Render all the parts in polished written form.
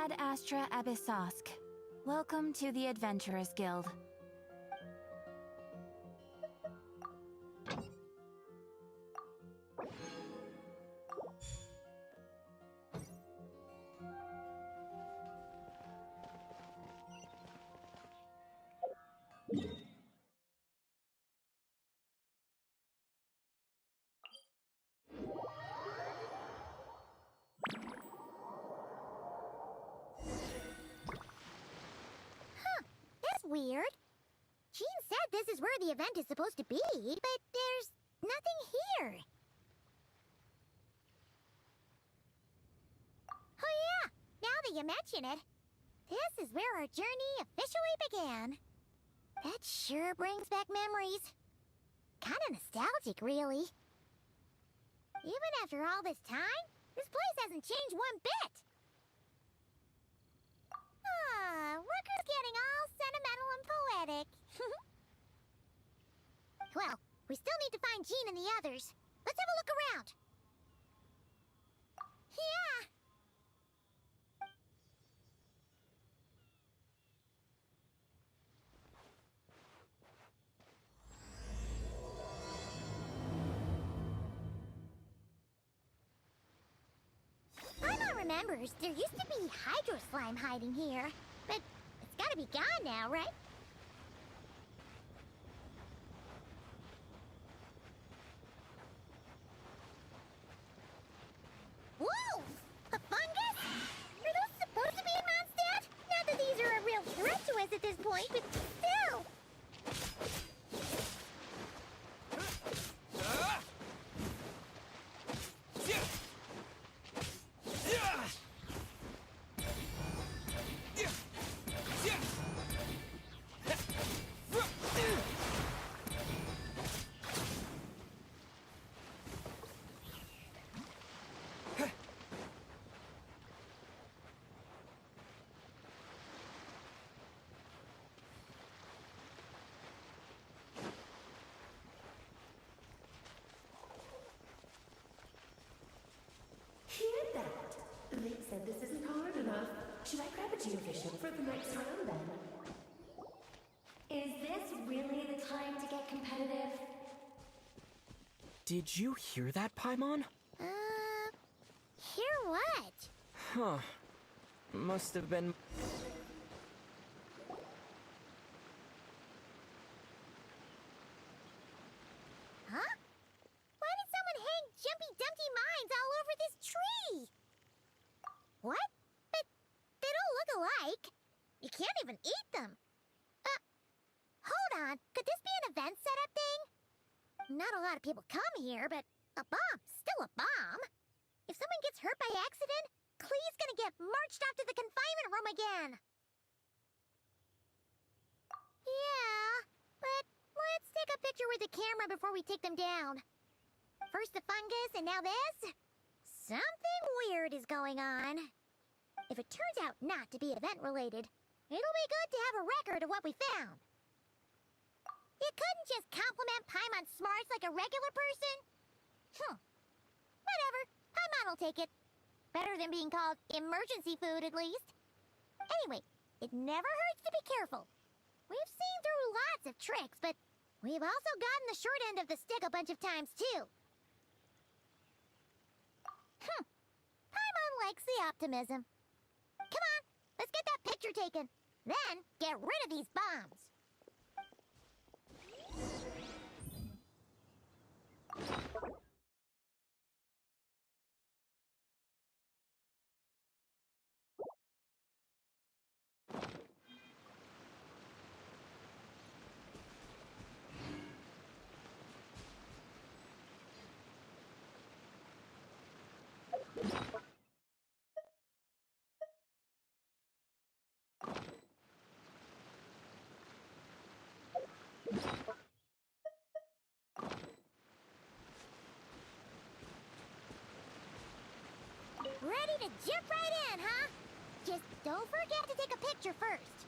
Ad Astra Abyssosk. Welcome to the Adventurers Guild. Weird. Jean said this is where the event is supposed to be, but there's nothing here. Oh yeah, now that you mention it, this is where our journey officially began. That sure brings back memories. Kinda nostalgic, really. Even after all this time, this place hasn't changed one bit. Looker's getting all sentimental and poetic. Well, we still need to find Jean and the others. Let's have a look around. Yeah! Paimon remembers there used to be Hydro Slime hiding here, but it's gotta be gone now, right? Whoa! A fungus? Are those supposed to be in Mondstadt? Not that these are a real threat to us at this point, but still! Hear that? They said this isn't hard enough. Should I grab a geovision for the next round then? Is this really the time to get competitive? Did you hear that, Paimon? Hear what? Huh. Must have been... Huh? Why did someone hang Jumpy Dumpty mines all over this tree? What? But they don't look alike. You can't even eat them. Hold on. Could this be an event setup thing? Not a lot of people come here, but a bomb's still a bomb. If someone gets hurt by accident, Klee's gonna get marched off to the confinement room again. Yeah, but let's take a picture with the camera before we take them down. First the fungus, and now this? Something weird is going on. If it turns out not to be event-related, it'll be good to have a record of what we found. You couldn't just compliment Paimon's smarts just like a regular person? Whatever. Paimon will take it. Better than being called emergency food, at least. Anyway, it never hurts to be careful. We've seen through lots of tricks, but we've also gotten the short end of the stick a bunch of times, too. Paimon likes the optimism. Come on, let's get that picture taken. Then, get rid of these bombs. Ready to jump right in, huh? Just don't forget to take a picture first.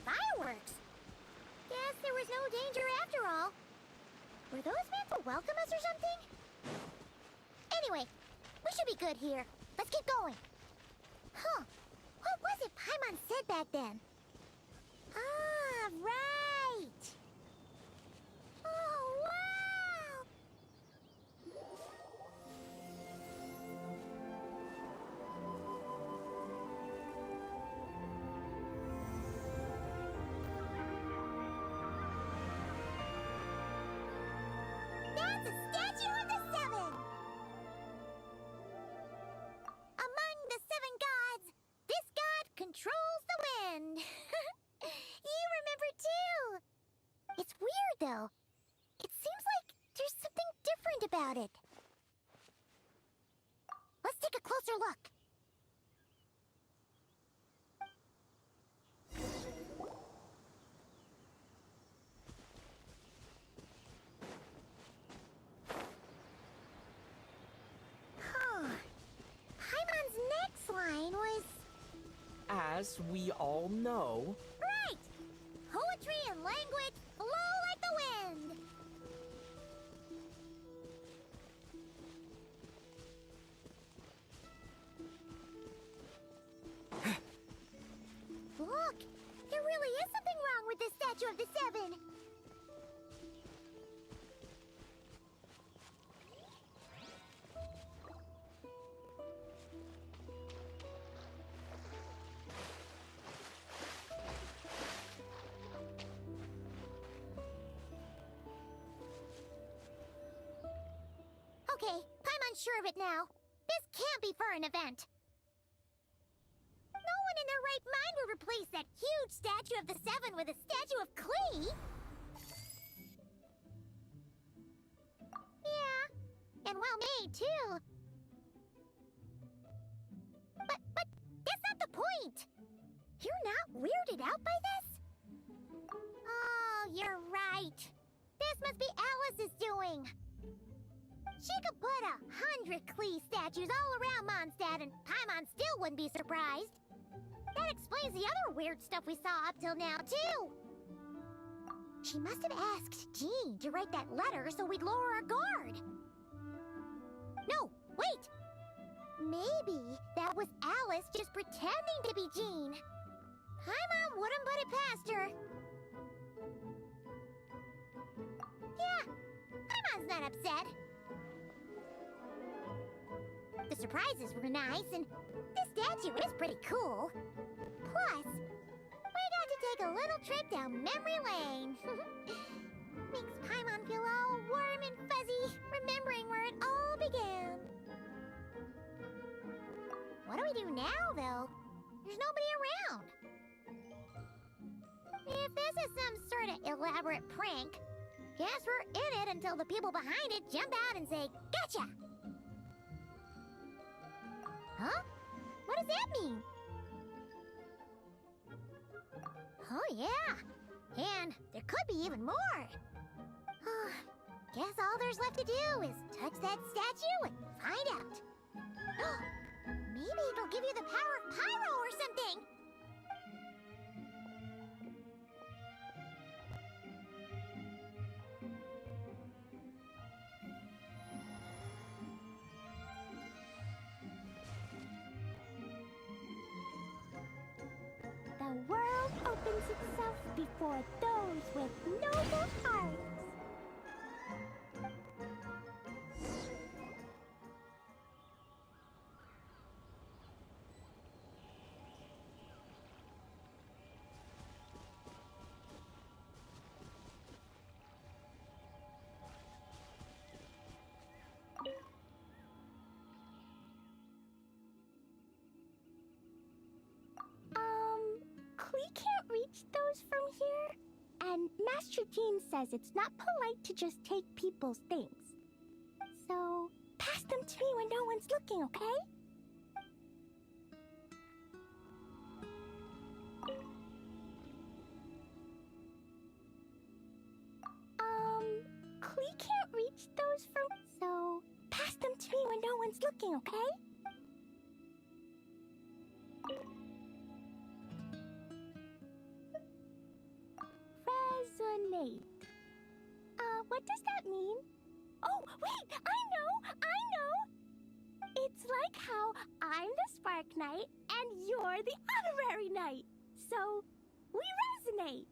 Fireworks! Guess there was no danger after all. Were those meant to welcome us or something? Anyway, we should be good here. Let's keep going. What was it Paimon said back then? Ah, right! Oh, wow! That's a statue of the Seven! Among the seven gods, this god controls the wind. You remember too. It's weird though. It seems like there's something different about it. Let's take a closer look. Paimon's next line was... As we all know, Right! Poetry and language flow like the wind! Look! There really is something wrong with this statue of the Seven! Okay, Paimon's sure of it now. This can't be for an event. No one in their right mind would replace that huge statue of the Seven with a statue of Klee. Yeah, and well made too. But that's not the point. weirded out by this? Oh, you're right. This must be Alice's doing. She could put 100 Klee statues all around Mondstadt and Paimon still wouldn't be surprised. That explains the other weird stuff we saw up till now, too. She must have asked Jean to write that letter so we'd lower our guard. No, wait! Maybe that was Alice just pretending to be Jean. Paimon wouldn't put it past her. Yeah, Paimon's not upset. The surprises were nice, and this statue is pretty cool. Plus, we got to take a little trip down memory lane. Makes Paimon feel all warm and fuzzy, remembering where it all began. What do we do now, though? There's nobody around. If this is some sort of elaborate prank, guess we're in it until the people behind it jump out and say, "Gotcha!" Huh? What does that mean? Oh, yeah. And there could be even more. Guess all there's left to do is touch that statue and find out. Maybe it'll give you the power of Pyro or something. The world opens itself before those with noble hearts. Klee can't reach those from here, and Master Jean says it's not polite to just take people's things. So, pass them to me when no one's looking, okay? Klee can't reach those from... So, pass them to me when no one's looking, okay? Resonate. What does that mean? Oh, wait! I know! It's like how I'm the Spark Knight and you're the Honorary Knight. So, we resonate.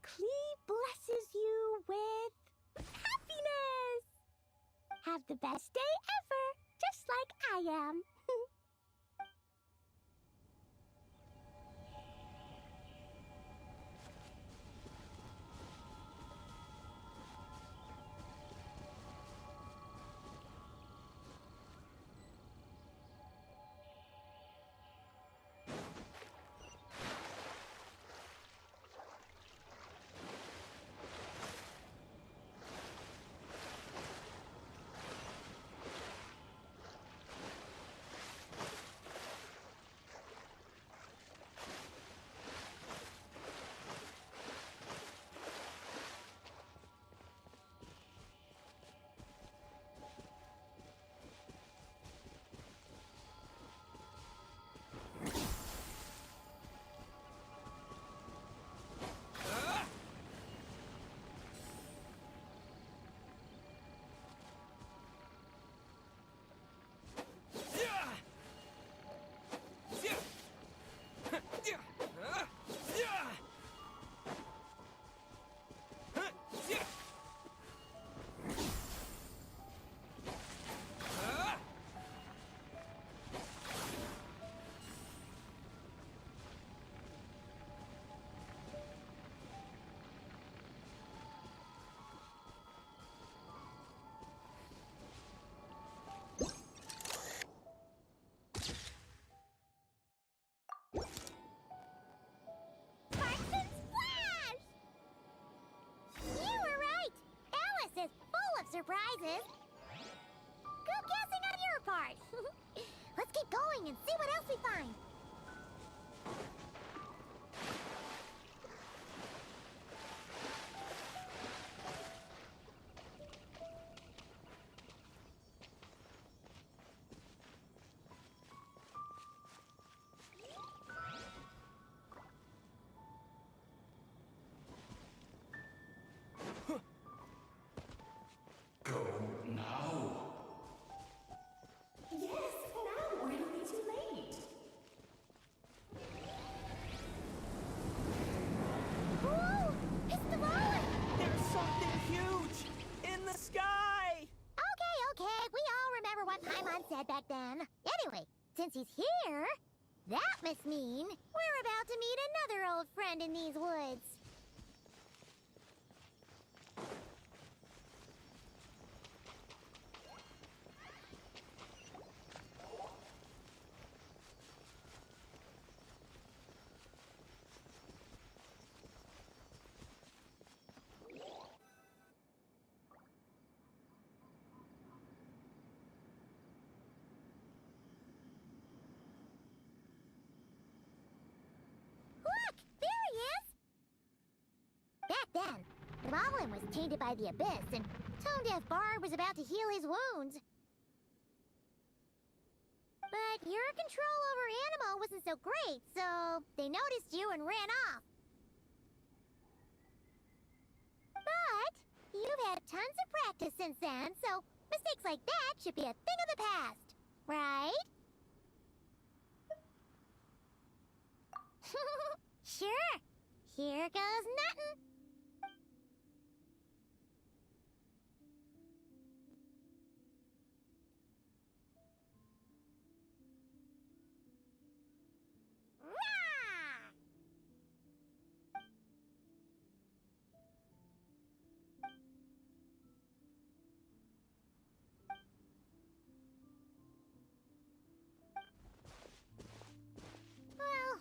Klee blesses you with happiness. Have the best day ever, just like I am. Surprises. Good guessing on your part. Let's keep going and see what else we find. Go now. Yes, now, or it'll be too late. Ooh, it's the roller! There's something huge in the sky! Okay, we all remember what Paimon said back then. Anyway, since he's here, that must mean we're about to meet another old friend in these woods. Look! There he is! Back then, Dwalin was tainted by the Abyss, and Tone-Deaf Bard was about to heal his wounds. But your control over Animo wasn't so great, so they noticed you and ran off. But you've had tons of practice since then, so mistakes like that should be a thing of the past, right? Sure. Here goes nothing. Rah! Well,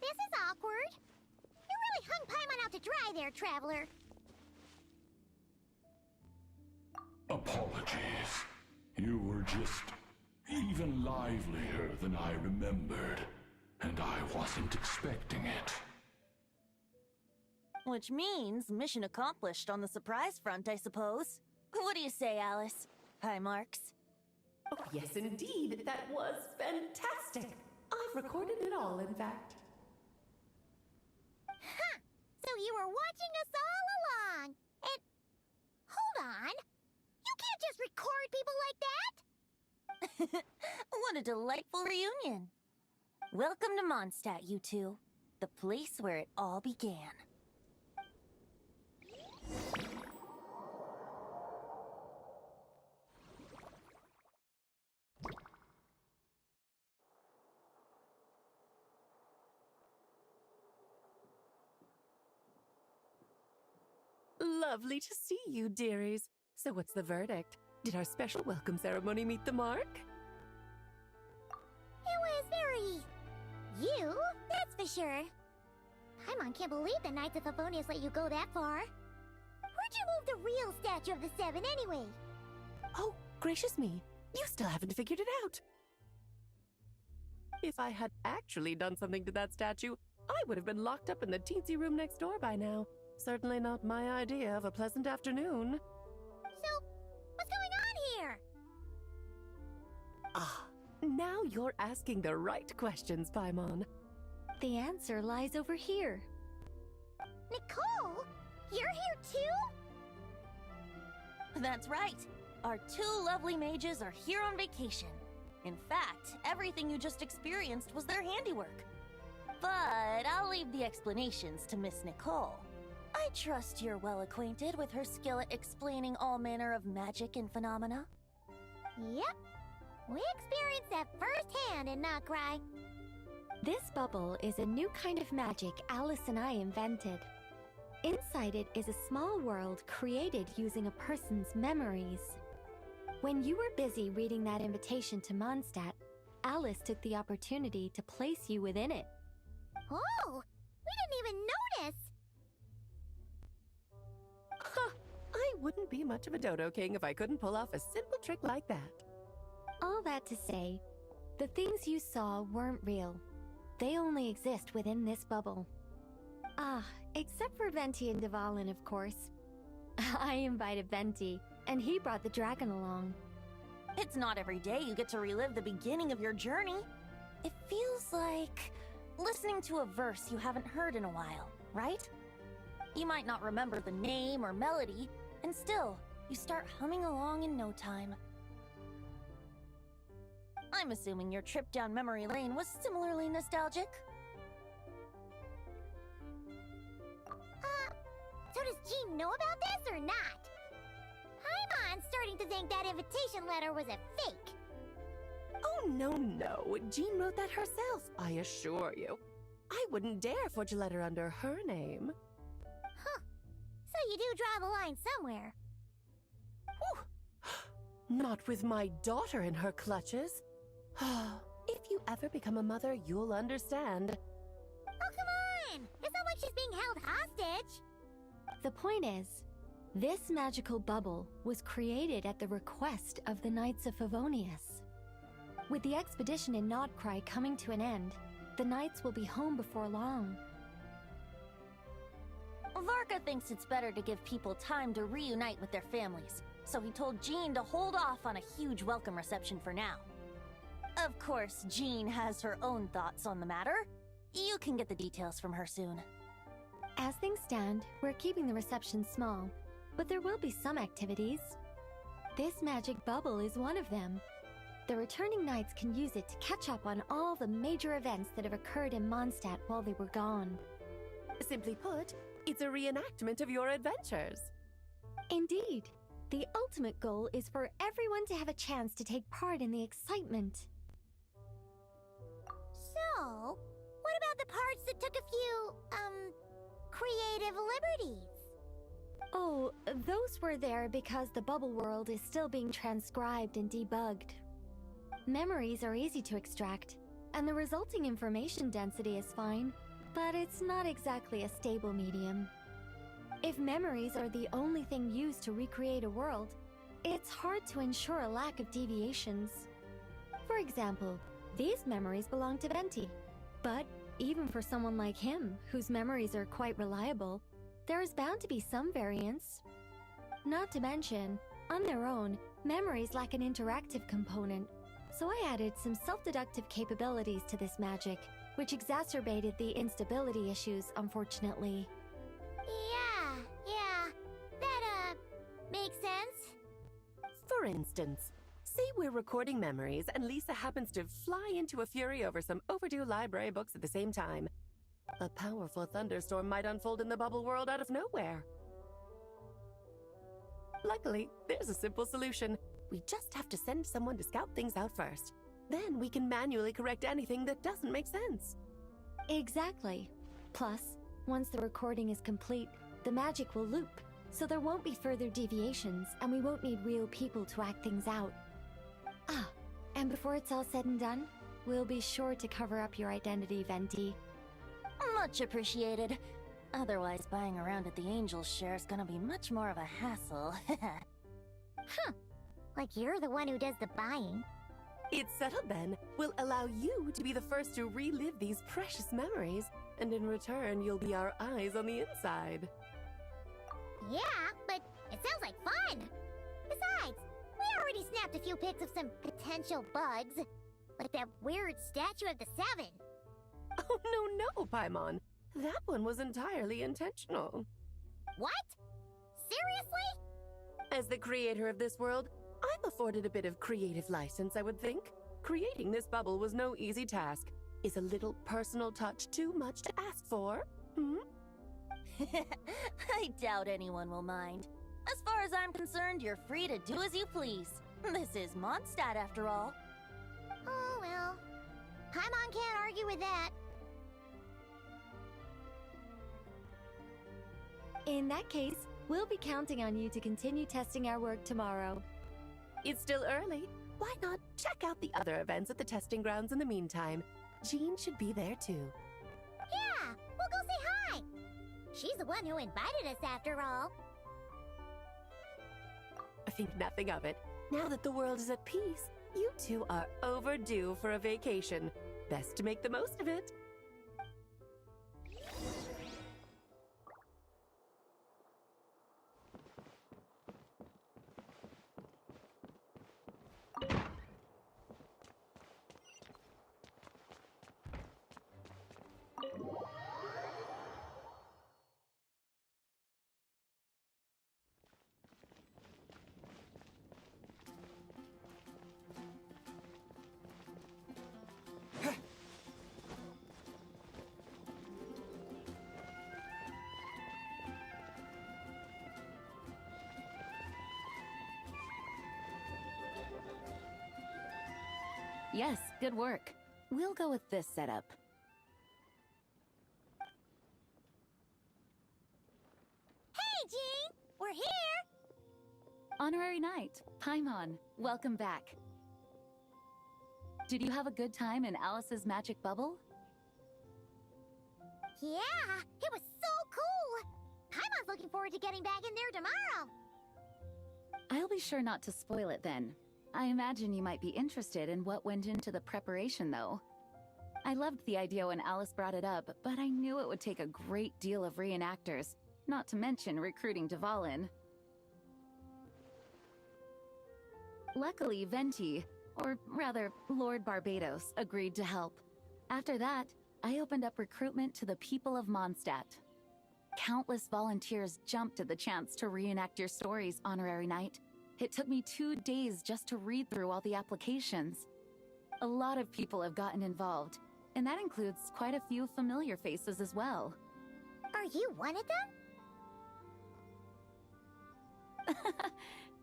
this is awkward. You really hung Paimon out to dry there, Traveler. Apologies. You were just even livelier than I remembered, and I wasn't expecting it. Which means mission accomplished on the surprise front, I suppose. What do you say, Alice? High marks. Oh, yes, indeed. That was fantastic. I've recorded it all, in fact. Huh! So you were watching us all along. And hold on. You can't just record people like that. What a delightful reunion. Welcome to Mondstadt, you two. The place where it all began. Lovely to see you, dearies. So what's the verdict? Did our special welcome ceremony meet the mark? It was very... you, that's for sure. Paimon can't believe the Knights of Favonius let you go that far. Where'd you move the real statue of the Seven anyway? Oh, gracious me. You still haven't figured it out. If I had actually done something to that statue, I would have been locked up in the teensy room next door by now. Certainly not my idea of a pleasant afternoon. So, what's going on here? Ah, now you're asking the right questions, Paimon. The answer lies over here. Nicole? You're here too? That's right. Our two lovely mages are here on vacation. In fact, everything you just experienced was their handiwork. But I'll leave the explanations to Miss Nicole. I trust you're well acquainted with her skill at explaining all manner of magic and phenomena. Yep. We experienced that firsthand in Notcry. This bubble is a new kind of magic Alice and I invented. Inside it is a small world created using a person's memories. When you were busy reading that invitation to Mondstadt, Alice took the opportunity to place you within it. Oh, we didn't even notice. Huh, I wouldn't be much of a dodo king if I couldn't pull off a simple trick like that. All that to say, the things you saw weren't real. They only exist within this bubble. Ah, except for Venti and Dvalin, of course. I invited Venti, and he brought the dragon along. It's not every day you get to relive the beginning of your journey. It feels like listening to a verse you haven't heard in a while, right? You might not remember the name or melody, and still, you start humming along in no time. I'm assuming your trip down memory lane was similarly nostalgic. So does Jean know about this or not? Paimon's starting to think that invitation letter was a fake. Oh, no. Jean wrote that herself, I assure you. I wouldn't dare forge a letter under her name. Huh. So you do draw the line somewhere. Not with my daughter in her clutches. If you ever become a mother, you'll understand. Oh, come on! It's not like she's being held hostage. The point is, this magical bubble was created at the request of the Knights of Favonius. With the expedition in Nodcry coming to an end, the Knights will be home before long. Varka thinks it's better to give people time to reunite with their families, so he told Jean to hold off on a huge welcome reception for now. Of course, Jean has her own thoughts on the matter. You can get the details from her soon. As things stand, we're keeping the reception small, but there will be some activities. This magic bubble is one of them. The returning knights can use it to catch up on all the major events that have occurred in Mondstadt while they were gone. Simply put, it's a reenactment of your adventures. Indeed. The ultimate goal is for everyone to have a chance to take part in the excitement. So, what about the parts that took a few, creative liberties? Oh, those were there because the bubble world is still being transcribed and debugged. Memories are easy to extract, and the resulting information density is fine, but it's not exactly a stable medium. If memories are the only thing used to recreate a world, it's hard to ensure a lack of deviations. For example, these memories belong to Venti, but even for someone like him, whose memories are quite reliable, there is bound to be some variance. Not to mention, on their own, memories lack an interactive component, so I added some self-deductive capabilities to this magic, which exacerbated the instability issues, unfortunately. Yeah, that, makes sense. For instance, say we're recording memories and Lisa happens to fly into a fury over some overdue library books at the same time. A powerful thunderstorm might unfold in the bubble world out of nowhere. Luckily, there's a simple solution. We just have to send someone to scout things out first. Then we can manually correct anything that doesn't make sense. Exactly. Plus, once the recording is complete, the magic will loop, so there won't be further deviations, and we won't need real people to act things out. Ah, and before it's all said and done, we'll be sure to cover up your identity, Venti. Much appreciated. Otherwise, buying around at the Angels share is gonna be much more of a hassle. Huh. Like you're the one who does the buying. It's settled then. We'll allow you to be the first to relive these precious memories, and in return, you'll be our eyes on the inside. Yeah, but it sounds like fun! Besides, we already snapped a few pics of some potential bugs. Like that weird statue of the Seven. Oh, no, Paimon. That one was entirely intentional. What? Seriously? As the creator of this world, I'm afforded a bit of creative license, I would think. Creating this bubble was no easy task. Is a little personal touch too much to ask for? I doubt anyone will mind. As far as I'm concerned, you're free to do as you please. This is Mondstadt, after all. Oh, well. Paimon can't argue with that. In that case, we'll be counting on you to continue testing our work tomorrow. It's still early. Why not check out the other events at the testing grounds in the meantime? Jean should be there too. Yeah, we'll go say hi. She's the one who invited us after all. I think nothing of it. Now that the world is at peace, You two are overdue for a vacation. Best to make the most of it. Yes, good work. We'll go with this setup. Hey, Jean! We're here! Honorary Knight, Paimon, welcome back. Did you have a good time in Alice's magic bubble? Yeah, it was so cool! Paimon's looking forward to getting back in there tomorrow! I'll be sure not to spoil it then. I imagine you might be interested in what went into the preparation, though. I loved the idea when Alice brought it up, but I knew it would take a great deal of reenactors, not to mention recruiting Dvalin. Luckily, Venti, or rather, Lord Barbados, agreed to help. After that, I opened up recruitment to the people of Mondstadt. Countless volunteers jumped at the chance to reenact your stories, Honorary Knight. It took me 2 days just to read through all the applications. A lot of people have gotten involved, and that includes quite a few familiar faces as well. Are you one of them?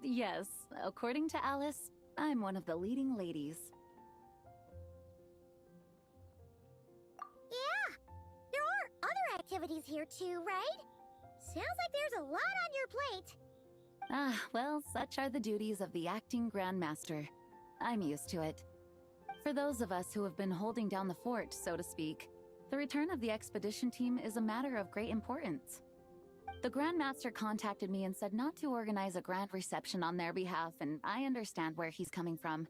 Yes, according to Alice, I'm one of the leading ladies. Yeah, there are other activities here too, right? Sounds like there's a lot on your plate. Ah, well, such are the duties of the acting Grandmaster. I'm used to it. For those of us who have been holding down the fort, so to speak, the return of the expedition team is a matter of great importance. The Grandmaster contacted me and said not to organize a grand reception on their behalf, and I understand where he's coming from.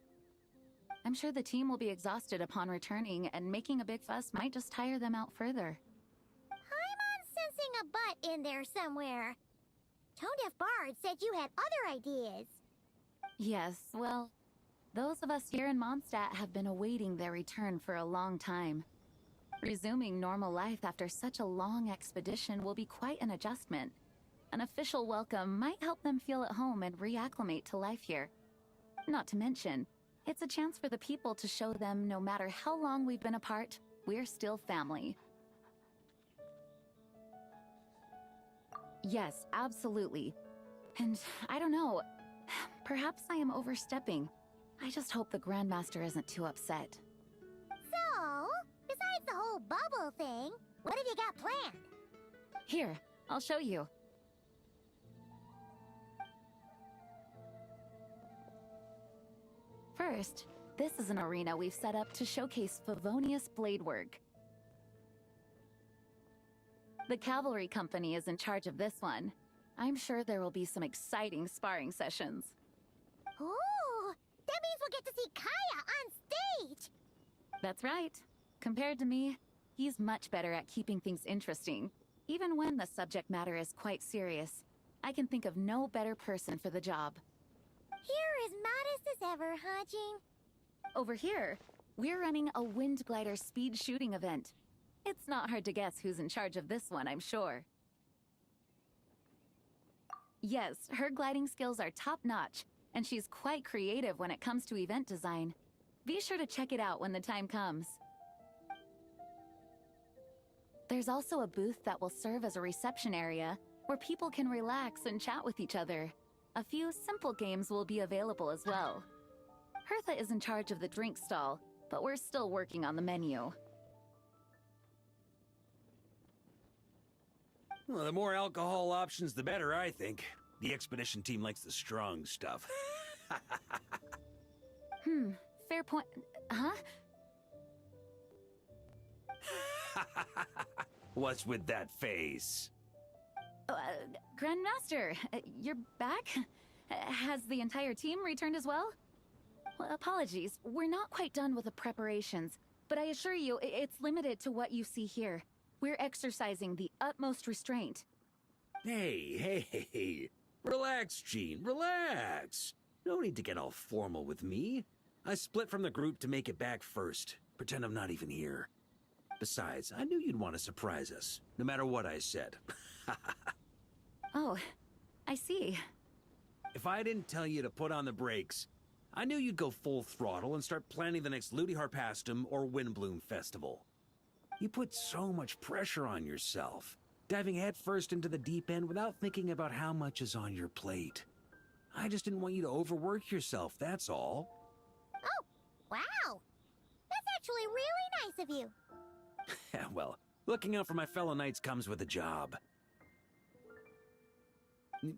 I'm sure the team will be exhausted upon returning, and making a big fuss might just tire them out further. I'm sensing a butt in there somewhere. Tone-deaf Bard said you had other ideas. Yes, well, those of us here in Mondstadt have been awaiting their return for a long time. Resuming normal life after such a long expedition will be quite an adjustment. An official welcome might help them feel at home and reacclimate to life here. Not to mention, it's a chance for the people to show them no matter how long we've been apart, we're still family. Yes, absolutely. And I don't know, perhaps I am overstepping. I just hope the Grandmaster isn't too upset. So, besides the whole bubble thing, what have you got planned? Here, I'll show you. First, this is an arena we've set up to showcase Favonius blade work. The cavalry company is in charge of this one. I'm sure there will be some exciting sparring sessions. Ooh, that means we'll get to see Kaya on stage! That's right. Compared to me, he's much better at keeping things interesting, even when the subject matter is quite serious. I can think of no better person for the job. You're as modest as ever, huh, Jean? Over here, we're running a wind glider speed shooting event. It's not hard to guess who's in charge of this one, I'm sure. Yes, her gliding skills are top-notch, and she's quite creative when it comes to event design. Be sure to check it out when the time comes. There's also a booth that will serve as a reception area, where people can relax and chat with each other. A few simple games will be available as well. Hertha is in charge of the drink stall, but we're still working on the menu. Well, the more alcohol options, the better, I think. The expedition team likes the strong stuff. Fair point. Huh? What's with that face? Grandmaster, you're back? Has the entire team returned as well? Well, apologies, we're not quite done with the preparations, but I assure you, it's limited to what you see here. We're exercising the utmost restraint. Hey. Relax, Gene, relax. No need to get all formal with me. I split from the group to make it back first. Pretend I'm not even here. Besides, I knew you'd want to surprise us, no matter what I said. Oh, I see. If I didn't tell you to put on the brakes, I knew you'd go full throttle and start planning the next Ludi Harpastum or Windbloom Festival. You put so much pressure on yourself, diving headfirst into the deep end without thinking about how much is on your plate. I just didn't want you to overwork yourself, that's all. Oh, wow. That's actually really nice of you. Well, looking out for my fellow knights comes with a job.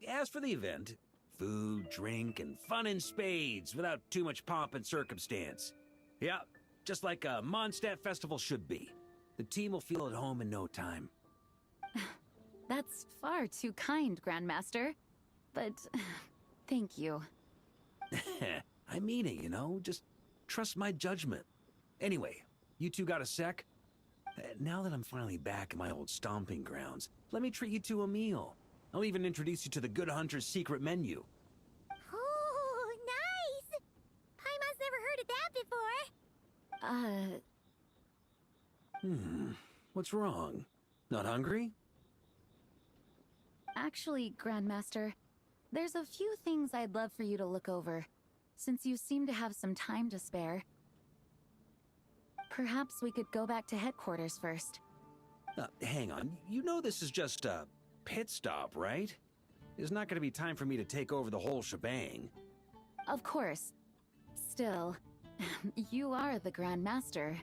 As for the event, food, drink, and fun in spades without too much pomp and circumstance. Yeah, just like a Mondstadt festival should be. The team will feel at home in no time. That's far too kind, Grandmaster. But thank you. I mean it, you know? Just trust my judgment. Anyway, you two got a sec? Now that I'm finally back in my old stomping grounds, let me treat you to a meal. I'll even introduce you to the Good Hunter's secret menu. Oh, nice! Paimon's never heard of that before. What's wrong? Not hungry? Actually, Grandmaster, there's a few things I'd love for you to look over, since you seem to have some time to spare. Perhaps we could go back to headquarters first. Hang on. You know this is just a pit stop, right? There's not going to be time for me to take over the whole shebang. Of course. Still, you are the Grandmaster.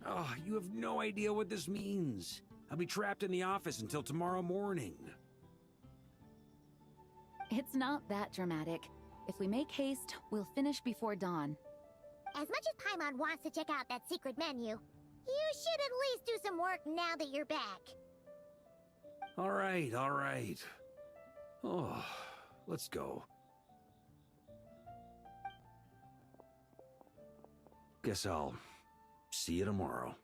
Oh, you have no idea what this means. I'll be trapped in the office until tomorrow morning. It's not that dramatic. If we make haste, we'll finish before dawn. As much as Paimon wants to check out that secret menu, you should at least do some work now that you're back. All right. Oh, let's go. Guess I'll see you tomorrow.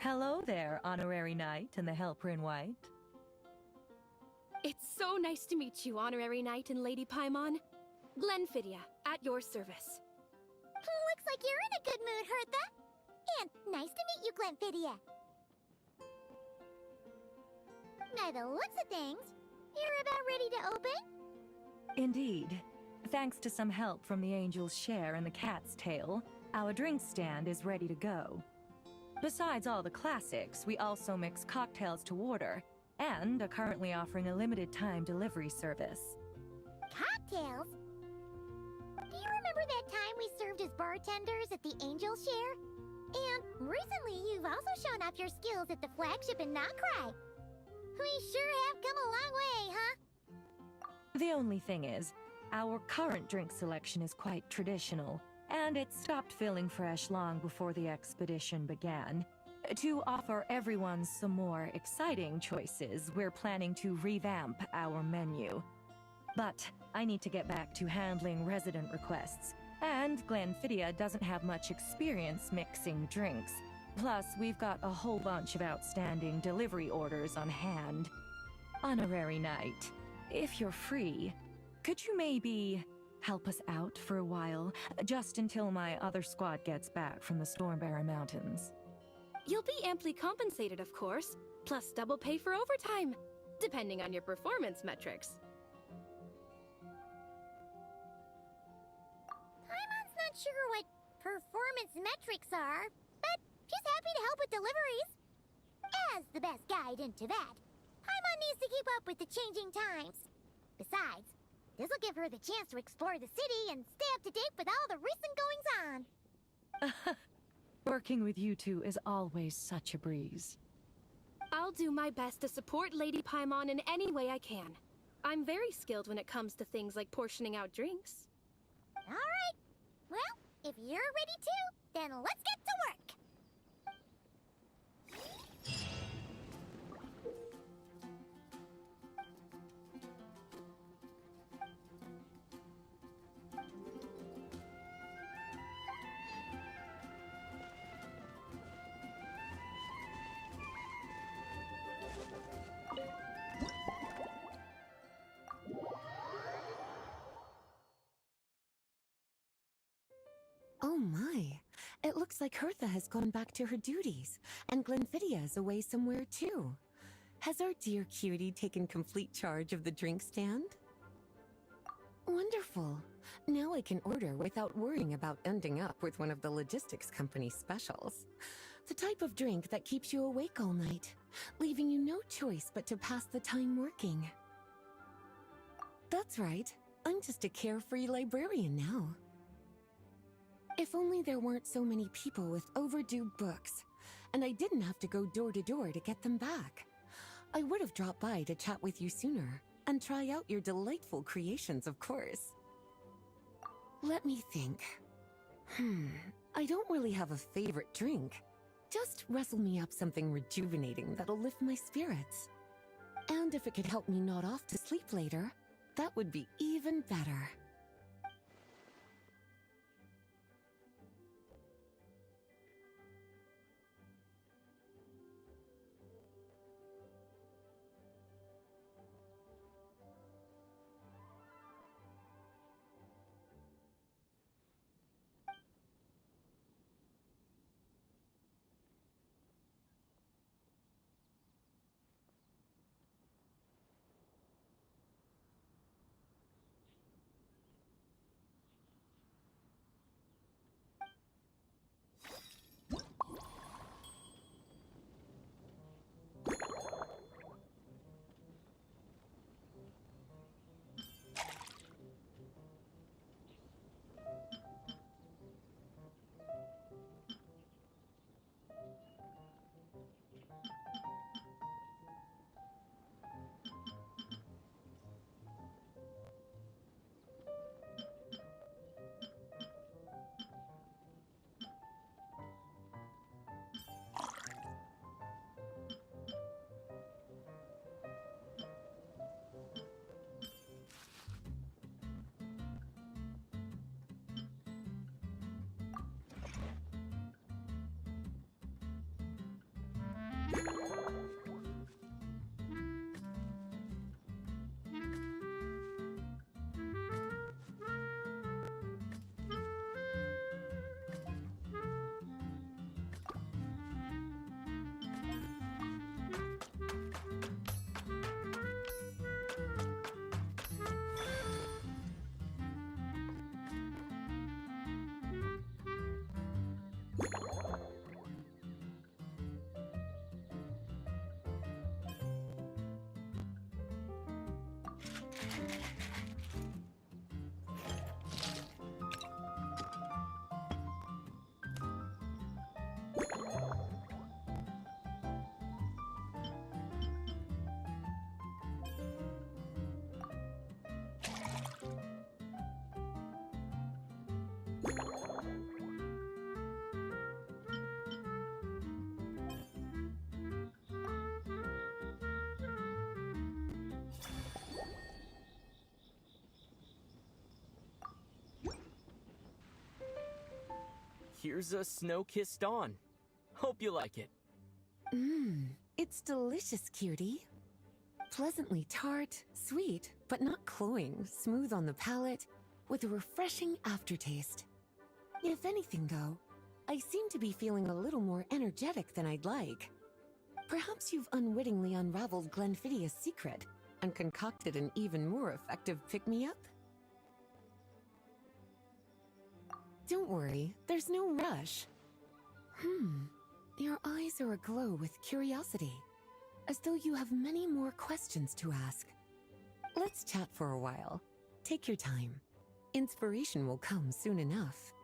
Hello there, Honorary Knight and the Helper in White. It's so nice to meet you, Honorary Knight and Lady Paimon. Glenfidia, at your service. Looks like you're in a good mood, Hertha. And nice to meet you, Glenfidia. By the looks of things, you're about ready to open? Indeed. Thanks to some help from the Angel's Share and the Cat's Tail, our drink stand is ready to go. Besides all the classics, we also mix cocktails to order, and are currently offering a limited-time delivery service. Cocktails? Do you remember that time we served as bartenders at the Angel's Share? And recently, you've also shown off your skills at the flagship in Nocrai. We sure have come a long way, huh? The only thing is, our current drink selection is quite traditional, and it stopped feeling fresh long before the expedition began. To offer everyone some more exciting choices, we're planning to revamp our menu. But I need to get back to handling resident requests, and Glenfidia doesn't have much experience mixing drinks. Plus, we've got a whole bunch of outstanding delivery orders on hand. Honorary Knight, if you're free, could you maybe help us out for a while, just until my other squad gets back from the Stormbearer Mountains? You'll be amply compensated, of course, plus double pay for overtime, depending on your performance metrics. Paimon's not sure what performance metrics are, but she's happy to help with deliveries. As the best guide in Teyvat, Paimon needs to keep up with the changing times. Besides, this'll give her the chance to explore the city and stay up to date with all the recent goings-on. Working with you two is always such a breeze. I'll do my best to support Lady Paimon in any way I can. I'm very skilled when it comes to things like portioning out drinks. All right. Well, if you're ready to, then let's get to work. Oh my, it looks like Hertha has gone back to her duties, and Glenfidia is away somewhere too. Has our dear cutie taken complete charge of the drink stand? Wonderful. Now I can order without worrying about ending up with one of the logistics company's specials. The type of drink that keeps you awake all night, leaving you no choice but to pass the time working. That's right, I'm just a carefree librarian now. If only there weren't so many people with overdue books, and I didn't have to go door to door to get them back. I would have dropped by to chat with you sooner, and try out your delightful creations, of course. Let me think. I don't really have a favorite drink. Just wrestle me up something rejuvenating that'll lift my spirits. And if it could help me nod off to sleep later, that would be even better. Here's a snow-kissed dawn. Hope you like it. It's delicious, cutie. Pleasantly tart, sweet, but not cloying, smooth on the palate, with a refreshing aftertaste. If anything, though, I seem to be feeling a little more energetic than I'd like. Perhaps you've unwittingly unraveled Glenfiddia's secret and concocted an even more effective pick-me-up? Don't worry, there's no rush. Your eyes are aglow with curiosity, as though you have many more questions to ask. Let's chat for a while. Take your time. Inspiration will come soon enough.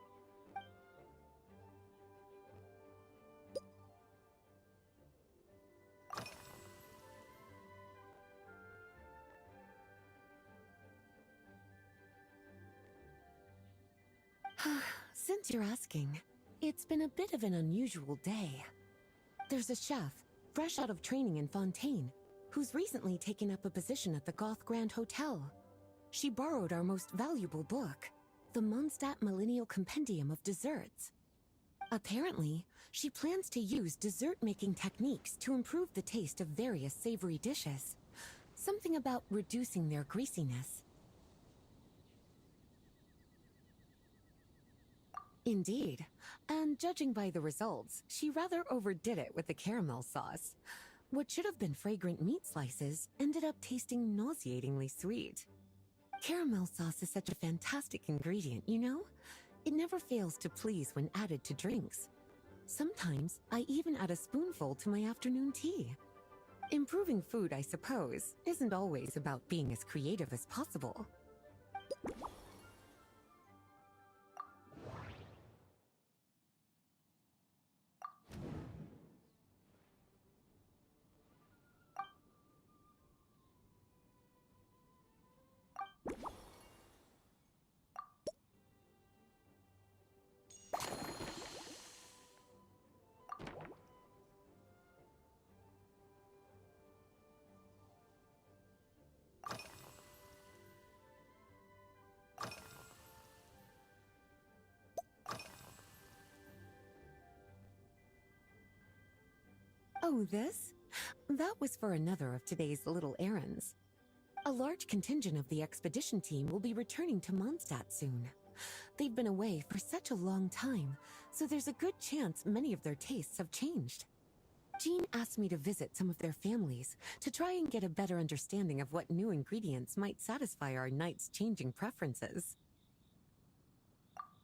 Since you're asking, it's been a bit of an unusual day. There's a chef, fresh out of training in Fontaine, who's recently taken up a position at the Goth Grand Hotel. She borrowed our most valuable book, the Mondstadt Millennial Compendium of Desserts. Apparently, she plans to use dessert-making techniques to improve the taste of various savory dishes. Something about reducing their greasiness. Indeed, and judging by the results, she rather overdid it with the caramel sauce. What should have been fragrant meat slices ended up tasting nauseatingly sweet. Caramel sauce is such a fantastic ingredient, you know? It never fails to please when added to drinks. Sometimes, I even add a spoonful to my afternoon tea. Improving food, I suppose, isn't always about being as creative as possible. Oh, this? That was for another of today's little errands. A large contingent of the expedition team will be returning to Mondstadt soon. They've been away for such a long time, so there's a good chance many of their tastes have changed. Jean asked me to visit some of their families to try and get a better understanding of what new ingredients might satisfy our knights' changing preferences.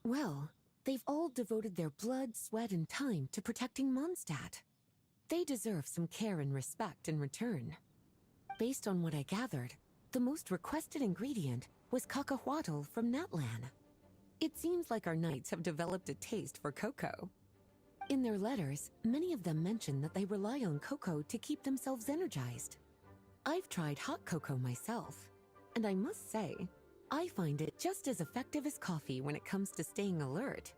Well, they've all devoted their blood, sweat, and time to protecting Mondstadt. They deserve some care and respect in return. Based on what I gathered, the most requested ingredient was cacahuatl from Natlan. It seems like our knights have developed a taste for cocoa. In their letters, many of them mention that they rely on cocoa to keep themselves energized. I've tried hot cocoa myself, and I must say, I find it just as effective as coffee when it comes to staying alert.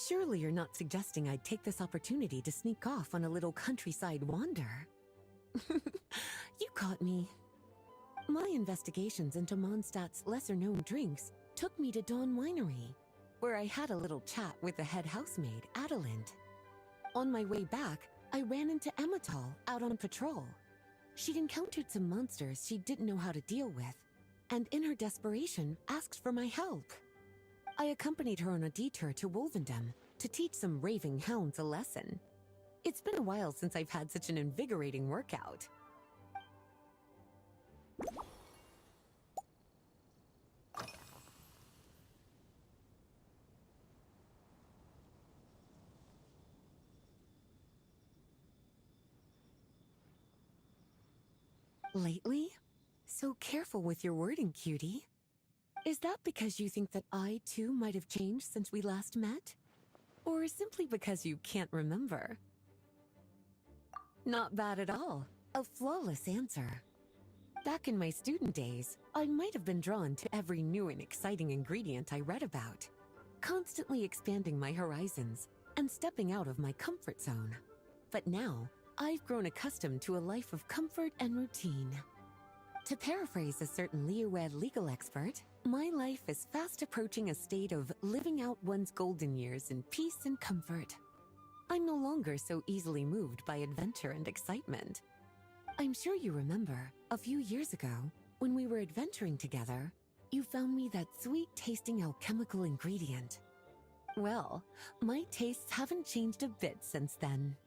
Surely you're not suggesting I'd take this opportunity to sneak off on a little countryside wander? You caught me. My investigations into Mondstadt's lesser-known drinks took me to Dawn Winery, where I had a little chat with the head housemaid, Adelind. On my way back, I ran into Emmetall out on patrol. She'd encountered some monsters she didn't know how to deal with, and in her desperation, asked for my help. I accompanied her on a detour to Wolvendom to teach some raving hounds a lesson. It's been a while since I've had such an invigorating workout. Lately? So careful with your wording, cutie. Is that because you think that I, too, might have changed since we last met? Or simply because you can't remember? Not bad at all. A flawless answer. Back in my student days, I might have been drawn to every new and exciting ingredient I read about, constantly expanding my horizons and stepping out of my comfort zone. But now, I've grown accustomed to a life of comfort and routine. To paraphrase a certain Leo-Ed legal expert, my life is fast approaching a state of living out one's golden years in peace and comfort. I'm no longer so easily moved by adventure and excitement. I'm sure you remember, a few years ago, when we were adventuring together, you found me that sweet-tasting alchemical ingredient. Well, my tastes haven't changed a bit since then.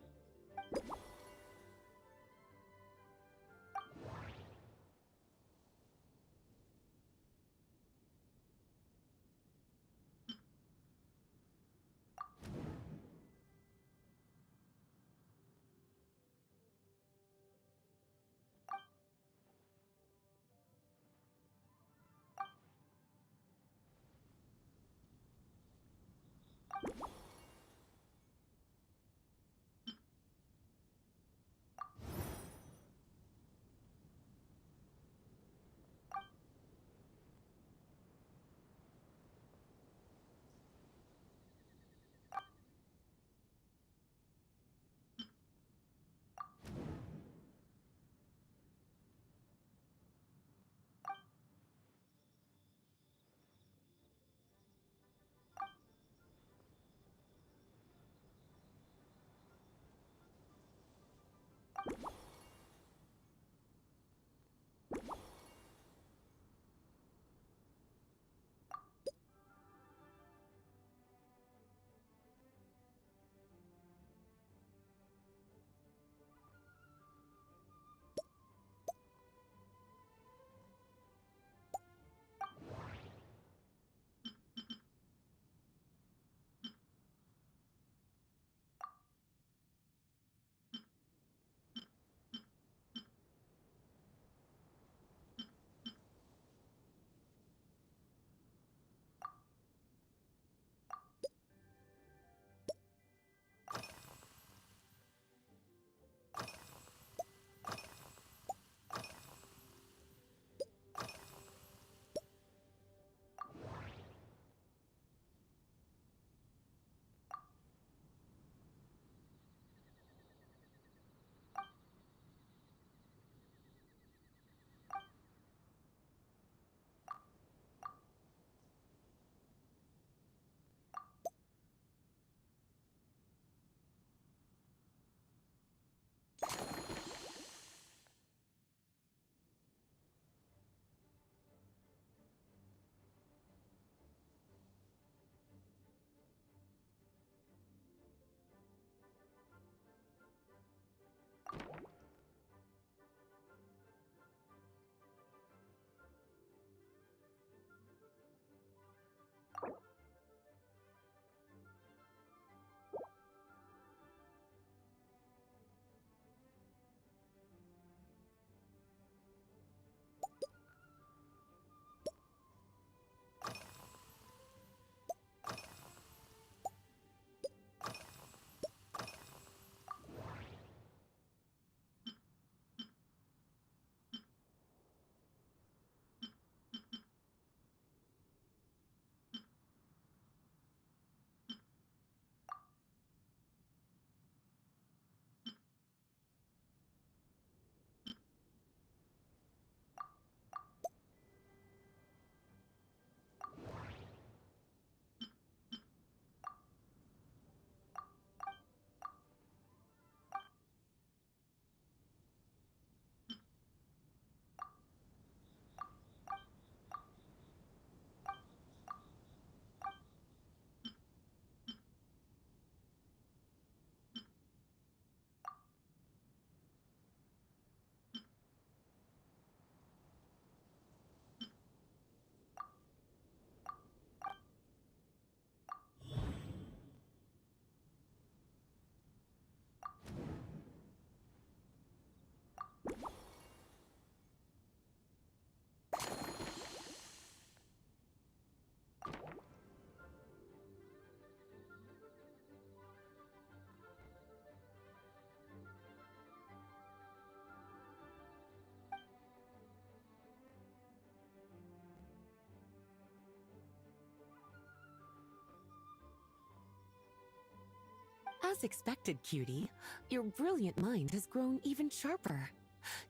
As expected, cutie, your brilliant mind has grown even sharper.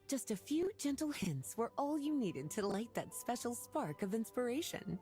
Just a few gentle hints were all you needed to light that special spark of inspiration.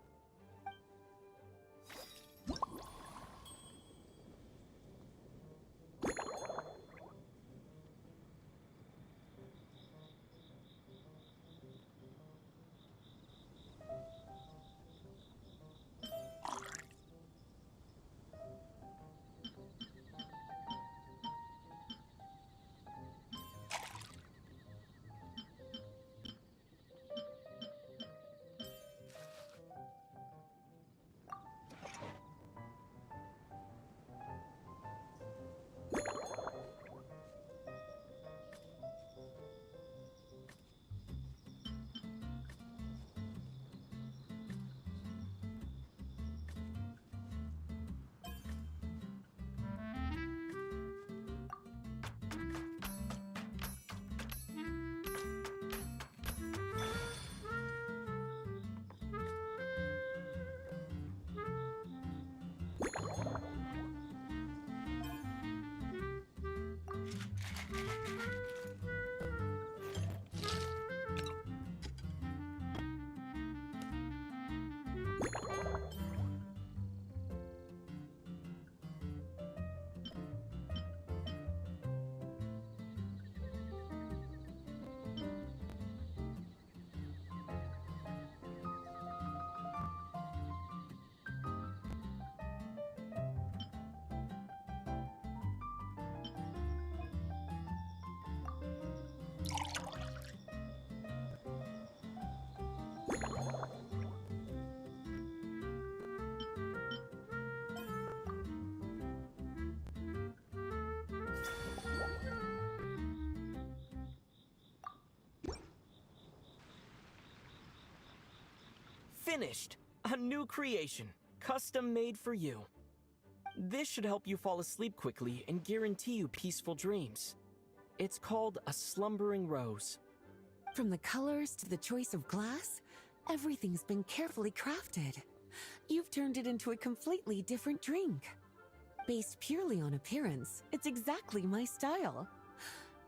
Finished! A new creation, custom made for you. This should help you fall asleep quickly and guarantee you peaceful dreams. It's called a slumbering rose. From the colors to the choice of glass, everything's been carefully crafted. You've turned it into a completely different drink. Based purely on appearance, it's exactly my style.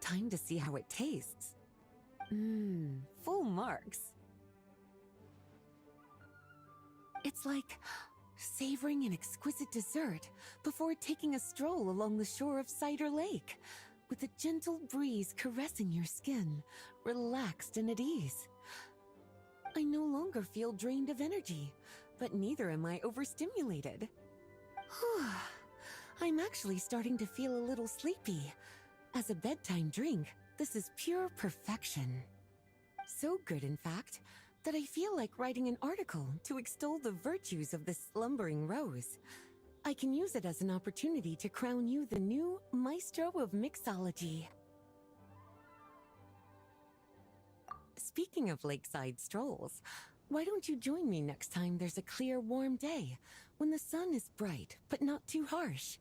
Time to see how it tastes. Full marks. It's like savoring an exquisite dessert before taking a stroll along the shore of Cider Lake, with a gentle breeze caressing your skin, relaxed and at ease. I no longer feel drained of energy, but neither am I overstimulated. I'm actually starting to feel a little sleepy. As a bedtime drink, this is pure perfection. So good, in fact, that I feel like writing an article to extol the virtues of the slumbering rose. I can use it as an opportunity to crown you the new maestro of mixology. Speaking of lakeside strolls, why don't you join me next time there's a clear, warm day, when the sun is bright but not too harsh?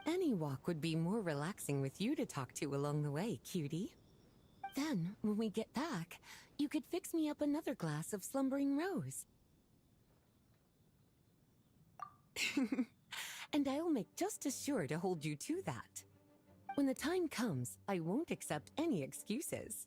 Any walk would be more relaxing with you to talk to along the way, cutie. Then, when we get back, you could fix me up another glass of slumbering rose. And I'll make just as sure to hold you to that. When the time comes, I won't accept any excuses.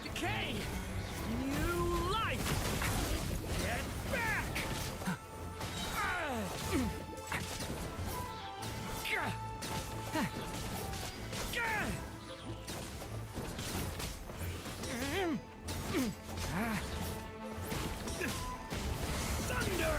Decay! New life! Get back! Thunder!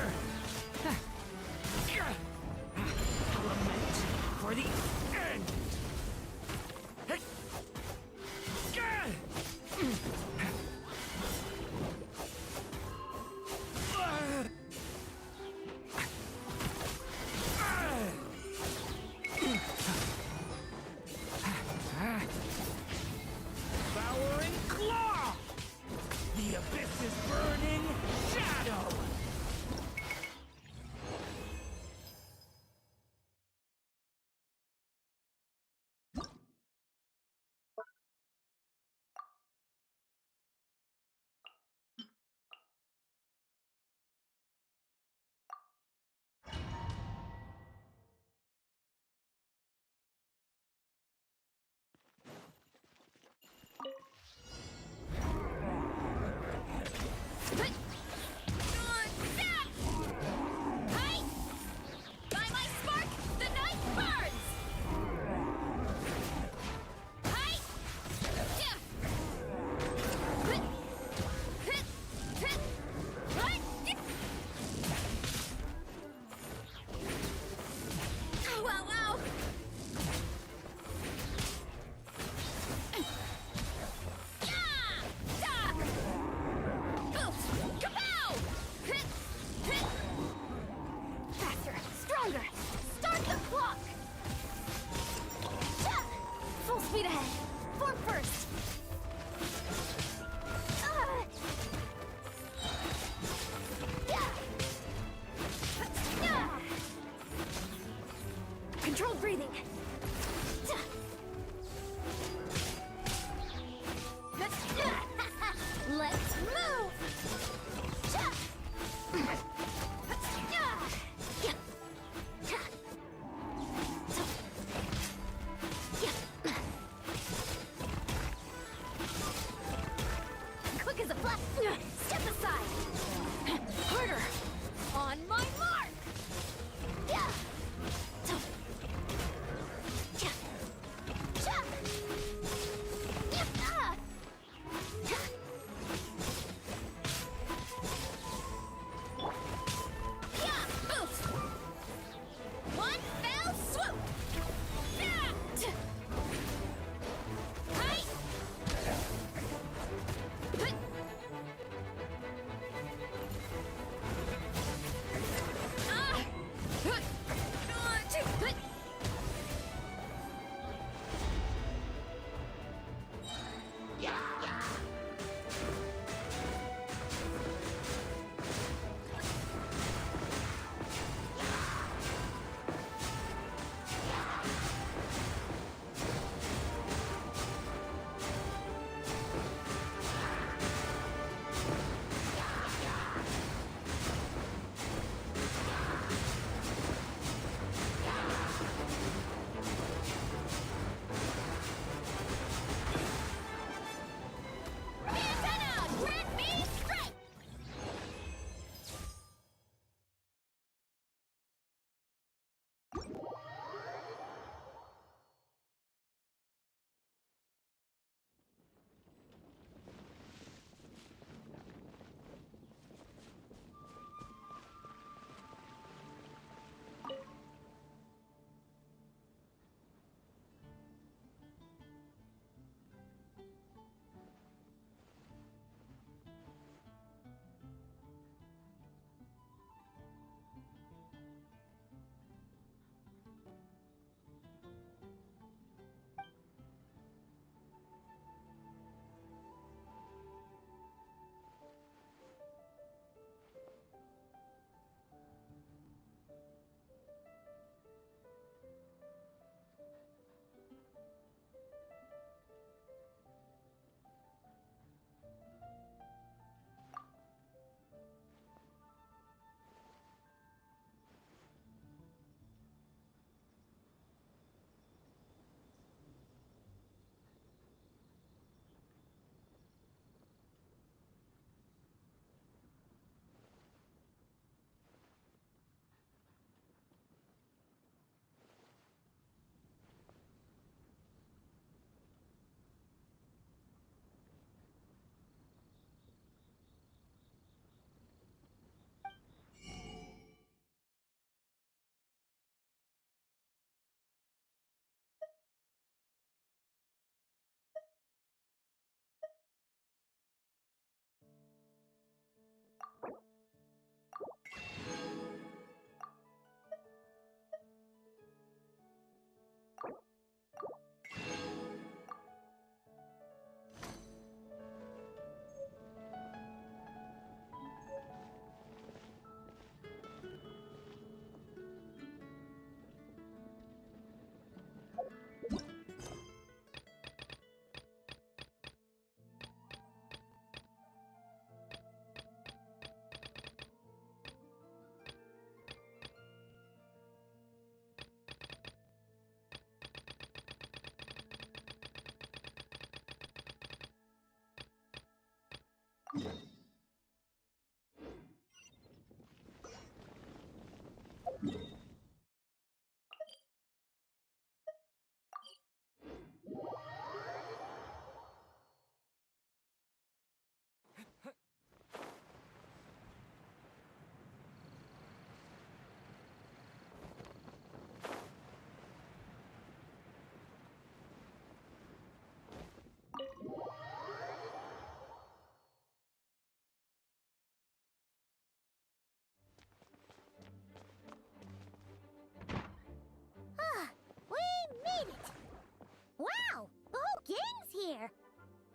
Wow! The whole gang's here!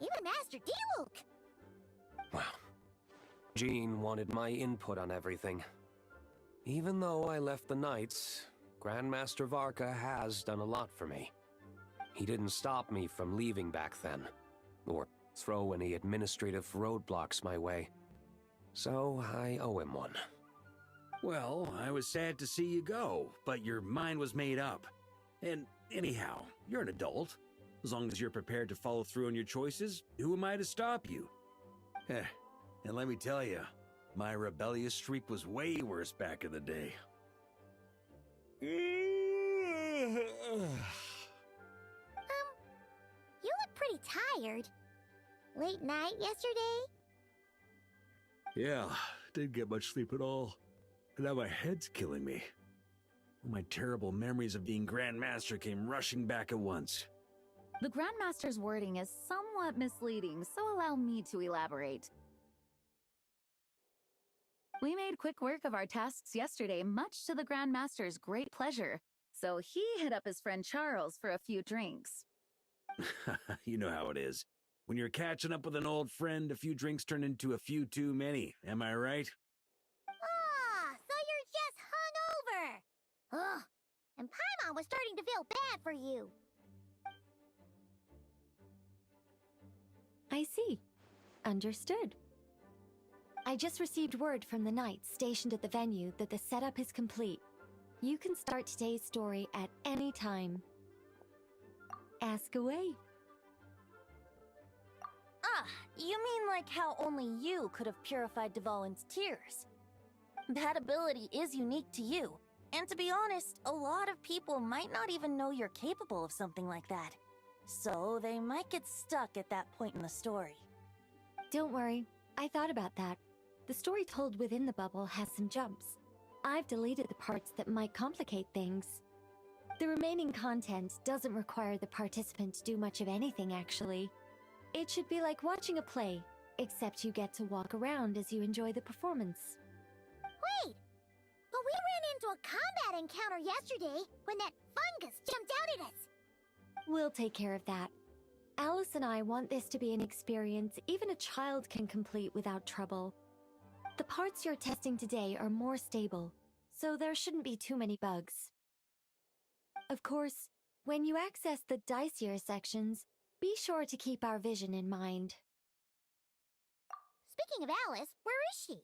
Even Master D-Luke! Well, Jean wanted my input on everything. Even though I left the Knights, Grandmaster Varka has done a lot for me. He didn't stop me from leaving back then, or throw any administrative roadblocks my way. So I owe him one. Well, I was sad to see you go, but your mind was made up. And anyhow, you're an adult. As long as you're prepared to follow through on your choices, who am I to stop you? And let me tell you, my rebellious streak was way worse back in the day. You look pretty tired. Late night yesterday? Yeah, didn't get much sleep at all. And now my head's killing me. All my terrible memories of being Grandmaster came rushing back at once. The Grandmaster's wording is somewhat misleading, so allow me to elaborate. We made quick work of our tasks yesterday, much to the Grandmaster's great pleasure, so he hit up his friend Charles for a few drinks. You know how it is. When you're catching up with an old friend, a few drinks turn into a few too many, am I right? Ah, so you're just hungover! Ugh, and Paimon was starting to feel bad for you. I see. Understood. I just received word from the Knights stationed at the venue that the setup is complete. You can start today's story at any time. Ask away. Ah, you mean like how only you could have purified Dvalin's tears? That ability is unique to you, and to be honest, a lot of people might not even know you're capable of something like that. So they might get stuck at that point in the story. Don't worry, I thought about that. The story told within the bubble has some jumps. I've deleted the parts that might complicate things. The remaining content doesn't require the participant to do much of anything, actually. It should be like watching a play, except you get to walk around as you enjoy the performance. Wait! But we ran into a combat encounter yesterday when that fungus jumped out at us! We'll take care of that. Alice and I want this to be an experience even a child can complete without trouble. The parts you're testing today are more stable, so there shouldn't be too many bugs. Of course, when you access the dicier sections, be sure to keep our vision in mind. Speaking of Alice, where is she?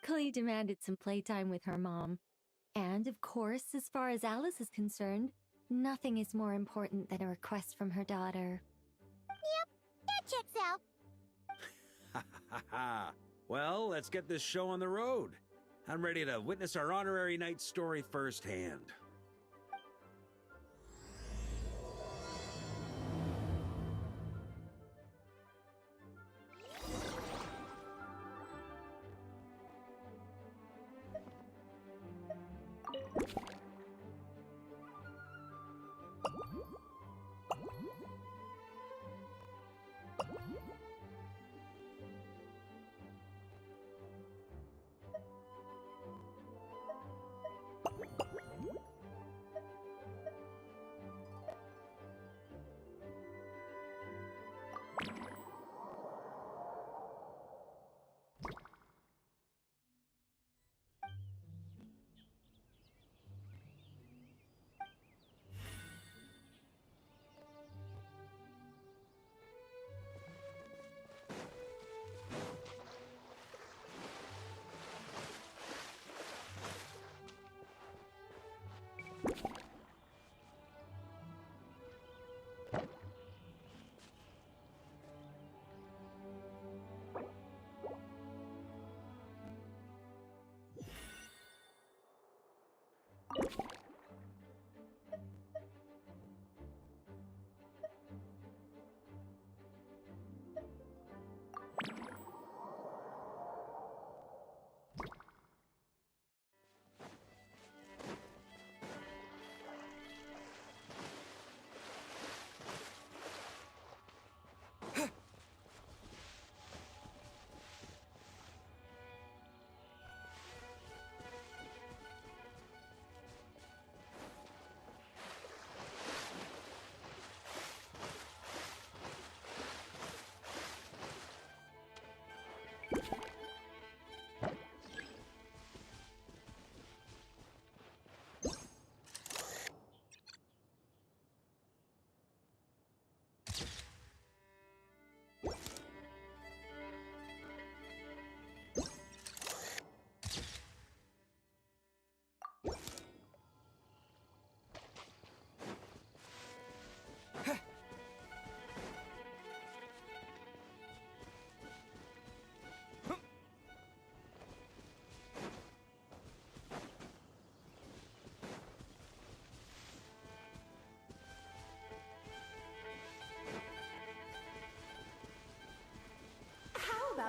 Klee demanded some playtime with her mom. And, of course, as far as Alice is concerned, nothing is more important than a request from her daughter. Yep, that checks out. Ha ha ha! Well, let's get this show on the road. I'm ready to witness our honorary knight's story firsthand.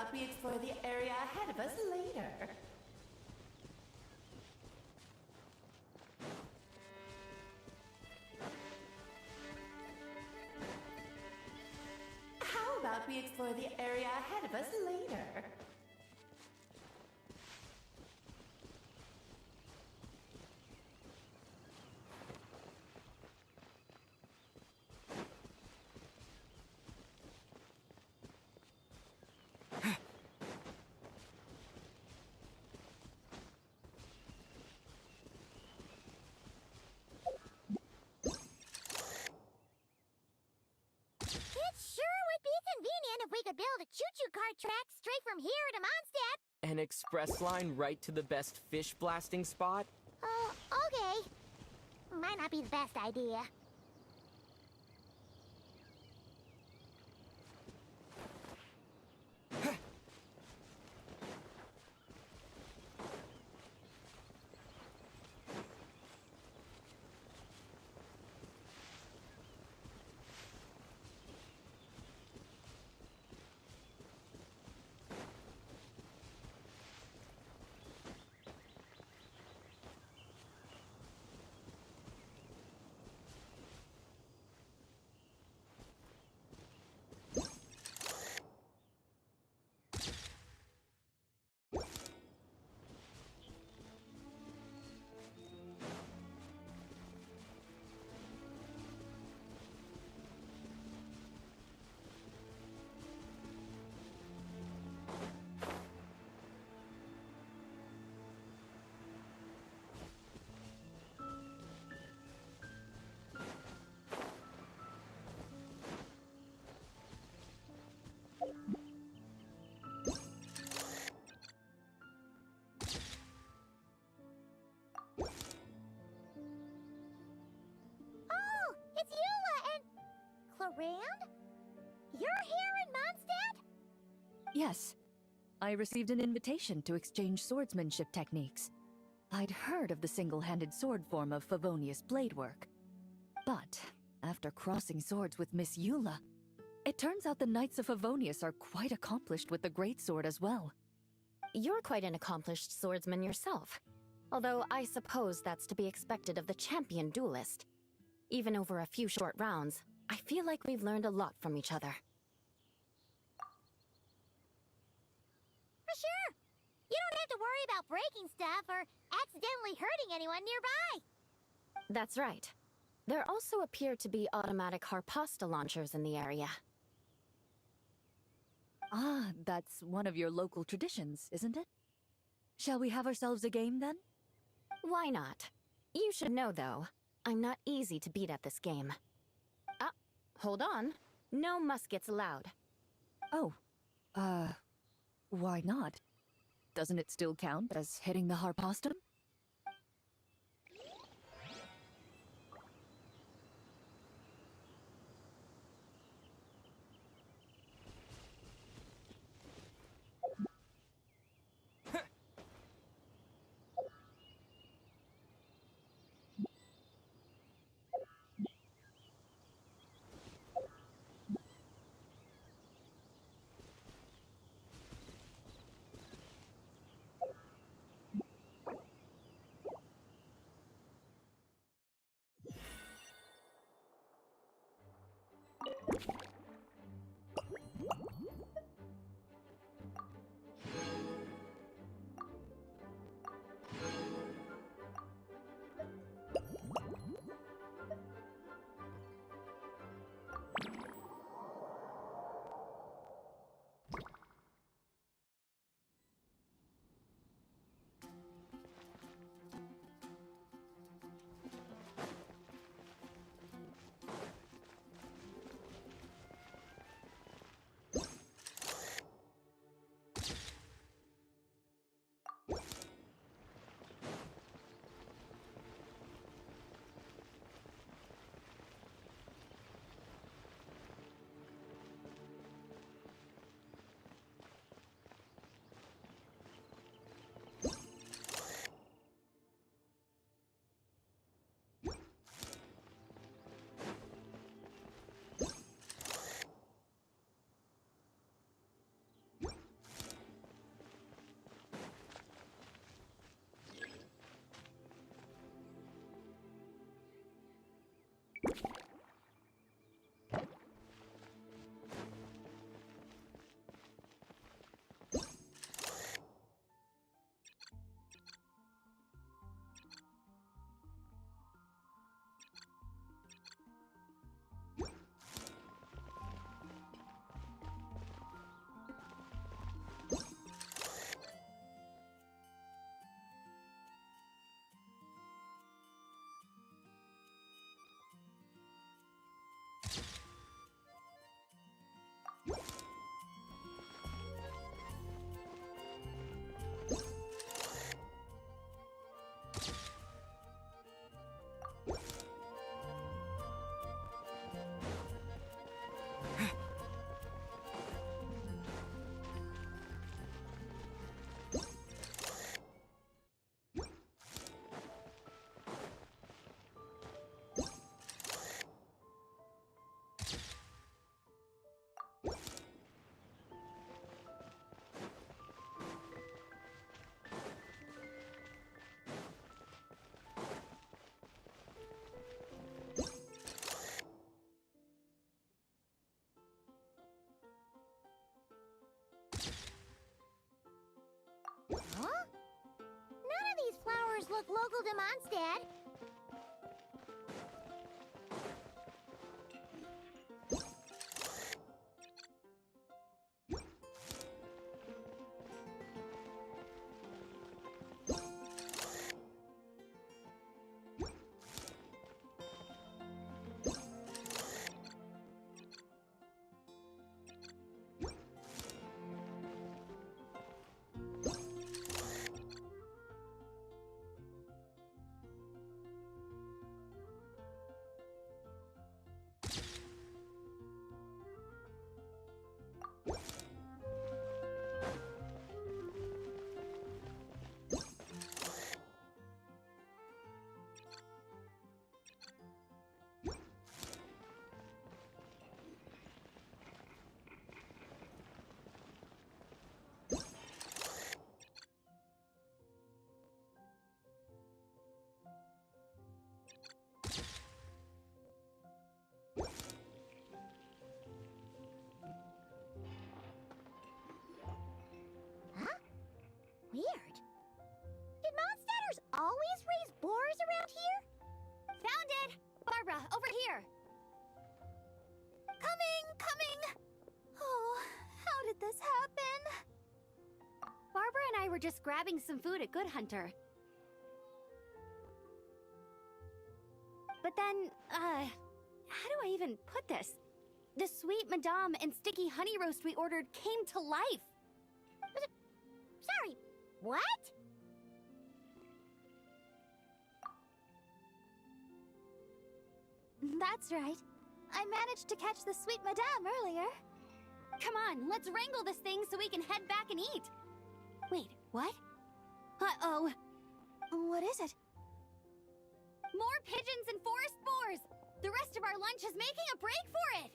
about we explore the area ahead of us later? How about we explore the area ahead of us later? It sure would be convenient if we could build a choo-choo cart track straight from here to Mondstadt. An express line right to the best fish blasting spot? Oh, okay. Might not be the best idea. Oh, it's Eula and... Clarand? You're here in Mondstadt? Yes. I received an invitation to exchange swordsmanship techniques. I'd heard of the single-handed sword form of Favonius blade work. But, after crossing swords with Miss Eula, it turns out the Knights of Favonius are quite accomplished with the greatsword as well. You're quite an accomplished swordsman yourself. Although I suppose that's to be expected of the champion duelist. Even over a few short rounds, I feel like we've learned a lot from each other. For sure. You don't have to worry about breaking stuff or accidentally hurting anyone nearby. That's right. There also appear to be automatic harpasta launchers in the area. Ah, that's one of your local traditions, isn't it? Shall we have ourselves a game then? Why not? You should know, though, I'm not easy to beat at this game. Ah, hold on. No muskets allowed. Oh, why not? Doesn't it still count as hitting the harpastum? look local to Mondstadt. Weird. Did Mondstadters always raise boars around here? Found it! Barbara, over here! Coming! Oh, how did this happen? Barbara and I were just grabbing some food at Good Hunter. But then, how do I even put this? The sweet madame and sticky honey roast we ordered came to life! Sorry, what? That's right. I managed to catch the sweet madame earlier. Come on, let's wrangle this thing so we can head back and eat. Wait, what? Uh-oh. What is it? More pigeons and forest boars! The rest of our lunch is making a break for it!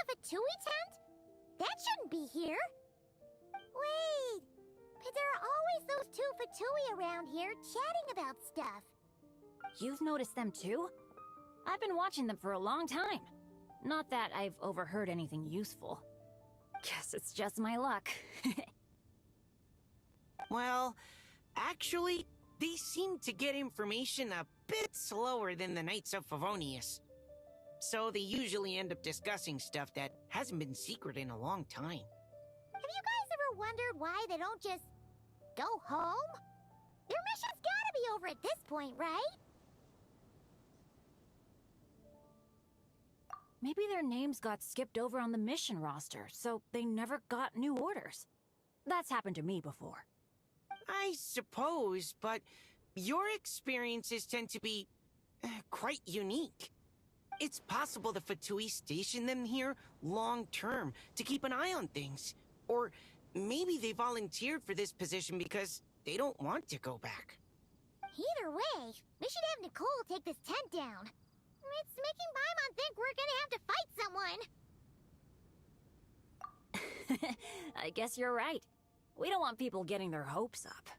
Fatui tent? That shouldn't be here. Wait, but there are always those two Fatui around here chatting about stuff. You've noticed them too? I've been watching them for a long time. Not that I've overheard anything useful. Guess it's just my luck. Well, actually, they seem to get information a bit slower than the Knights of Favonius. So they usually end up discussing stuff that hasn't been secret in a long time. Have you guys ever wondered why they don't just go home? Their mission's gotta be over at this point, right? Maybe their names got skipped over on the mission roster, so they never got new orders. That's happened to me before. I suppose, but your experiences tend to be quite unique. It's possible the Fatui stationed them here long-term to keep an eye on things. Or maybe they volunteered for this position because they don't want to go back. Either way, we should have Nicole take this tent down. It's making Paimon think we're gonna have to fight someone. I guess you're right. We don't want people getting their hopes up.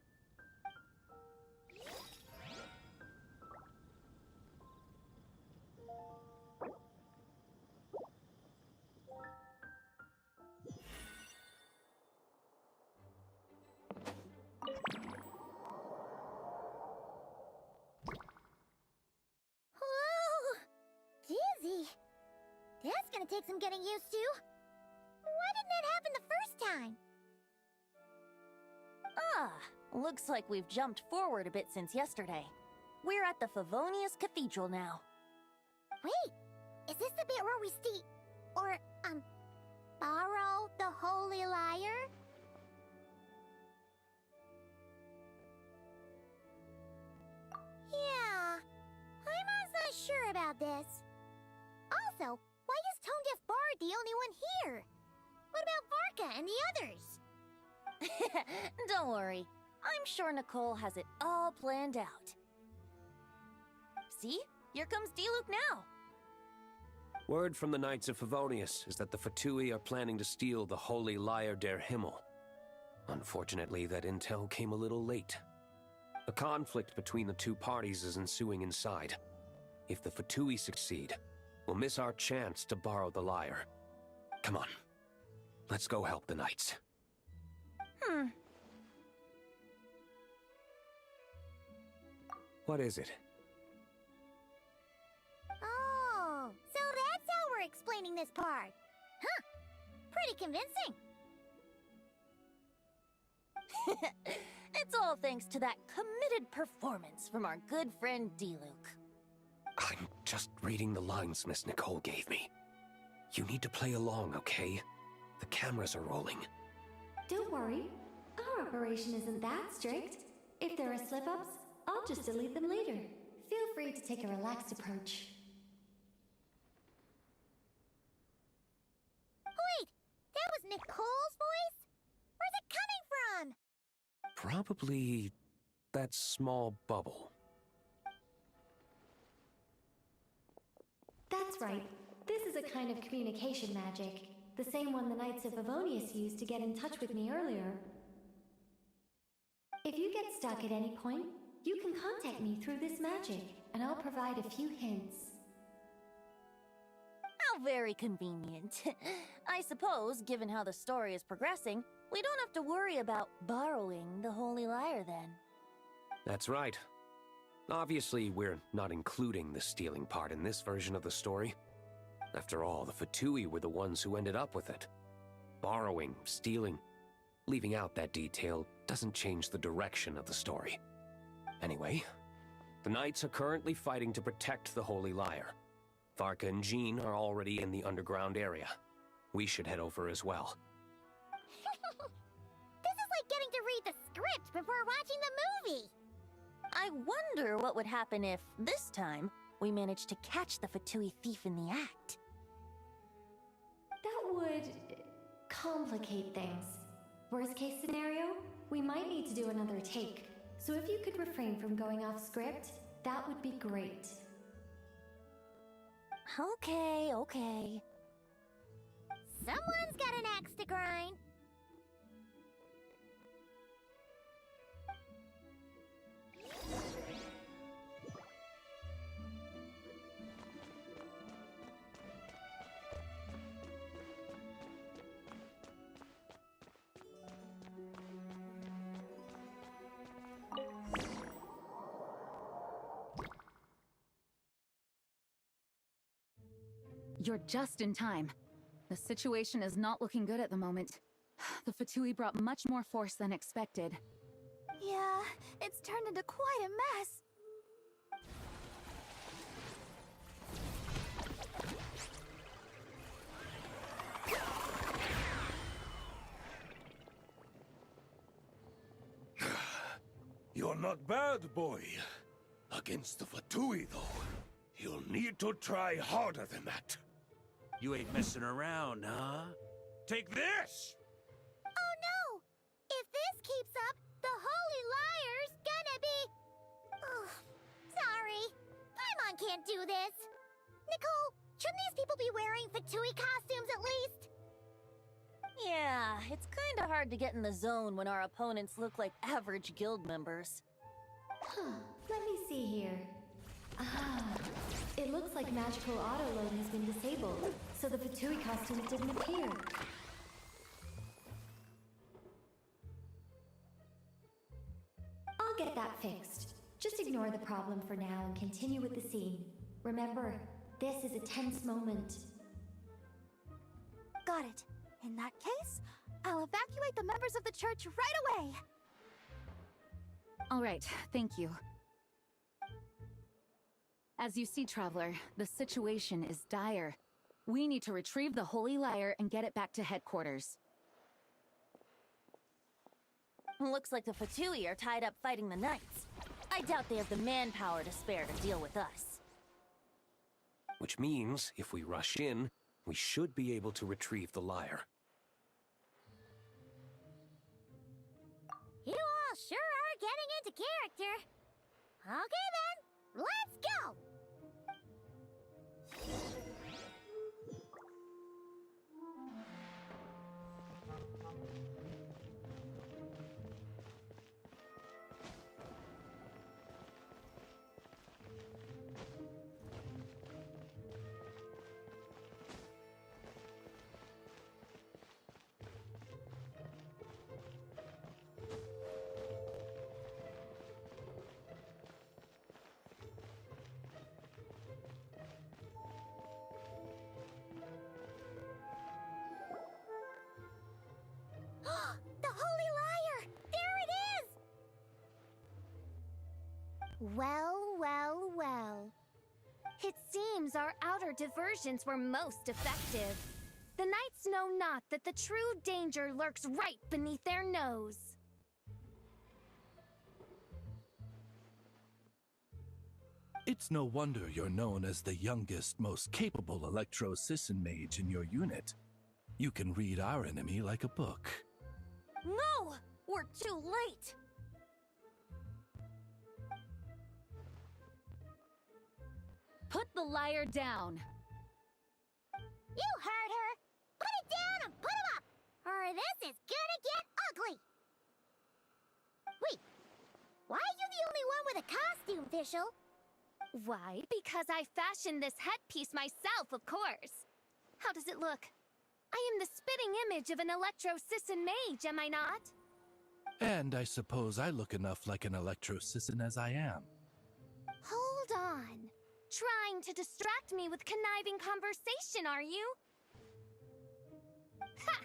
Dizzy. That's gonna take some getting used to. Why didn't that happen the first time? Looks like we've jumped forward a bit since yesterday. We're at the Favonius Cathedral now. Wait, is this the bit where we see... Or, borrow the Holy Lyre? Yeah, I'm not sure about this. Also, why is Tone Deaf Bard the only one here? What about Varka and the others? Don't worry. I'm sure Nicole has it all planned out. See? Here comes Diluc now. Word from the Knights of Favonius is that the Fatui are planning to steal the Holy Lyre der Himmel. Unfortunately, that intel came a little late. A conflict between the two parties is ensuing inside. If the Fatui succeed, we'll miss our chance to borrow the lyre. Come on. Let's go help the Knights. What is it? Oh, so that's how we're explaining this part. Huh. Pretty convincing. It's all thanks to that committed performance from our good friend Diluc. I'm just reading the lines Miss Nicole gave me. You need to play along, okay? The cameras are rolling. Don't worry. Our operation isn't that strict. If there are slip-ups, I'll just delete them later. Feel free to take a relaxed approach. Wait, that was Nicole's voice? Where's it coming from? Probably that small bubble. That's right. This is a kind of communication magic. The same one the Knights of Favonius used to get in touch with me earlier. If you get stuck at any point, you can contact me through this magic, and I'll provide a few hints. How very convenient. I suppose, given how the story is progressing, we don't have to worry about borrowing the Holy Lyre then. That's right. Obviously, we're not including the stealing part in this version of the story. After all, the Fatui were the ones who ended up with it. Borrowing, stealing, leaving out that detail doesn't change the direction of the story. Anyway, the Knights are currently fighting to protect the Holy Lyre. Varka and Jean are already in the underground area. We should head over as well. This is like getting to read the script before watching the movie. I wonder what would happen if, this time, we managed to catch the Fatui thief in the act. That would complicate things. Worst case scenario, we might need to do another take. So if you could refrain from going off script, that would be great. Okay. Someone's got an axe to grind. You're just in time. The situation is not looking good at the moment. The Fatui brought much more force than expected. Yeah, it's turned into quite a mess. You're not bad, boy. Against the Fatui, though, you'll need to try harder than that. You ain't messing around, huh? Take this! Oh no! If this keeps up, the Holy Lyre's gonna be... Ugh, sorry. Paimon can't do this. Nicole, shouldn't these people be wearing Fatui costumes at least? Yeah, it's kinda hard to get in the zone when our opponents look like average guild members. Let me see here. It looks like magical auto-load has been disabled, so the Fatui costumes didn't appear. I'll get that fixed. Just ignore the problem for now and continue with the scene. Remember, this is a tense moment. Got it. In that case, I'll evacuate the members of the church right away. All right, thank you. As you see, Traveler, the situation is dire. We need to retrieve the Holy Lyre and get it back to headquarters. Looks like the Fatui are tied up fighting the Knights. I doubt they have the manpower to spare to deal with us. Which means, if we rush in, we should be able to retrieve the lyre. You all sure are getting into character. Okay then, let's go! The Holy Lyre! There it is! Well, well, well. It seems our outer diversions were most effective. The knights know not that the true danger lurks right beneath their nose. It's no wonder you're known as the youngest, most capable electro-Sisson mage in your unit. You can read our enemy like a book. No! We're too late! Put the lyre down. You heard her! Put it down and put him up! Or this is gonna get ugly! Wait, why are you the only one with a costume, Fischl? Why? Because I fashioned this headpiece myself, of course. How does it look? I am the spitting image of an electro-Sisson mage, am I not? And I suppose I look enough like an electro-Sisson as I am. Hold on. Trying to distract me with conniving conversation, are you? Ha!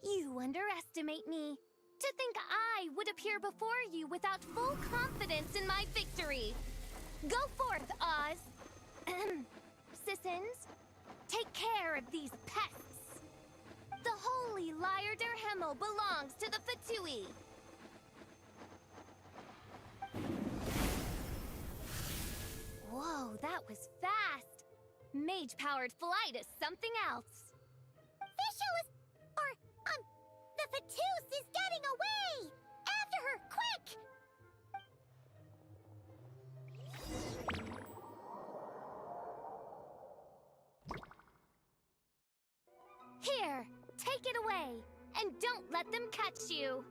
You underestimate me. To think I would appear before you without full confidence in my victory. Go forth, Oz. Sissons, take care of these pests. The Holy Lyre der Himmel belongs to the Fatui. Whoa, that was fast. Mage-powered flight is something else. Fischl is... the Fatus is getting away! After her, quick! Here, take it away, and don't let them catch you.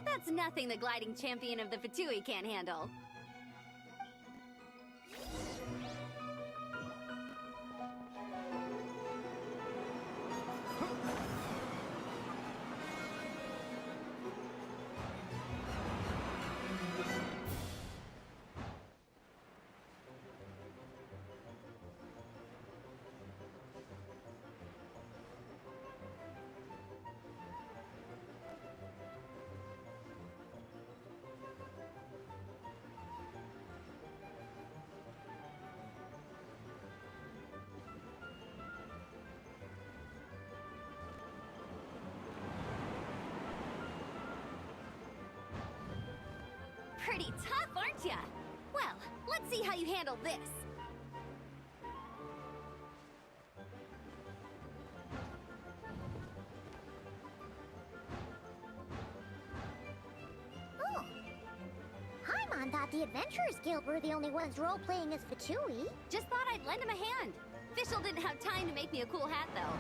That's nothing the gliding champion of the Fatui can't handle. Pretty tough, aren't ya? Well, let's see how you handle this. Oh. Paimon thought the Adventurers Guild were the only ones role-playing as Fatui. Just thought I'd lend him a hand. Fischl didn't have time to make me a cool hat, though.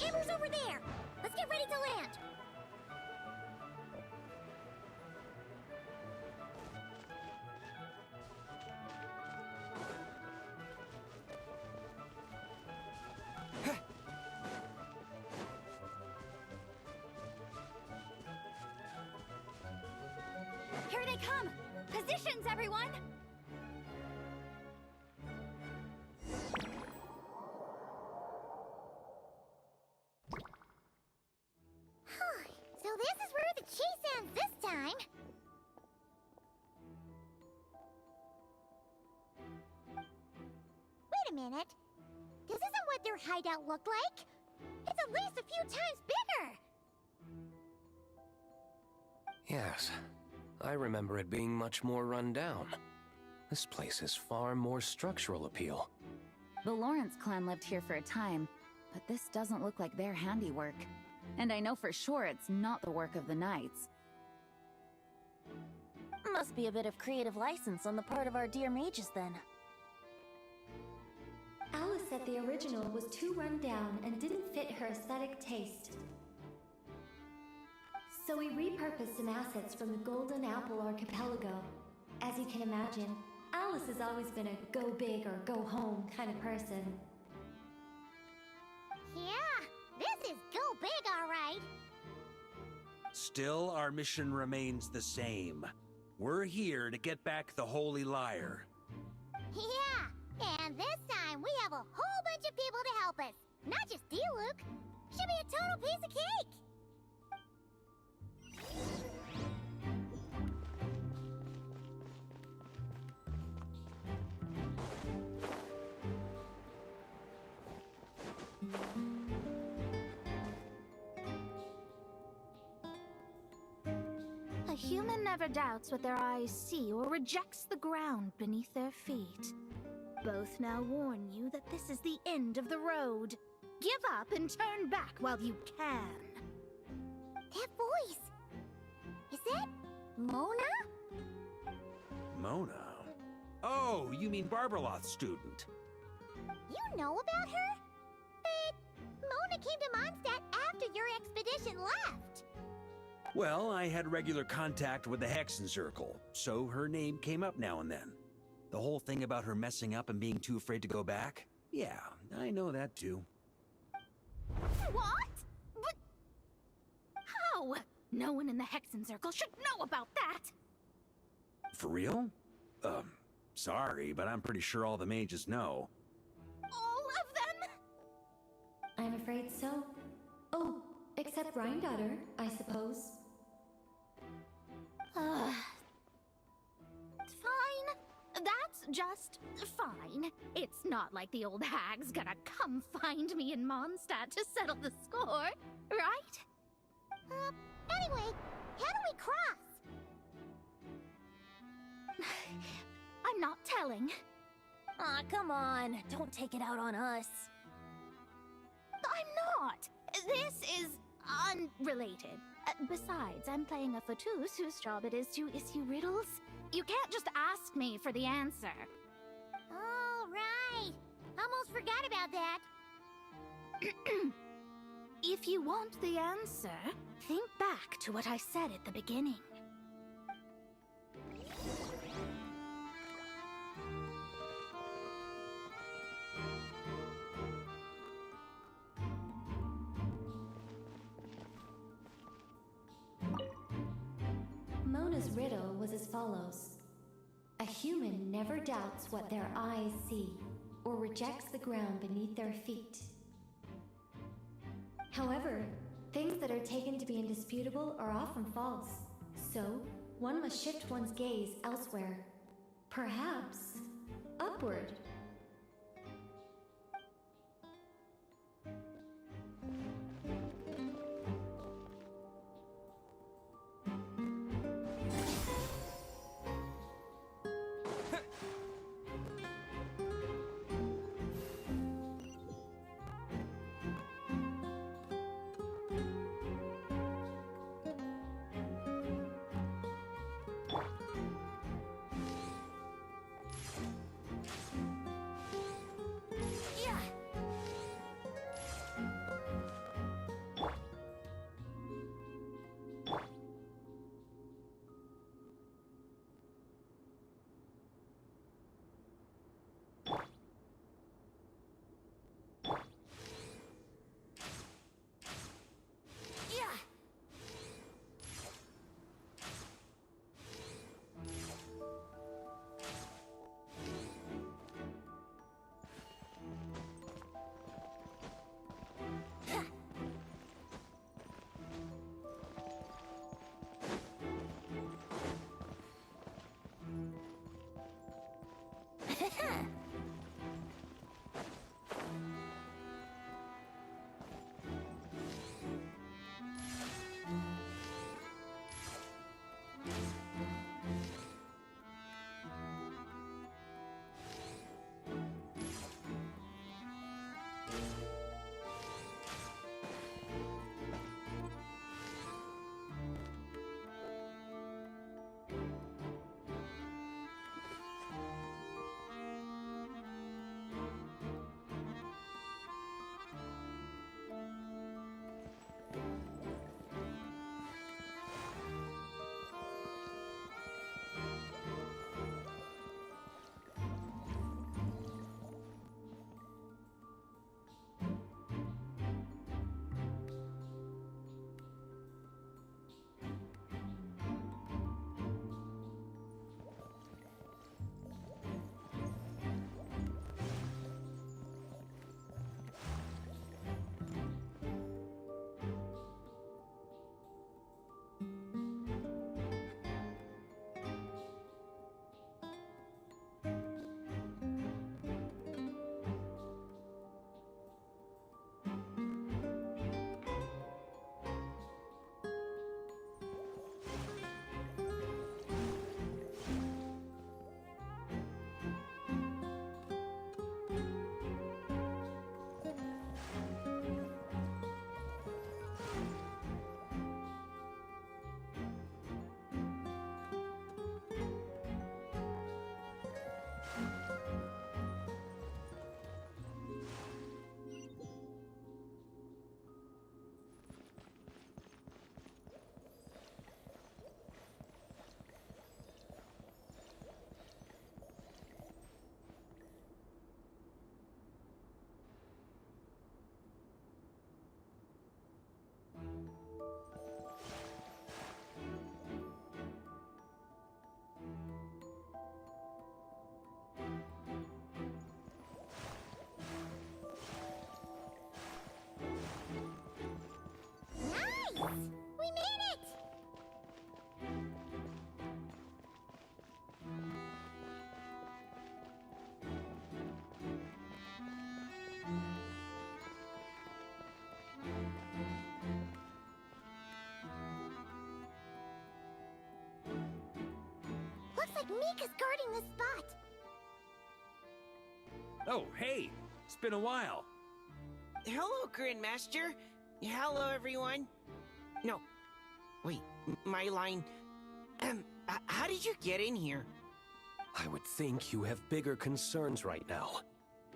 Amber's over there! Let's get ready to land! Here they come! Positions, everyone! So this is where the chase ends this time. minute. This isn't what their hideout looked like. It's at least a few times bigger. Yes, I remember it being much more run down. This place has far more structural appeal. The Lawrence clan lived here for a time, but this doesn't look like their handiwork. And I know for sure it's not the work of the Knights. Must be a bit of creative license on the part of our dear mages then. Alice said the original was too run down and didn't fit her aesthetic taste. So we repurposed some assets from the Golden Apple Archipelago. As you can imagine, Alice has always been a go big or go home kind of person. Yeah, this is go big, all right. Still, our mission remains the same. We're here to get back the Holy Lyre. Yeah, and this time we have a whole bunch of people to help us. Not just you, Luke. Should be a total piece of cake. A human never doubts what their eyes see or rejects the ground beneath their feet. Both now warn you that this is the end of the road. Give up and turn back while you can. That voice. Is that Mona? Mona? Oh, you mean Barberloth's student. You know about her? But Mona came to Mondstadt after your expedition left. Well, I had regular contact with the Hexen Circle, so her name came up now and then. The whole thing about her messing up and being too afraid to go back? Yeah, I know that too. What? But how? No one in the Hexen Circle should know about that. For real? Sorry, but I'm pretty sure all the mages know. All of them? I'm afraid so. Oh, except Rhindaughter, I suppose. Fine. That's just fine. It's not like the old hag's gonna come find me in Mondstadt to settle the score, right? Anyway, how do we cross? I'm not telling. Aw, come on. Don't take it out on us. I'm not. This is unrelated. Besides, I'm playing a fatus whose job it is to issue riddles. You can't just ask me for the answer. All right. Almost forgot about that. If you want the answer, think back to what I said at the beginning. Mona's riddle was as follows. A human never doubts what their eyes see, or rejects the ground beneath their feet. However, things that are taken to be indisputable are often false. So, one must shift one's gaze elsewhere. Perhaps, upward. Looks like Mika's guarding this spot. Oh, hey! It's been a while. Hello, Grandmaster. Hello, everyone. No. Wait, my line. How did you get in here? I would think you have bigger concerns right now.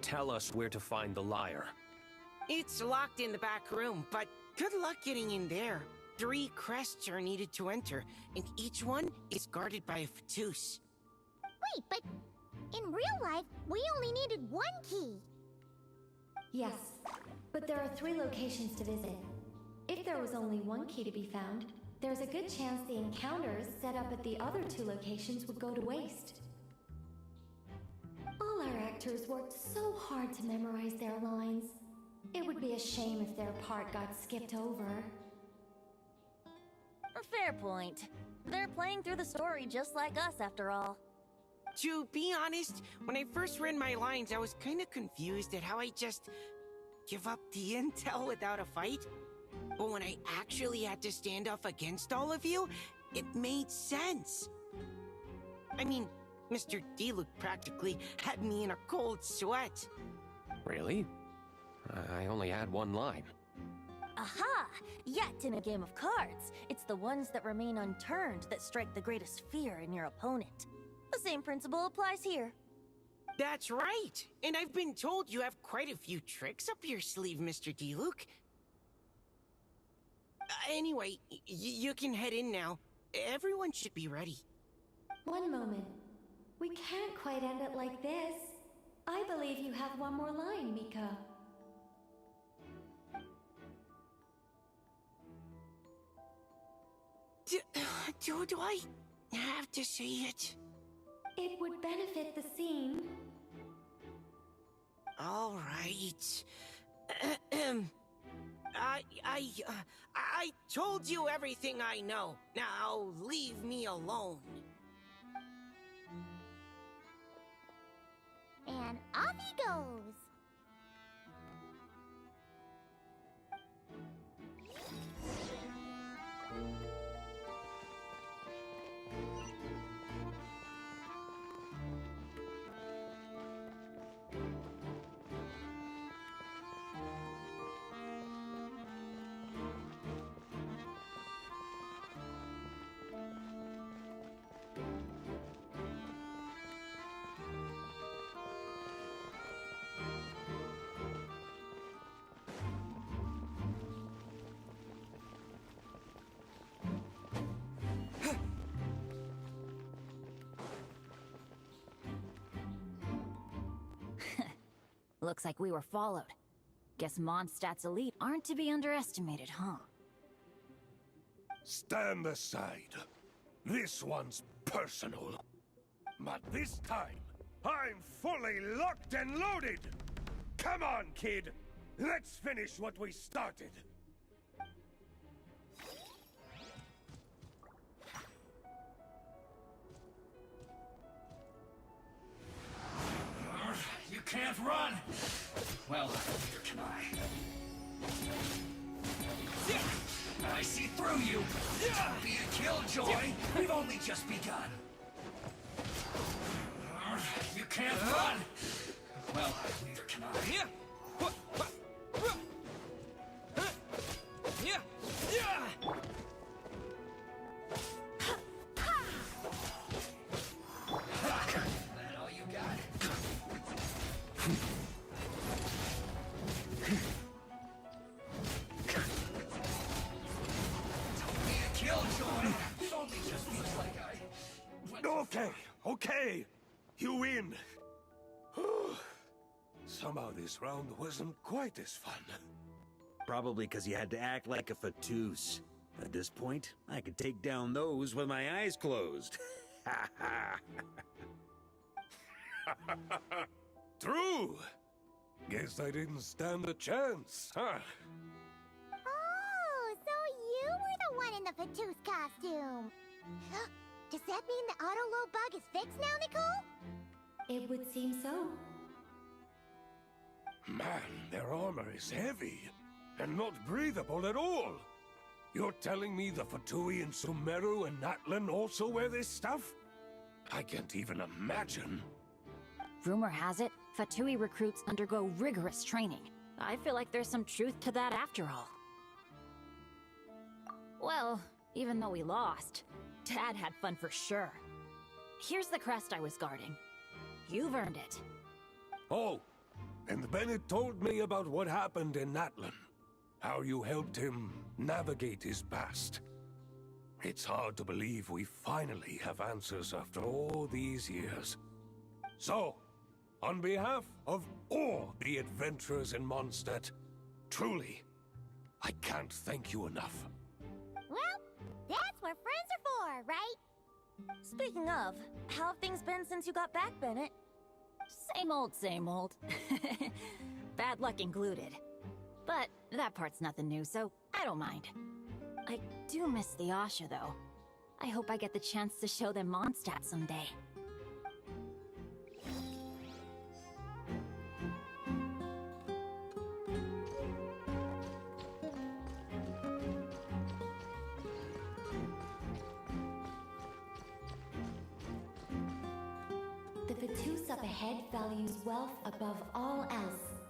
Tell us where to find the lyre. It's locked in the back room, but good luck getting in there. 3 crests are needed to enter, and each one is guarded by a Fatus. Wait, but in real life, we only needed 1 key. Yes, but there are 3 locations to visit. If there was only 1 key to be found, there's a good chance the encounters set up at the other 2 locations would go to waste. All our actors worked so hard to memorize their lines. It would be a shame if their part got skipped over. A fair point. They're playing through the story just like us, after all. To be honest, when I first read my lines, I was kinda confused at how I just give up the intel without a fight. But when I actually had to stand up against all of you, it made sense. I mean, Mr. Diluc practically had me in a cold sweat. Really? I only had 1 line. Aha! Yet in a game of cards, it's the ones that remain unturned that strike the greatest fear in your opponent. The same principle applies here. That's right! And I've been told you have quite a few tricks up your sleeve, Mr. Diluc. Anyway, you can head in now. Everyone should be ready. One moment. We can't quite end it like this. I believe you have 1 more line, Mika. Do I have to say it? It would benefit the scene. All right. I told you everything I know. Now leave me alone. And off he goes. Looks like we were followed. Guess Mondstadt's elite aren't to be underestimated, huh? Stand aside. This one's personal. But this time, I'm fully locked and loaded! Come on, kid! Let's finish what we started! You can't run! Well, neither can I. I see through you! Don't be a killjoy! We've only just begun! You can't run! Well, neither can I. That all you got? Don't be a killjoy! It only just feels like Okay. You win. Somehow this round wasn't quite as fun. Probably because you had to act like a Fatus. At this point, I could take down those with my eyes closed. True. Guess I didn't stand a chance, huh? Oh, so you were the one in the Fatus costume. Does that mean the auto-low bug is fixed now, Nicole? It would seem so. Man, their armor is heavy, and not breathable at all. You're telling me the Fatui in Sumeru and Natlan also wear this stuff? I can't even imagine. Rumor has it, Fatui recruits undergo rigorous training. I feel like there's some truth to that after all. Well, even though we lost, Dad had fun for sure. Here's the crest I was guarding. You've earned it. Oh, and Bennett told me about what happened in Natlan. How you helped him navigate his past. It's hard to believe we finally have answers after all these years. So, on behalf of all the adventurers in Mondstadt, truly, I can't thank you enough. Well, that's what friends are for, right? Speaking of, how have things been since you got back, Bennett? Same old, same old. Bad luck included. But that part's nothing new, so I don't mind. I do miss the Asha, though. I hope I get the chance to show them Mondstadt someday. The Vatus up ahead values wealth above all else.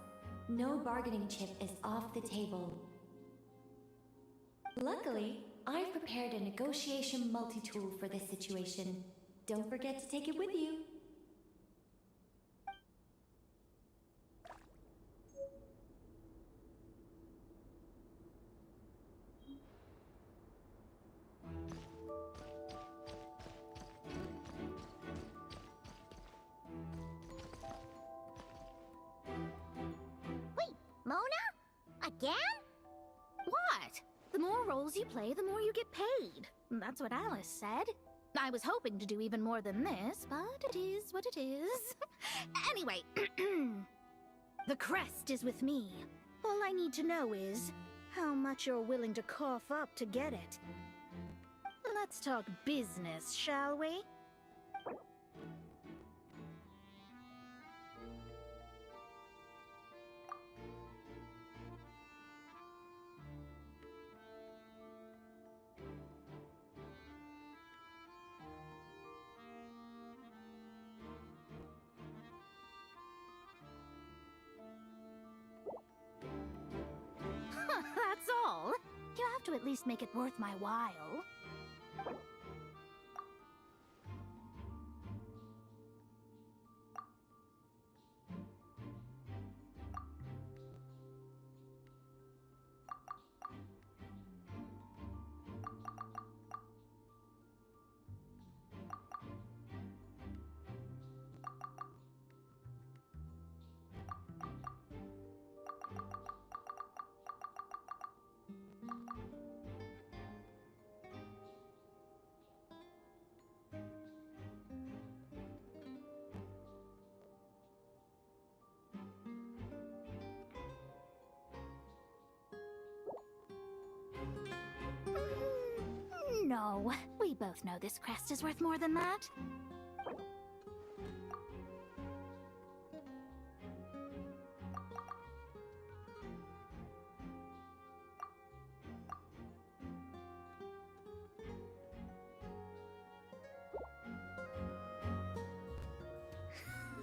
No bargaining chip is off the table. Luckily, I've prepared a negotiation multi-tool for this situation. Don't forget to take it with you. Wait, Mona? Again? What? The more roles you play, the more you get paid. That's what Alice said. I was hoping to do even more than this, but it is what it is. Anyway, the crest is with me. All I need to know is how much you're willing to cough up to get it. Let's talk business, shall we? That's all. You have to at least make it worth my while. No, we both know this crest is worth more than that.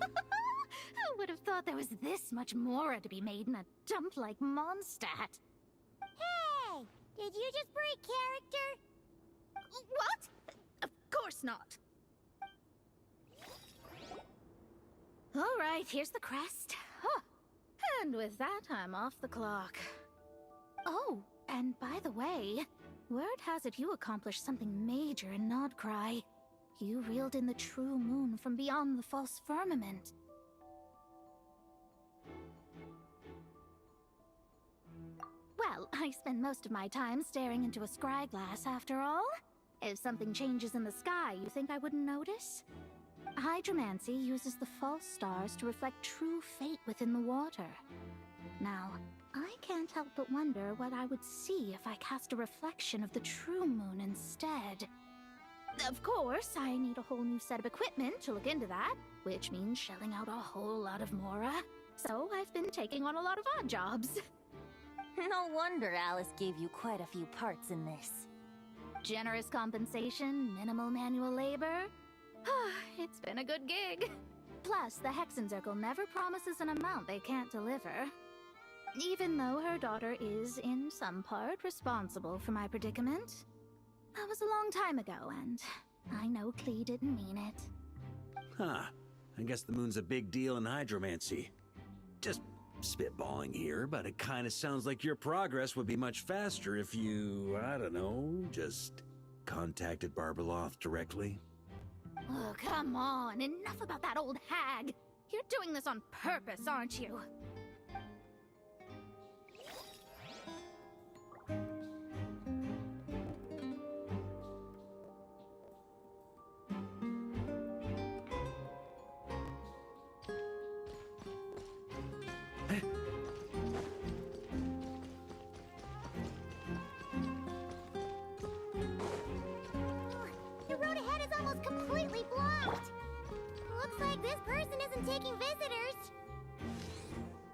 I would have thought there was this much Mora to be made in a dump like Mondstadt. Hey! Did you just break character? What? Of course not. All right, here's the crest. Huh. And with that, I'm off the clock. Oh, and by the way, word has it you accomplished something major in Nodcry. You reeled in the true moon from beyond the false firmament. Well, I spend most of my time staring into a scry glass after all. If something changes in the sky, you think I wouldn't notice? Hydromancy uses the false stars to reflect true fate within the water. Now, I can't help but wonder what I would see if I cast a reflection of the true moon instead. Of course, I need a whole new set of equipment to look into that, which means shelling out a whole lot of Mora. So I've been taking on a lot of odd jobs. No wonder Alice gave you quite a few parts in this. Generous compensation, minimal manual labor. It's been a good gig. Plus, the Hexenzirkel never promises an amount they can't deliver. Even though her daughter is, in some part, responsible for my predicament. That was a long time ago, and I know Klee didn't mean it. Huh. I guess the moon's a big deal in hydromancy. Just spitballing here, but it kind of sounds like your progress would be much faster if you, I don't know, just contacted Barbeloth directly. Oh, come on. Enough about that old hag. You're doing this on purpose, aren't you? The road ahead is almost completely blocked. Looks like this person isn't taking visitors.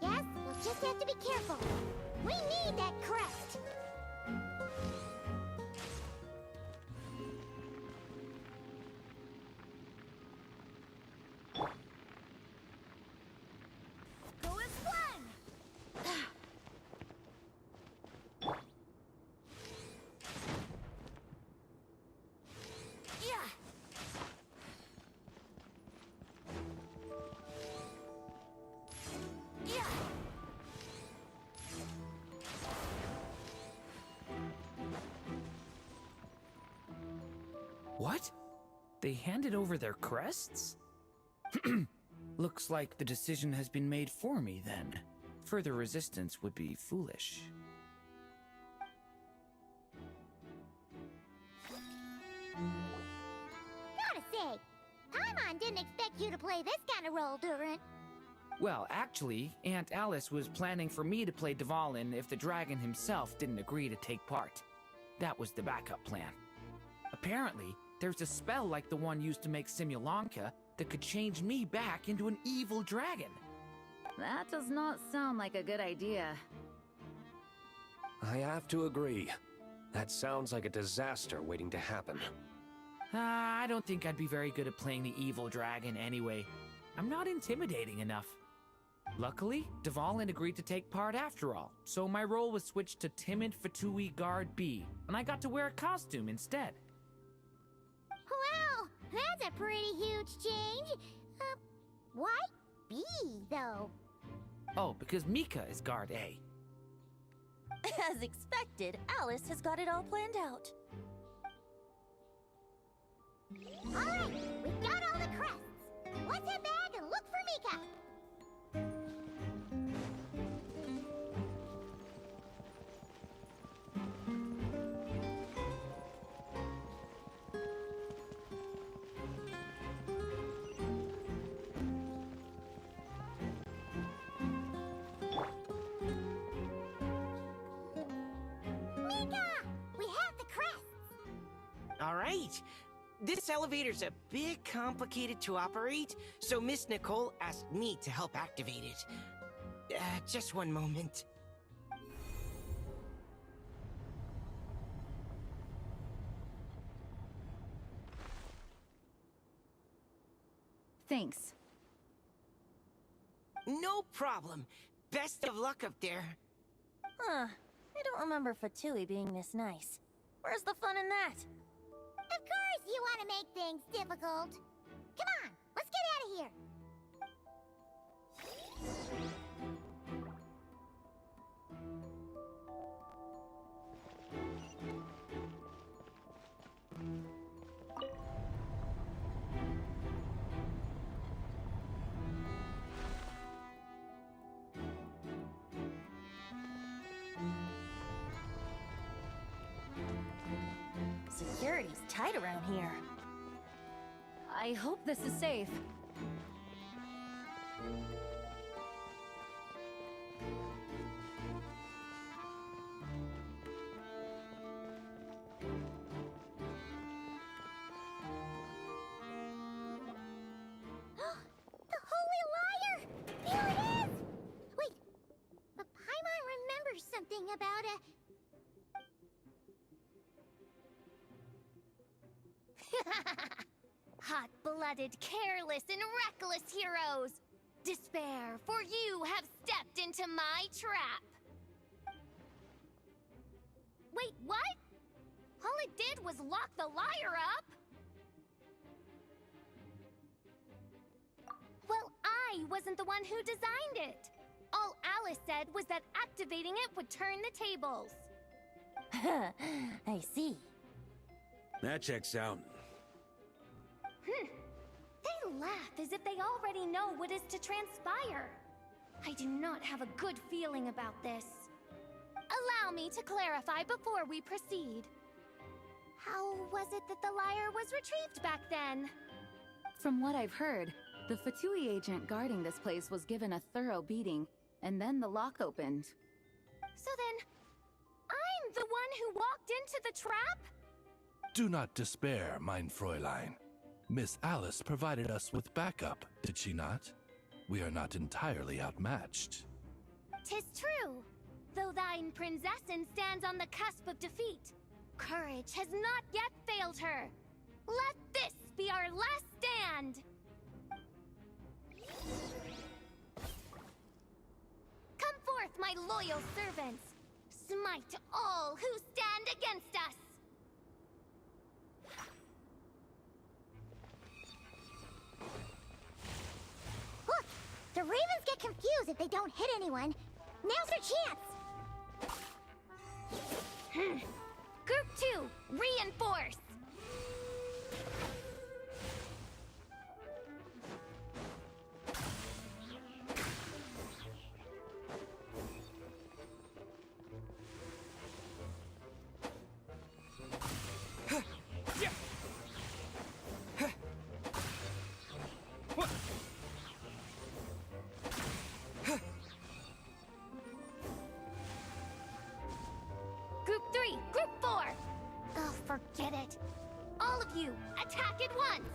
Yes, we'll just have to be careful. We need that crest. Go as one! Yeah! Yeah! What? They handed over their crests? Looks like the decision has been made for me then. Further resistance would be foolish. Gotta say, Paimon didn't expect you to play this kind of role, Durant. Well, actually, Aunt Alice was planning for me to play Dvalin if the dragon himself didn't agree to take part. That was the backup plan. Apparently, there's a spell like the one used to make Simulanka that could change me back into an evil dragon. That does not sound like a good idea. I have to agree. That sounds like a disaster waiting to happen. I don't think I'd be very good at playing the evil dragon anyway. I'm not intimidating enough. Luckily, Dvalin agreed to take part after all, so my role was switched to Timid Fatui Guard B, and I got to wear a costume instead. Wow, that's a pretty huge change. Why B, though? Oh, because Mika is Guard A. As expected, Alice has got it all planned out. Alright, we've got all the crests. Let's head back and look for Mika. All right. This elevator's a bit complicated to operate, so Miss Nicole asked me to help activate it. Just one moment. Thanks. No problem. Best of luck up there. Huh. I don't remember Fatui being this nice. Where's the fun in that? Of course you want to make things difficult. Come on, let's get out of here. Security's tight around here. I hope this is safe. The Holy Liar! Here it is! Wait, but Paimon remembers something about a... hot-blooded, careless, and reckless heroes! Despair, for you have stepped into my trap! Wait, what? All it did was lock the liar up? Well, I wasn't the one who designed it. All Alice said was that activating it would turn the tables. I see. That checks out. They laugh as if they already know what is to transpire. I do not have a good feeling about this. Allow me to clarify before we proceed. How was it that the lyre was retrieved back then? From what I've heard, the Fatui agent guarding this place was given a thorough beating, and then the lock opened. So then, I'm the one who walked into the trap? Do not despair, mein Fräulein. Miss Alice provided us with backup, did she not? We are not entirely outmatched. 'Tis true. Though thine Prinzessin stands on the cusp of defeat, courage has not yet failed her. Let this be our last stand! Come forth, my loyal servants! Smite all who stand against us! Look! The ravens get confused if they don't hit anyone. Now's our chance! Group 2, reinforce! Group 3, Group 4! Oh, forget it. All of you, attack at once!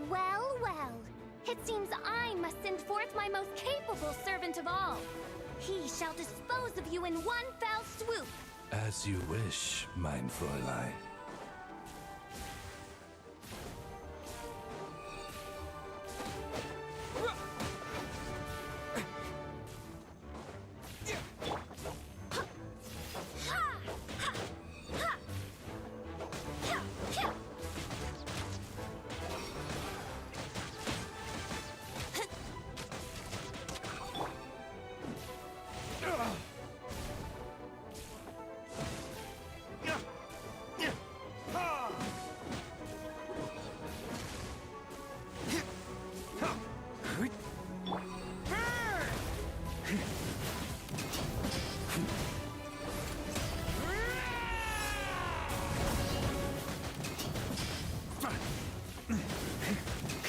Well, well. It seems I must send forth my most capable servant of all. He shall dispose of you in one fell swoop. As you wish, mein Fräulein.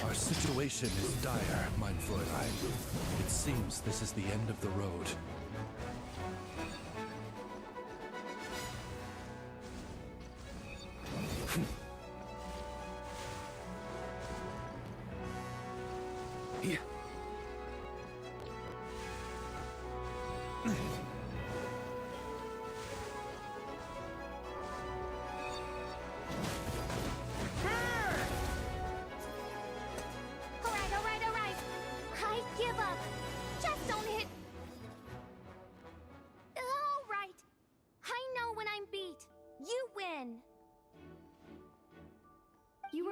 Our situation is dire, mein Fräulein. It seems this is the end of the road. Yeah. All right. I give up. Just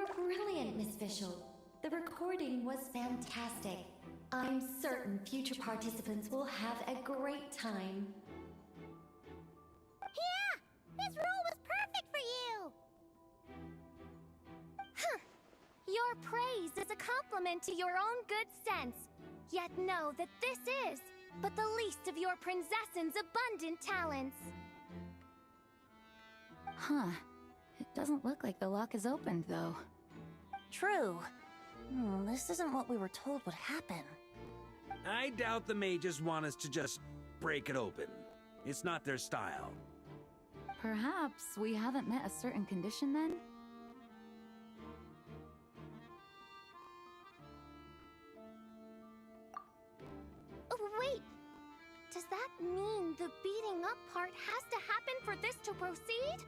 were brilliant, Miss Fischl. The recording was fantastic. I'm certain future participants will have a great time. Yeah! This role was perfect for you! Huh. Your praise is a compliment to your own good sense. Yet know that this is but the least of your princess's abundant talents. Huh. It doesn't look like the lock is opened, though. True. This isn't what we were told would happen. I doubt the mages want us to just break it open. It's not their style. Perhaps we haven't met a certain condition then? Oh, wait! Does that mean the beating up part has to happen for this to proceed?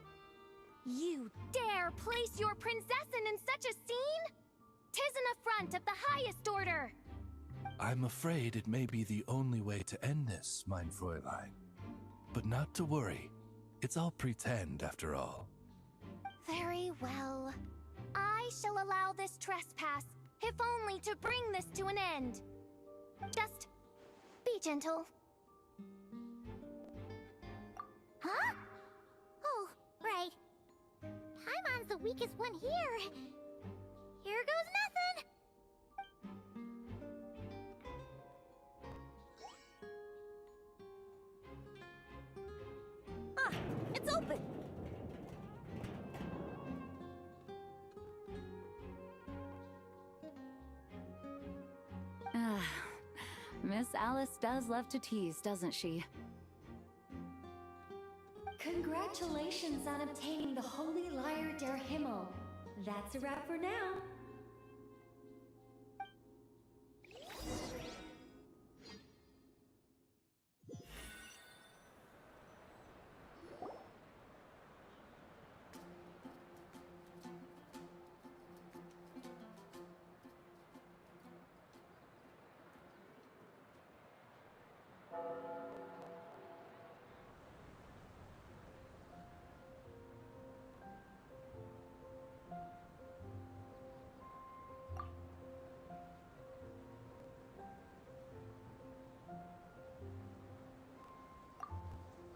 You dare place your princessin in such a scene? 'Tis an affront of the highest order! I'm afraid it may be the only way to end this, mein Fräulein. But not to worry. It's all pretend, after all. Very well. I shall allow this trespass, if only to bring this to an end. Just be gentle. Huh? Oh, right. Paimon's the weakest one here. Here goes nothing! Ah, it's open! Miss Alice does love to tease, doesn't she? Congratulations on obtaining the Holy Lyre der Himmel. That's a wrap for now.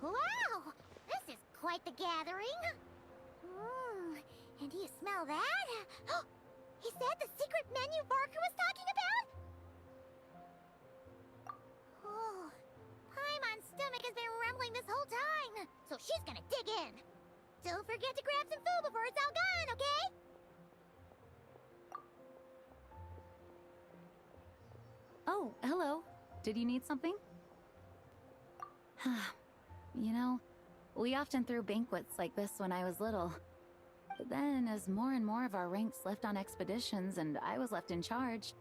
Wow! This is quite the gathering! And do you smell that? Is that the secret menu Barker was talking about? Oh, Paimon's stomach has been rumbling this whole time, so she's gonna dig in. Don't forget to grab some food before it's all gone, okay? Oh, hello. Did you need something? You know, we often threw banquets like this when I was little. But then, as more and more of our ranks left on expeditions and I was left in charge,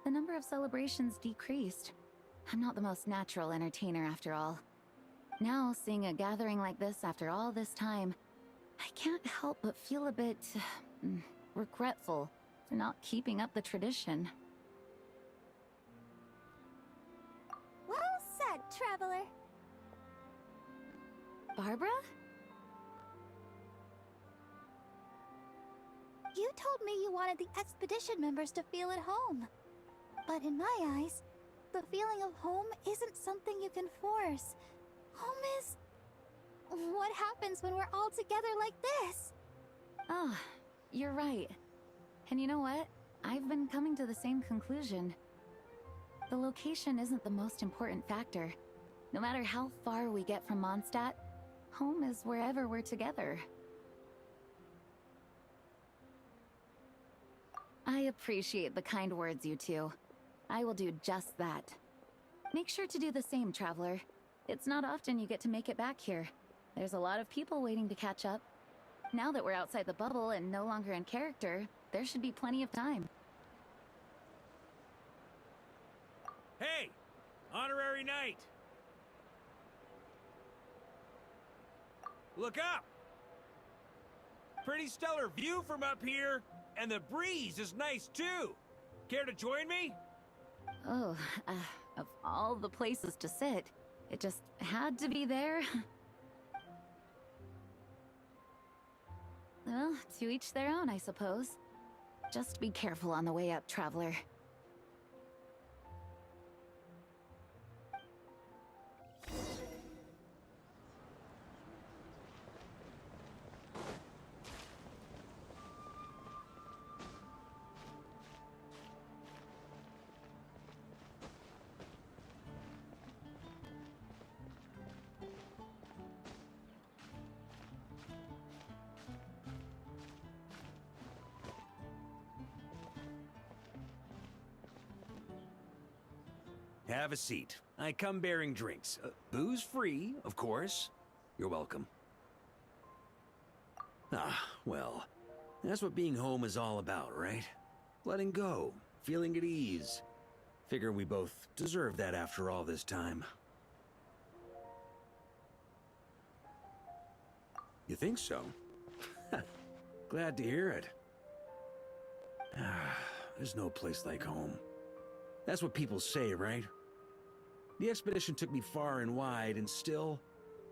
the number of celebrations decreased. I'm not the most natural entertainer after all. Now, seeing a gathering like this after all this time, I can't help but feel a bit regretful for not keeping up the tradition. Well said, traveler. Barbara? You told me you wanted the expedition members to feel at home. But in my eyes, the feeling of home isn't something you can force. Home is... what happens when we're all together like this? Oh, you're right. And you know what? I've been coming to the same conclusion. The location isn't the most important factor. No matter how far we get from Mondstadt, home is wherever we're together. I appreciate the kind words, you two. I will do just that. Make sure to do the same, traveler. It's not often you get to make it back here. There's a lot of people waiting to catch up. Now that we're outside the bubble and no longer in character, there should be plenty of time. Hey! Honorary Knight! Look up! Pretty stellar view from up here, and the breeze is nice too. Care to join me? Oh, of all the places to sit, it just had to be there. Well, to each their own, I suppose. Just be careful on the way up, traveler. Have a seat. I come bearing drinks. Booze free, of course. You're welcome. Ah, well, that's what being home is all about, right? Letting go, feeling at ease. Figure we both deserve that after all this time. You think so? Glad to hear it. There's no place like home. That's what people say, right? The expedition took me far and wide, and still,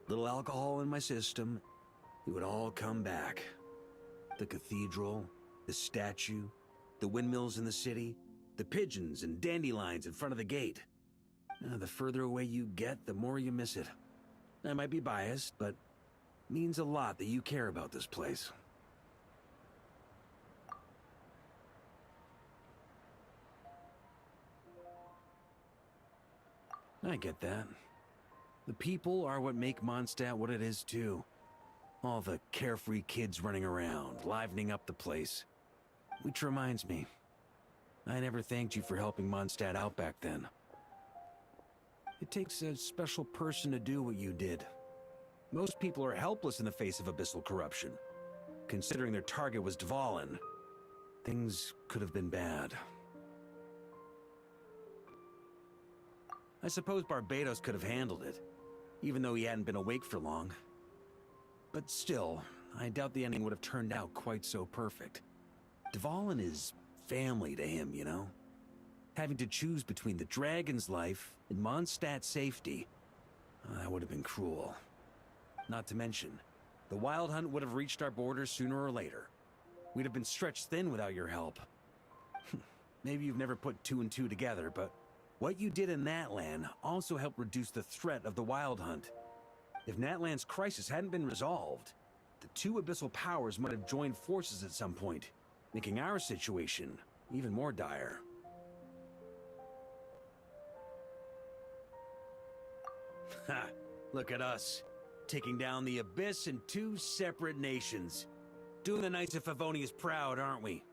little alcohol in my system, it would all come back. The cathedral, the statue, the windmills in the city, the pigeons and dandelions in front of the gate. The further away you get, the more you miss it. I might be biased, but it means a lot that you care about this place. I get that. The people are what make Mondstadt what it is, too. All the carefree kids running around, livening up the place. Which reminds me, I never thanked you for helping Mondstadt out back then. It takes a special person to do what you did. Most people are helpless in the face of abyssal corruption. Considering their target was Dvalin, things could have been bad. I suppose Barbados could have handled it, even though he hadn't been awake for long. But still, I doubt the ending would have turned out quite so perfect. Dvalin is family to him, you know? Having to choose between the dragon's life and Mondstadt's safety, that would have been cruel. Not to mention, the Wild Hunt would have reached our borders sooner or later. We'd have been stretched thin without your help. Maybe you've never put two and two together, but what you did in Natlan also helped reduce the threat of the Wild Hunt. If Natlan's crisis hadn't been resolved, the two abyssal powers might have joined forces at some point, making our situation even more dire. Ha! Look at us, taking down the Abyss in two separate nations. Doing the Knights of Favonius proud, aren't we?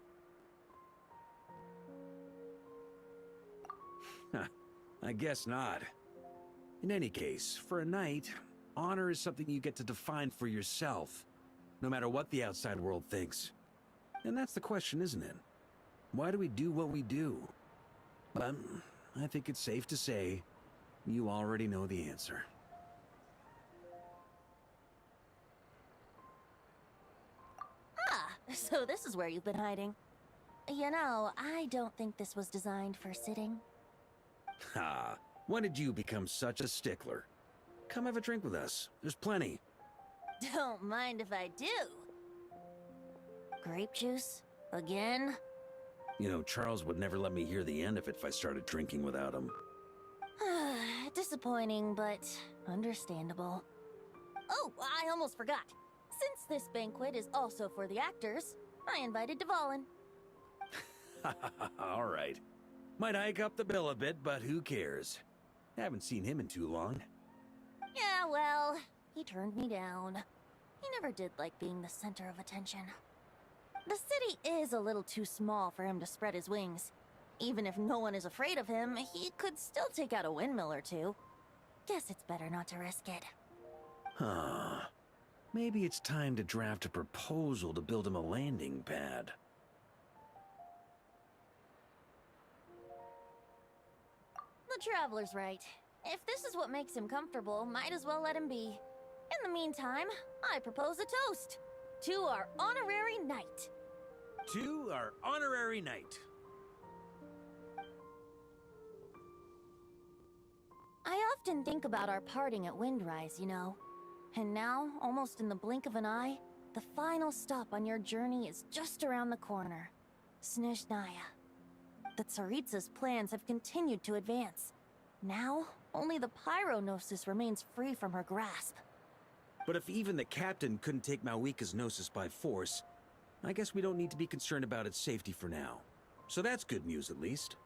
I guess not. In any case, for a knight, honor is something you get to define for yourself, no matter what the outside world thinks. And that's the question, isn't it? Why do we do what we do? But I think it's safe to say you already know the answer. Ah, so this is where you've been hiding. You know, I don't think this was designed for sitting. Ha! When did you become such a stickler? Come have a drink with us. There's plenty. Don't mind if I do. Grape juice? Again? You know, Charles would never let me hear the end of it if I started drinking without him. Disappointing, but understandable. Oh, I almost forgot. Since this banquet is also for the actors, I invited Dvalin. All right. Might hike up the bill a bit, but who cares? Haven't seen him in too long. Yeah, well, he turned me down. He never did like being the center of attention. The city is a little too small for him to spread his wings. Even if no one is afraid of him, he could still take out a windmill or two. Guess it's better not to risk it. Huh. Maybe it's time to draft a proposal to build him a landing pad. The Traveler's right. If this is what makes him comfortable, might as well let him be. In the meantime, I propose a toast to our honorary knight. To our honorary knight. I often think about our parting at Windrise, you know. And now, almost in the blink of an eye, the final stop on your journey is just around the corner. Snezhnaya. The Tsaritsa's plans have continued to advance. Now, only the Pyronosis remains free from her grasp. But if even the captain couldn't take Malwika's Gnosis by force, I guess we don't need to be concerned about its safety for now. So that's good news, at least.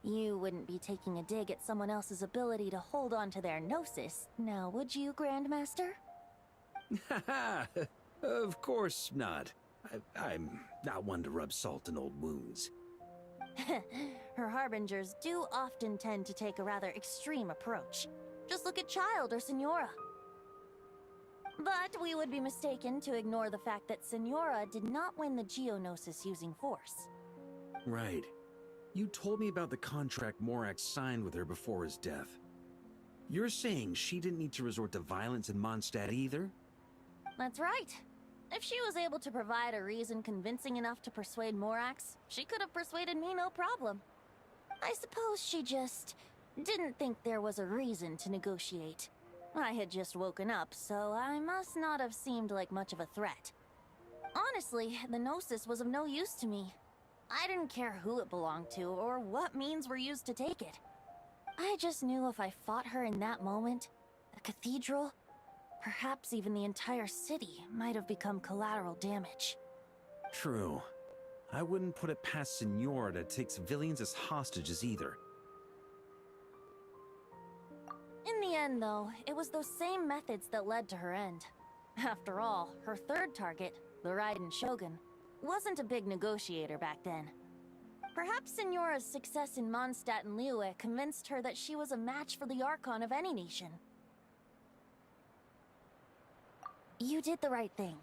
You wouldn't be taking a dig at someone else's ability to hold on to their Gnosis, now would you, Grandmaster? Haha! Of course not. I'm not one to rub salt in old wounds. Her harbingers do often tend to take a rather extreme approach. Just look at Child or Senora. But we would be mistaken to ignore the fact that Senora did not win the Geonosis using force. Right. You told me about the contract Morax signed with her before his death. You're saying she didn't need to resort to violence in Mondstadt either? That's right. If she was able to provide a reason convincing enough to persuade Morax, she could have persuaded me no problem. I suppose she just didn't think there was a reason to negotiate. I had just woken up, so I must not have seemed like much of a threat. Honestly, the Gnosis was of no use to me. I didn't care who it belonged to or what means were used to take it. I just knew if I fought her in that moment, the cathedral, perhaps even the entire city, might have become collateral damage. True. I wouldn't put it past Senora to take civilians as hostages either. In the end, though, it was those same methods that led to her end. After all, her third target, the Raiden Shogun, wasn't a big negotiator back then. Perhaps Senora's success in Mondstadt and Liyue convinced her that she was a match for the Archon of any nation. You did the right thing.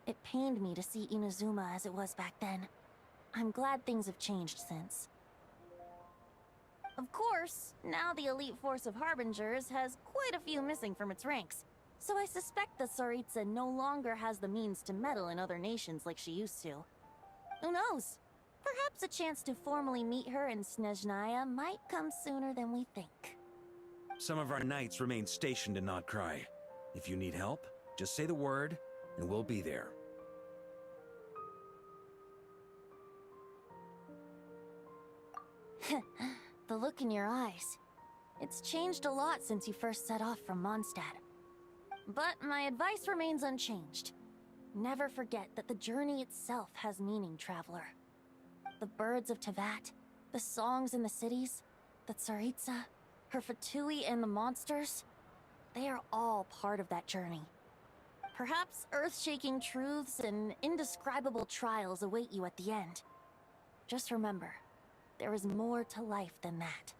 It pained me to see Inazuma as it was back then. I'm glad things have changed since. Of course, now the elite force of Harbingers has quite a few missing from its ranks, so I suspect the Tsaritsa no longer has the means to meddle in other nations like she used to. Who knows? Perhaps a chance to formally meet her in Snezhnaya might come sooner than we think. Some of our knights remain stationed in Notcry. If you need help, just say the word, and we'll be there. The look in your eyes. It's changed a lot since you first set off from Mondstadt. But my advice remains unchanged. Never forget that the journey itself has meaning, traveler. The birds of Teyvat, the songs in the cities, the Tsaritsa, her Fatui and the monsters, they are all part of that journey. Perhaps earth-shaking truths and indescribable trials await you at the end. Just remember, there is more to life than that.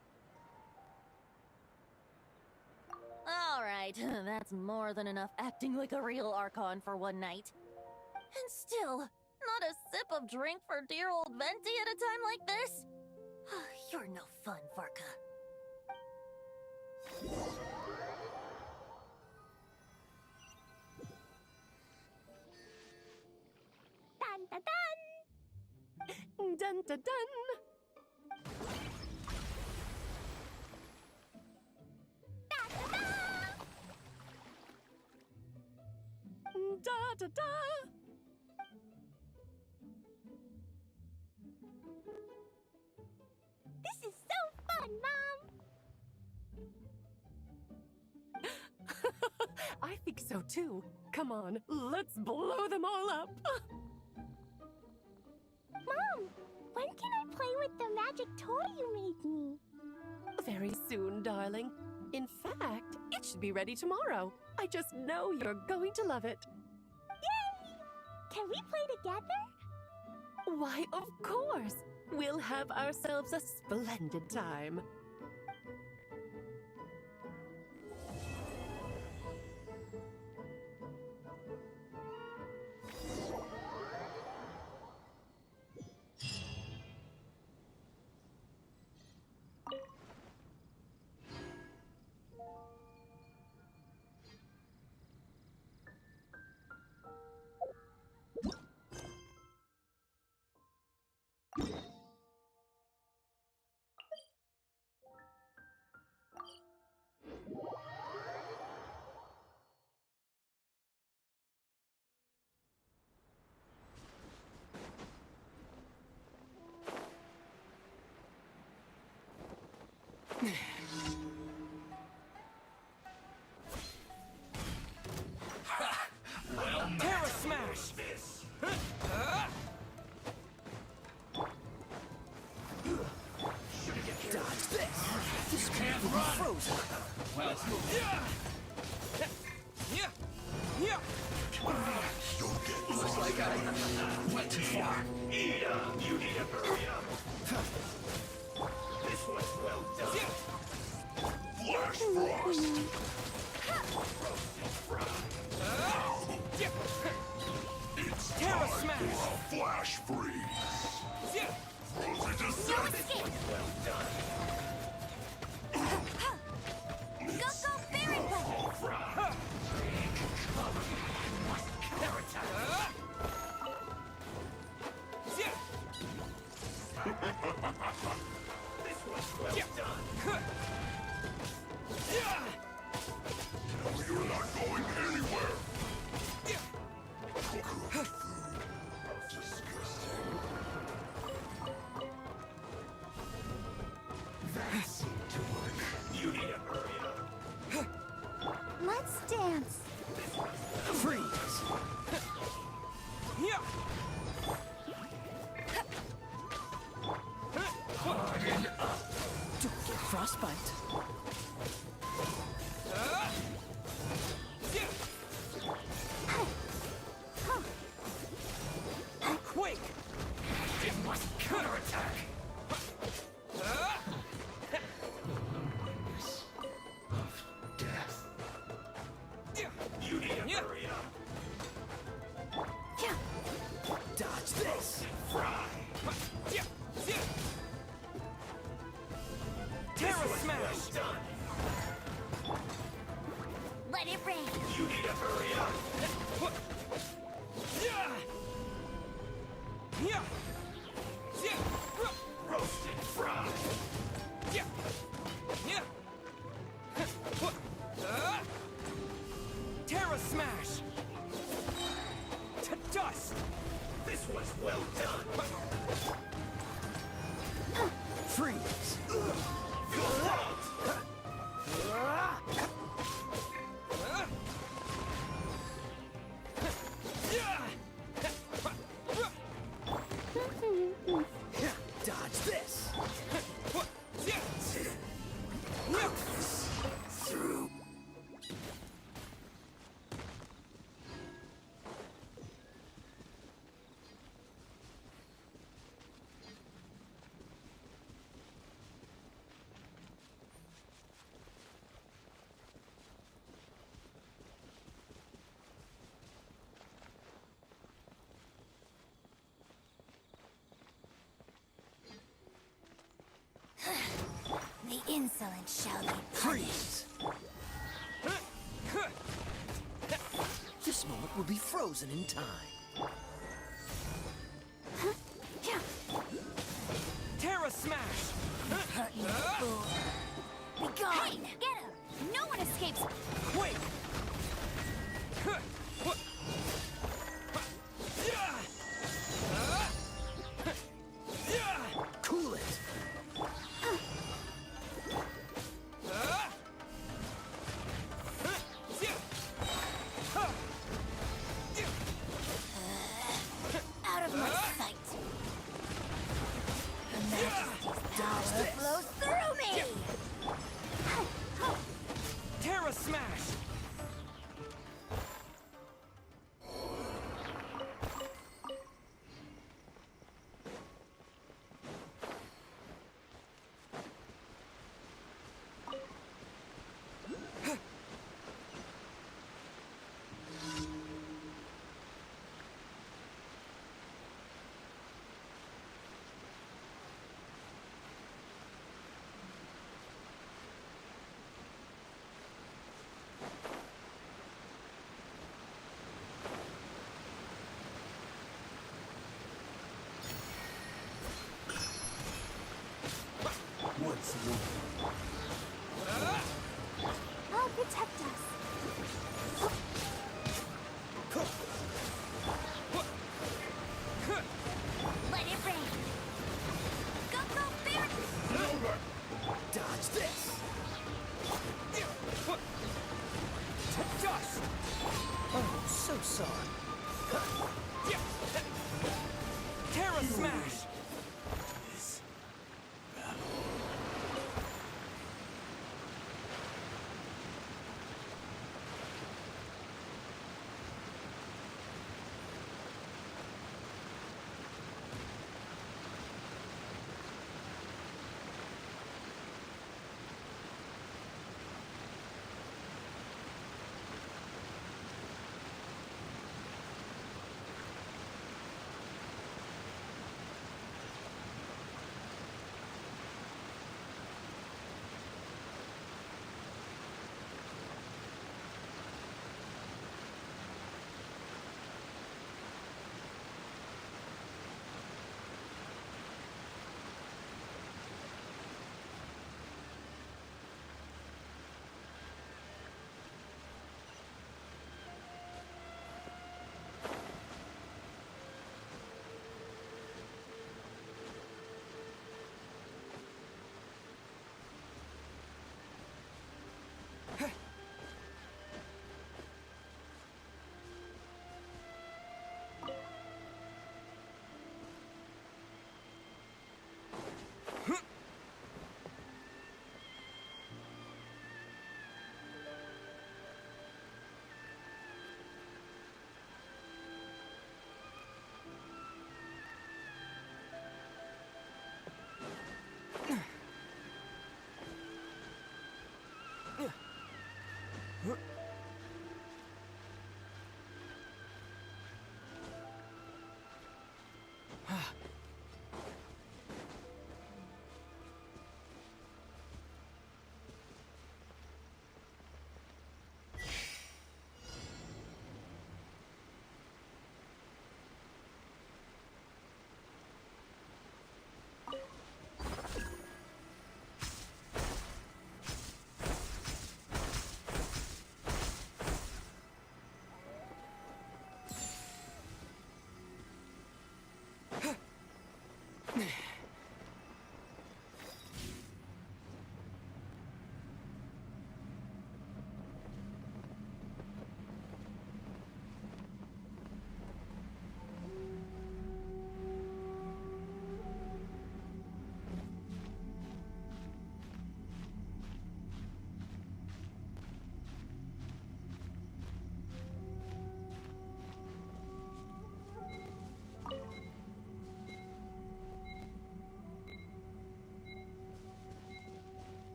Alright, that's more than enough acting like a real Archon for one night. And still, not a sip of drink for dear old Venti at a time like this? You're no fun, Varka. Dun dun dun! Dun dun dun! Da da da! This is so fun, Mom! I think so too. Come on, let's blow them all up! Mom, when can I play with the magic toy you made me? Very soon, darling. In fact, it should be ready tomorrow. I just know you're going to love it. Yay! Can we play together? Why, of course! We'll have ourselves a splendid time. This can't run. Frozen. Well, let's move. Looks like I went too far. You need to hurry up. This was well done. Flash Frost. It's Terra time Smash. for a flash freeze. Frozen to second. Well done. Go, Fairy Blade! This was well done. No, you're not going anywhere. Good food. Disgusting. That seemed to work. You need to hurry up. Let's dance. Freeze. Don't get frostbite. Quake! It must counterattack. Of death. You need to hurry up. Dodge this. Fry. Terra Smash. Done. Let it rain. You need to hurry up. Roasted fry. Terra Smash. To dust. This was well done. Freeze. Dodge this. Through. The insolent shall be Freeze. This moment will be frozen in time. Terra Smash. Be gone! Hey, get him! No one escapes! Quake. Cool it. Out of my sight! Her Majesty's power flows through me! Terra Smash. Once more. I'll protect us. Let it rain. Go, Fairy! Dodge this. To dust. Oh, so sorry. Terra Smash.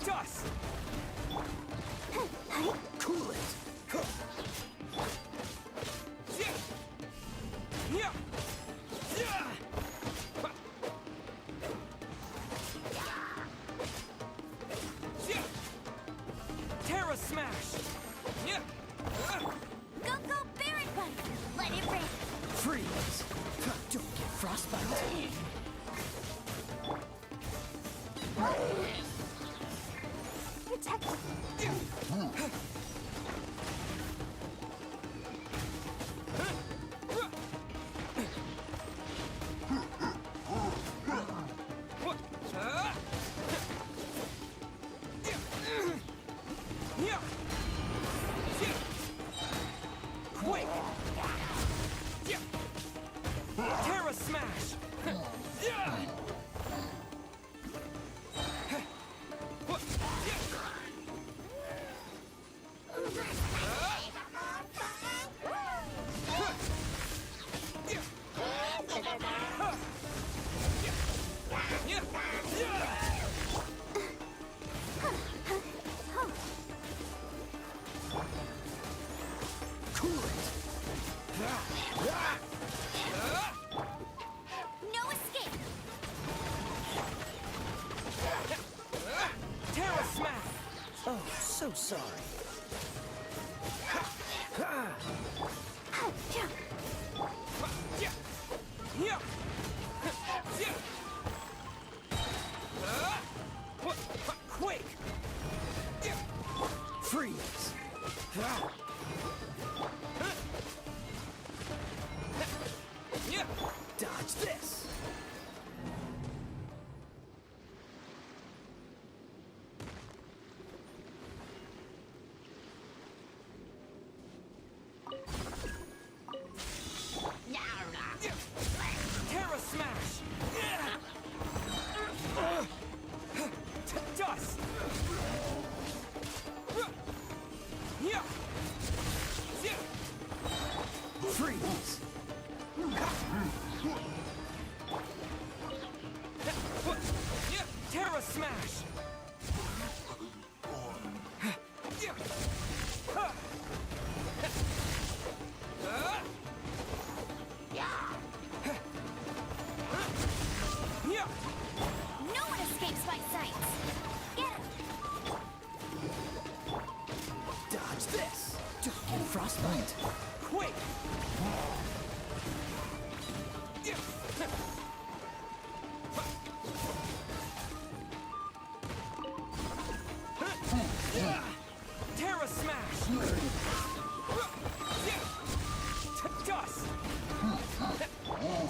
Dust! Cool it! Terra Smash! Go, go, Barret Bite! Let it rip! Freeze! Don't get frostbite! Protect! Quick! Terra Smash! Cool it! No escape! Terra Smash! Oh, so sorry. Quick! Freeze! Dodge this! Terra Smash! Dust! Freeze! Terra Smash! No one escapes my sights! Get him! Dodge this! Don't get frostbite! Quick! Terra Smash! Dust!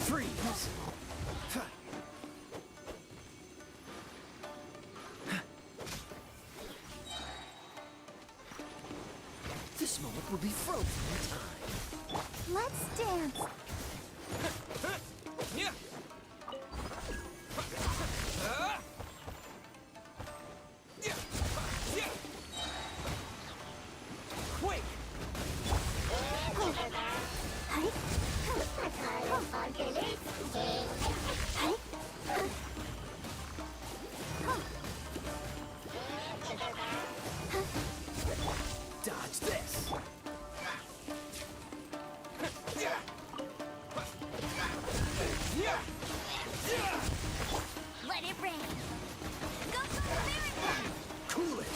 Freeze! This moment will be frozen in time. Let's dance! Quick! Dodge this! Let it rain! Go, go, Barret Bite! Cool it!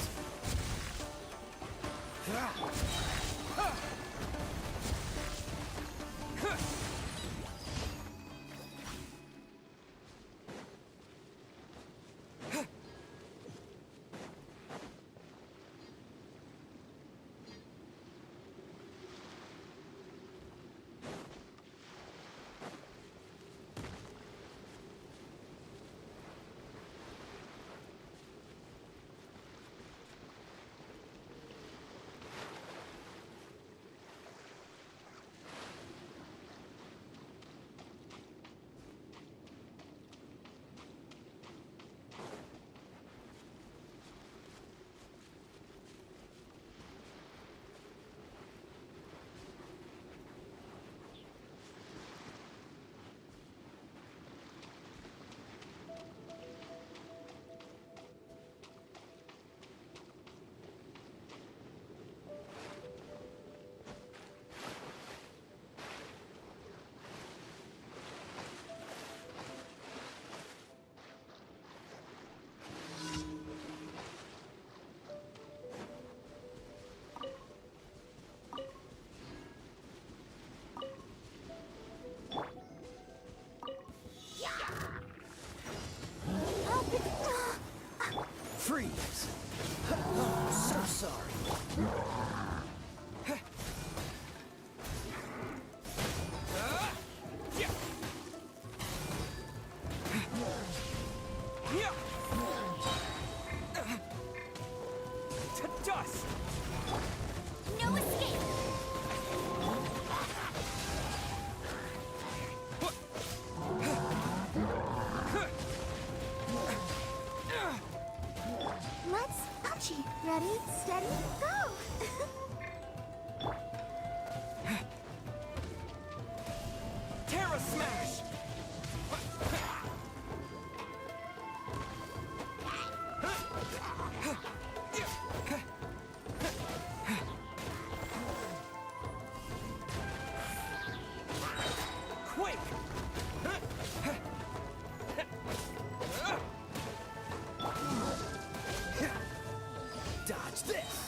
Aura Smash! Quick! Dodge this!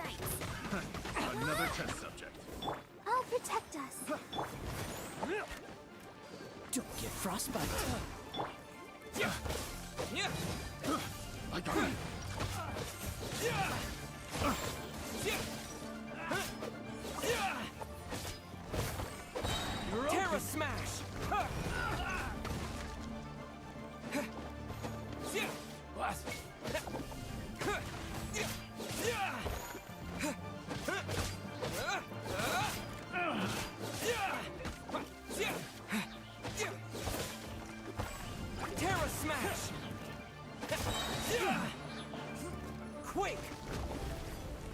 sights. Another test subject. I'll protect us. Don't get frostbite. I got it. Terra Smash! Terra Smash! Quake!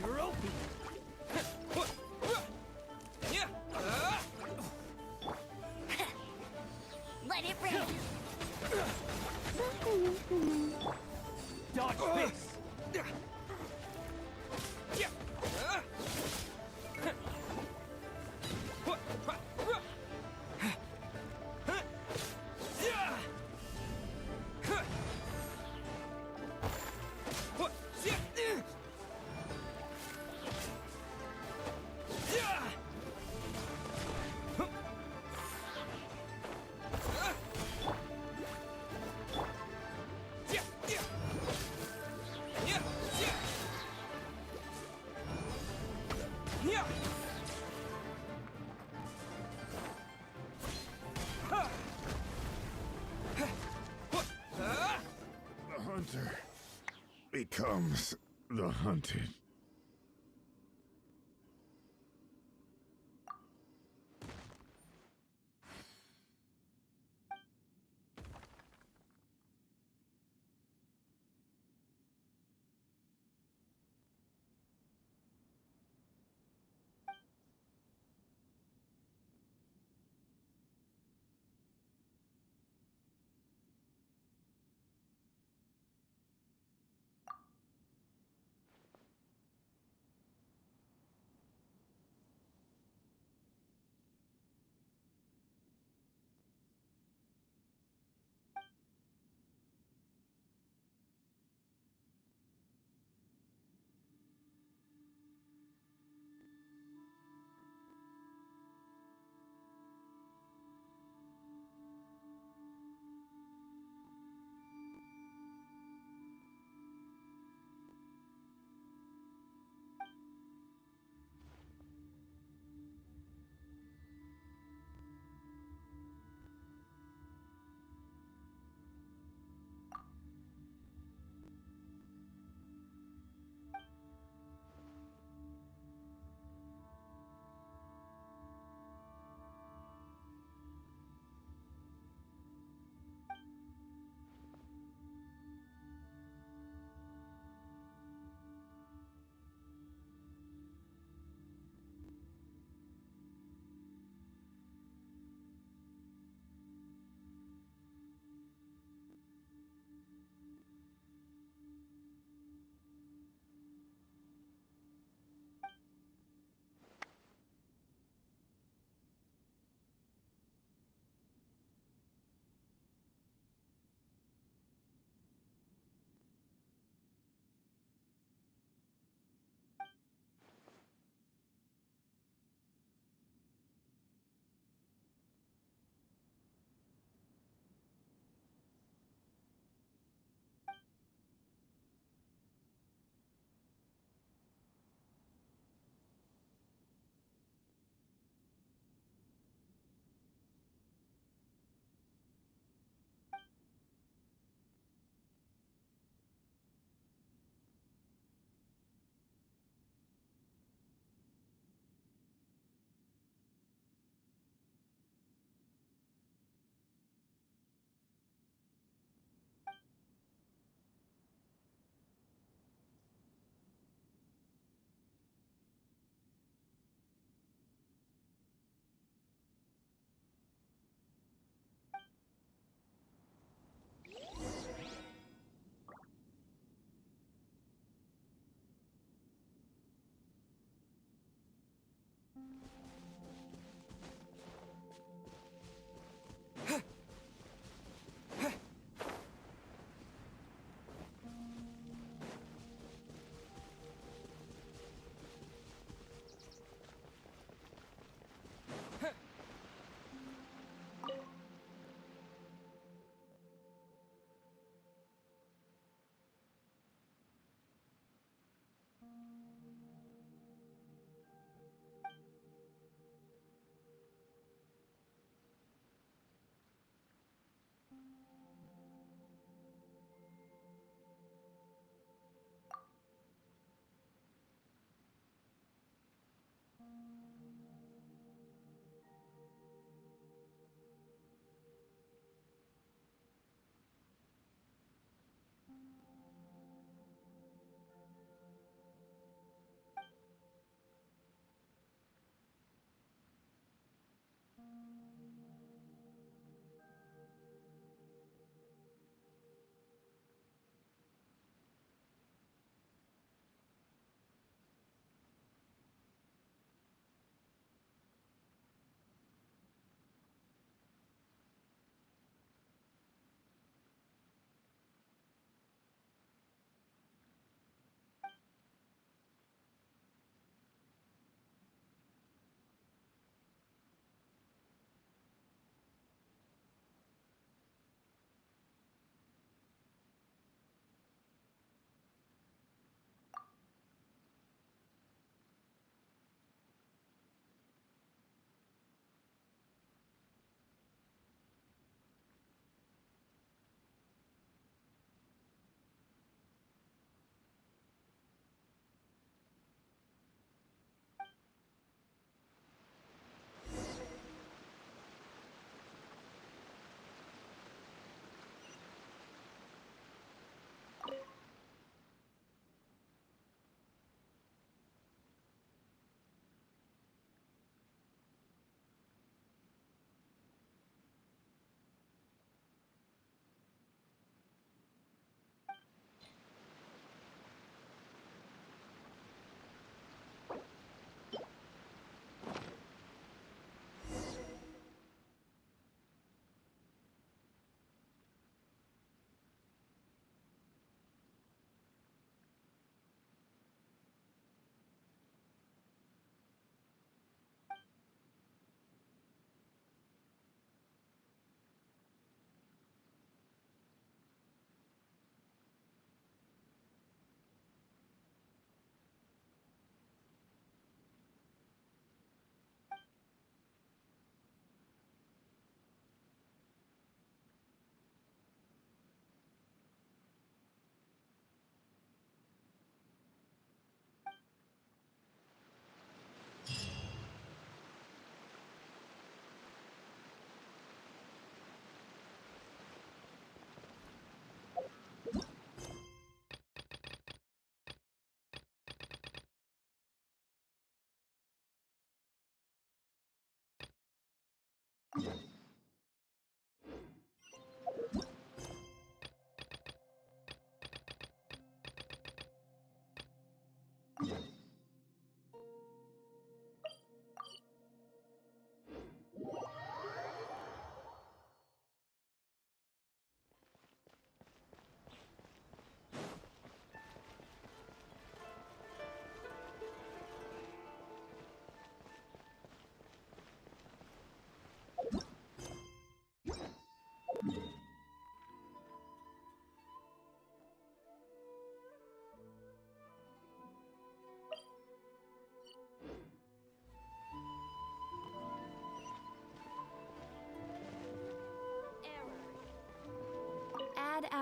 You're open! Let it rain. Dodge this! The hunter becomes the hunted.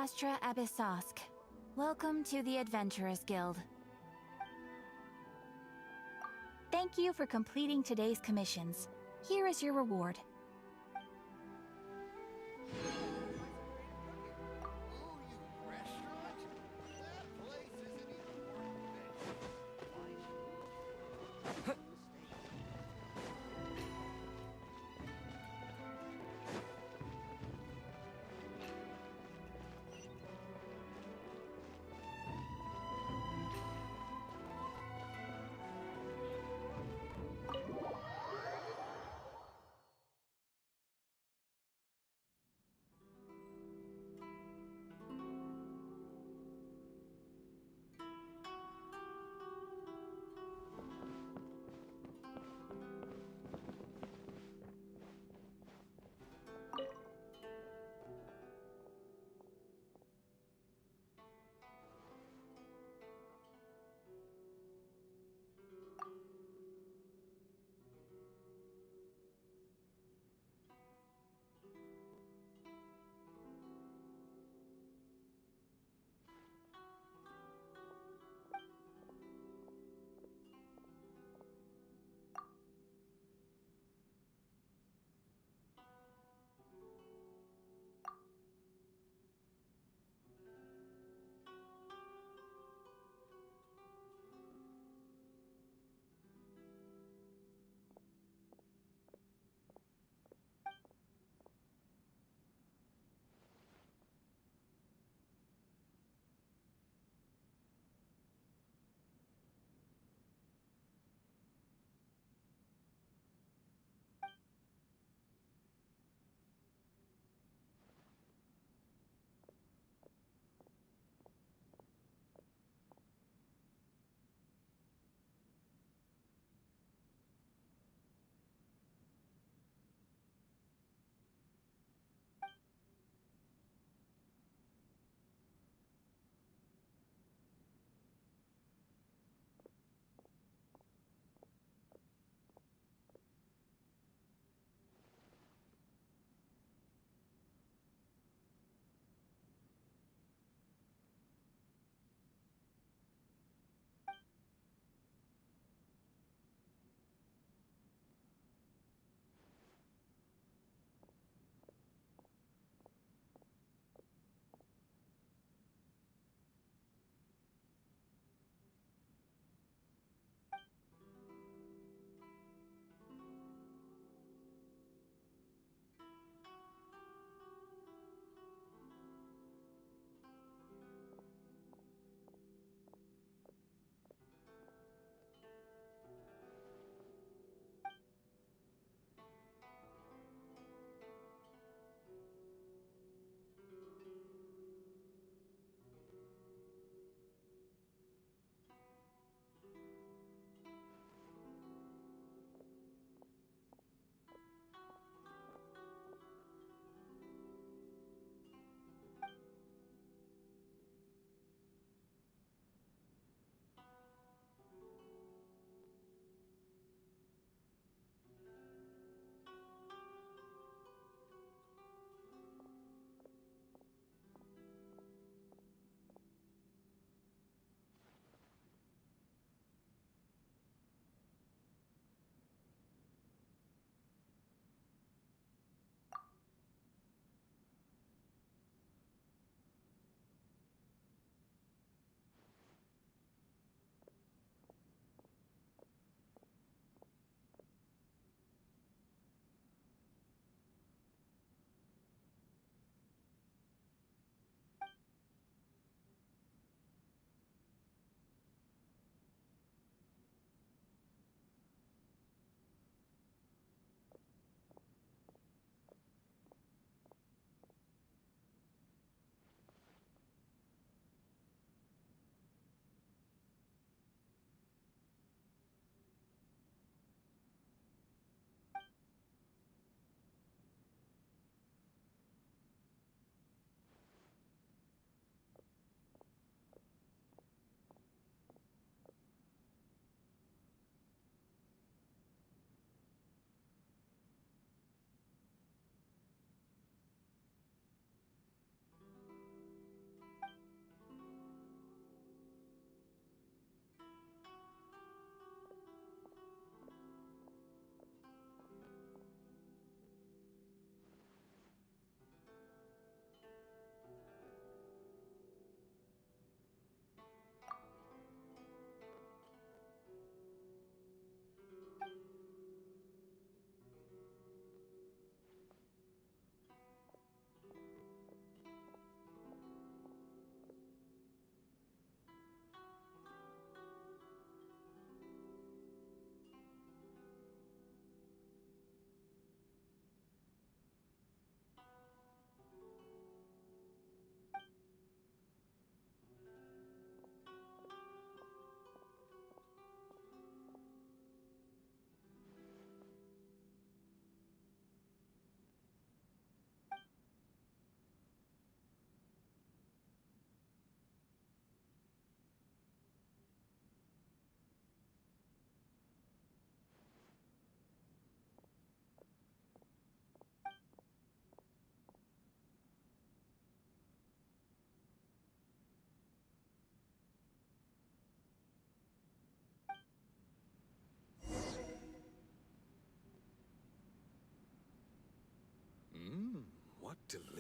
Astra Abyssosque. Welcome to the Adventurers Guild. Thank you for completing today's commissions. Here is your reward.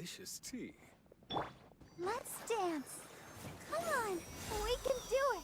delicious tea. Let's dance. Come on, we can do it.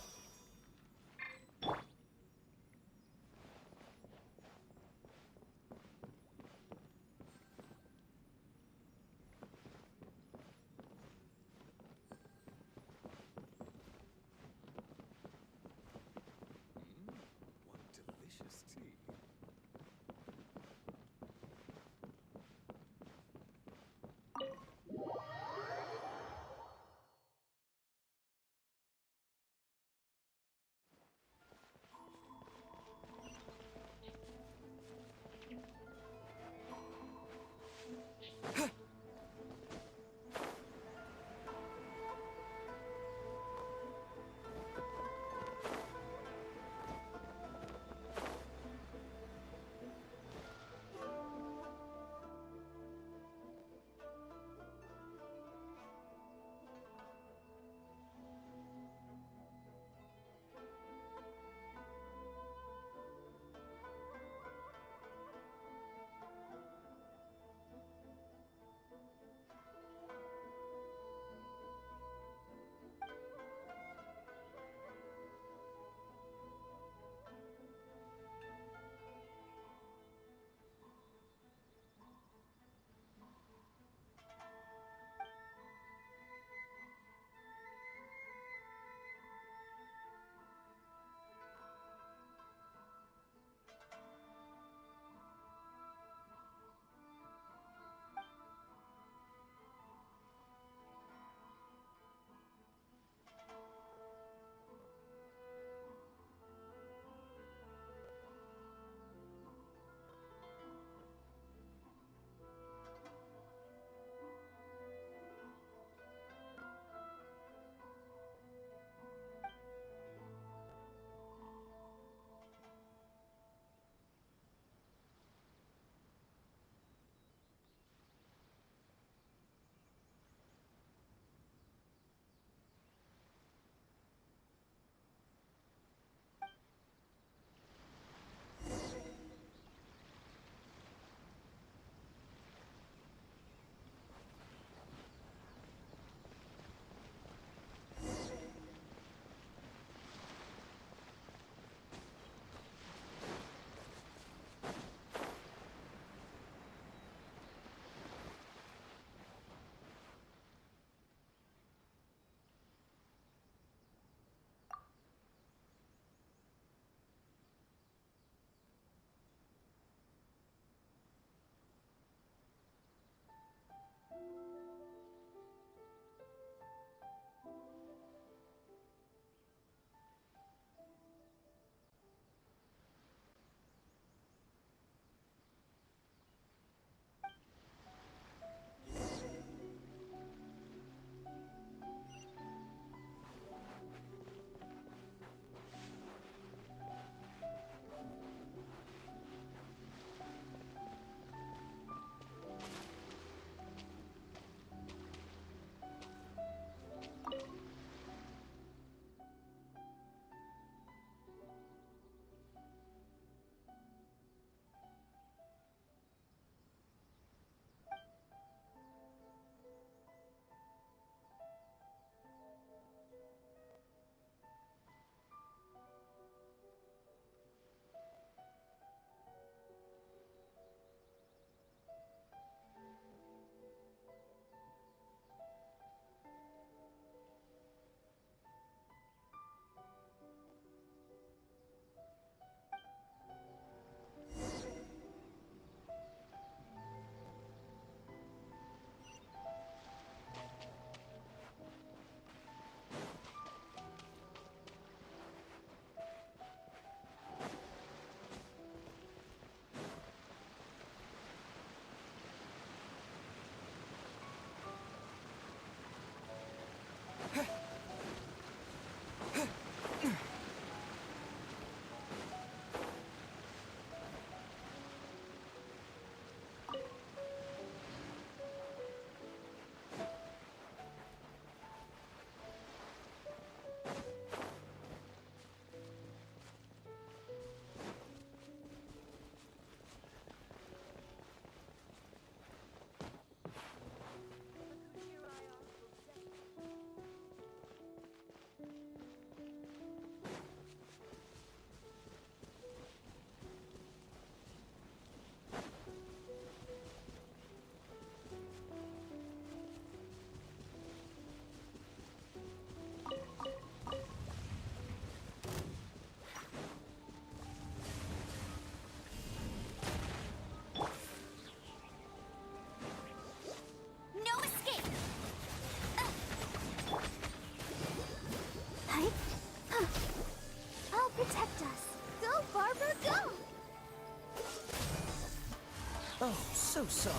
so sorry.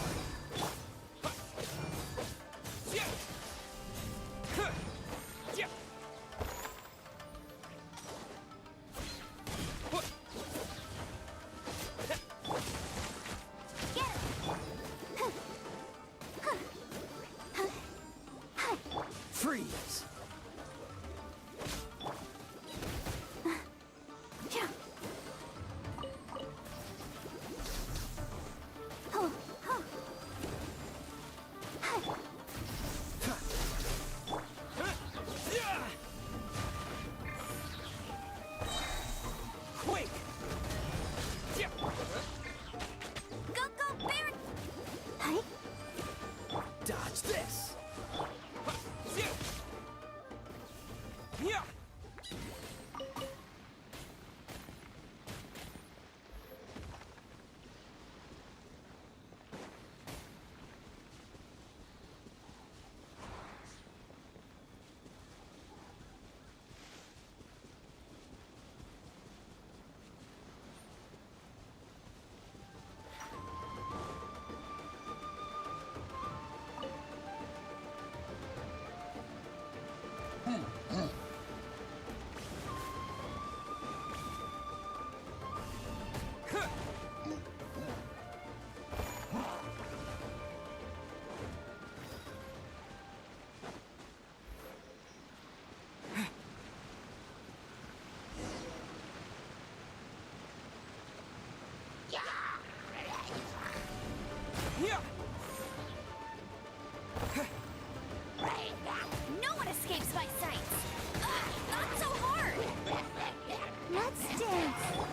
Freeze! Quick! Go, go, Baron! Dodge this! No one escapes my sight! Not so hard! Let's dance!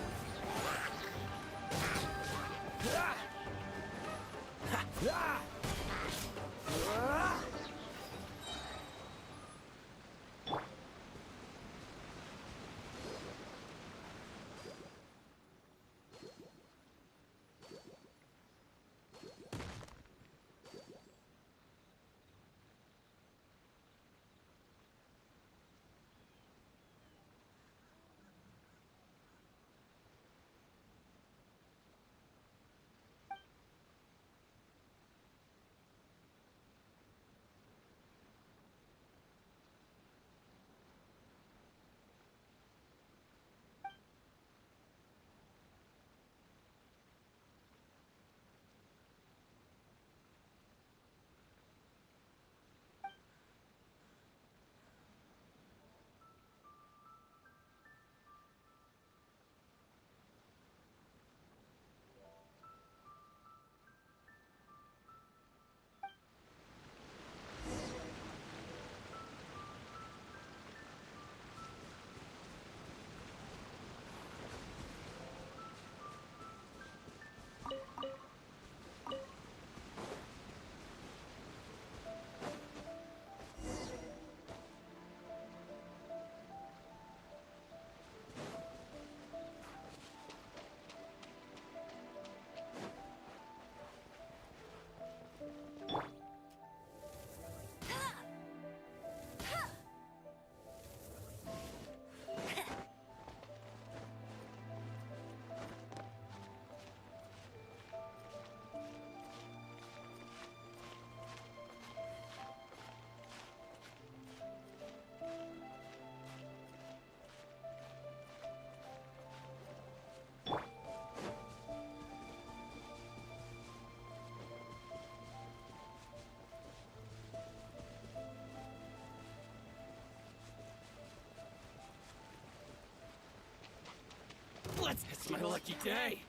It's my lucky day!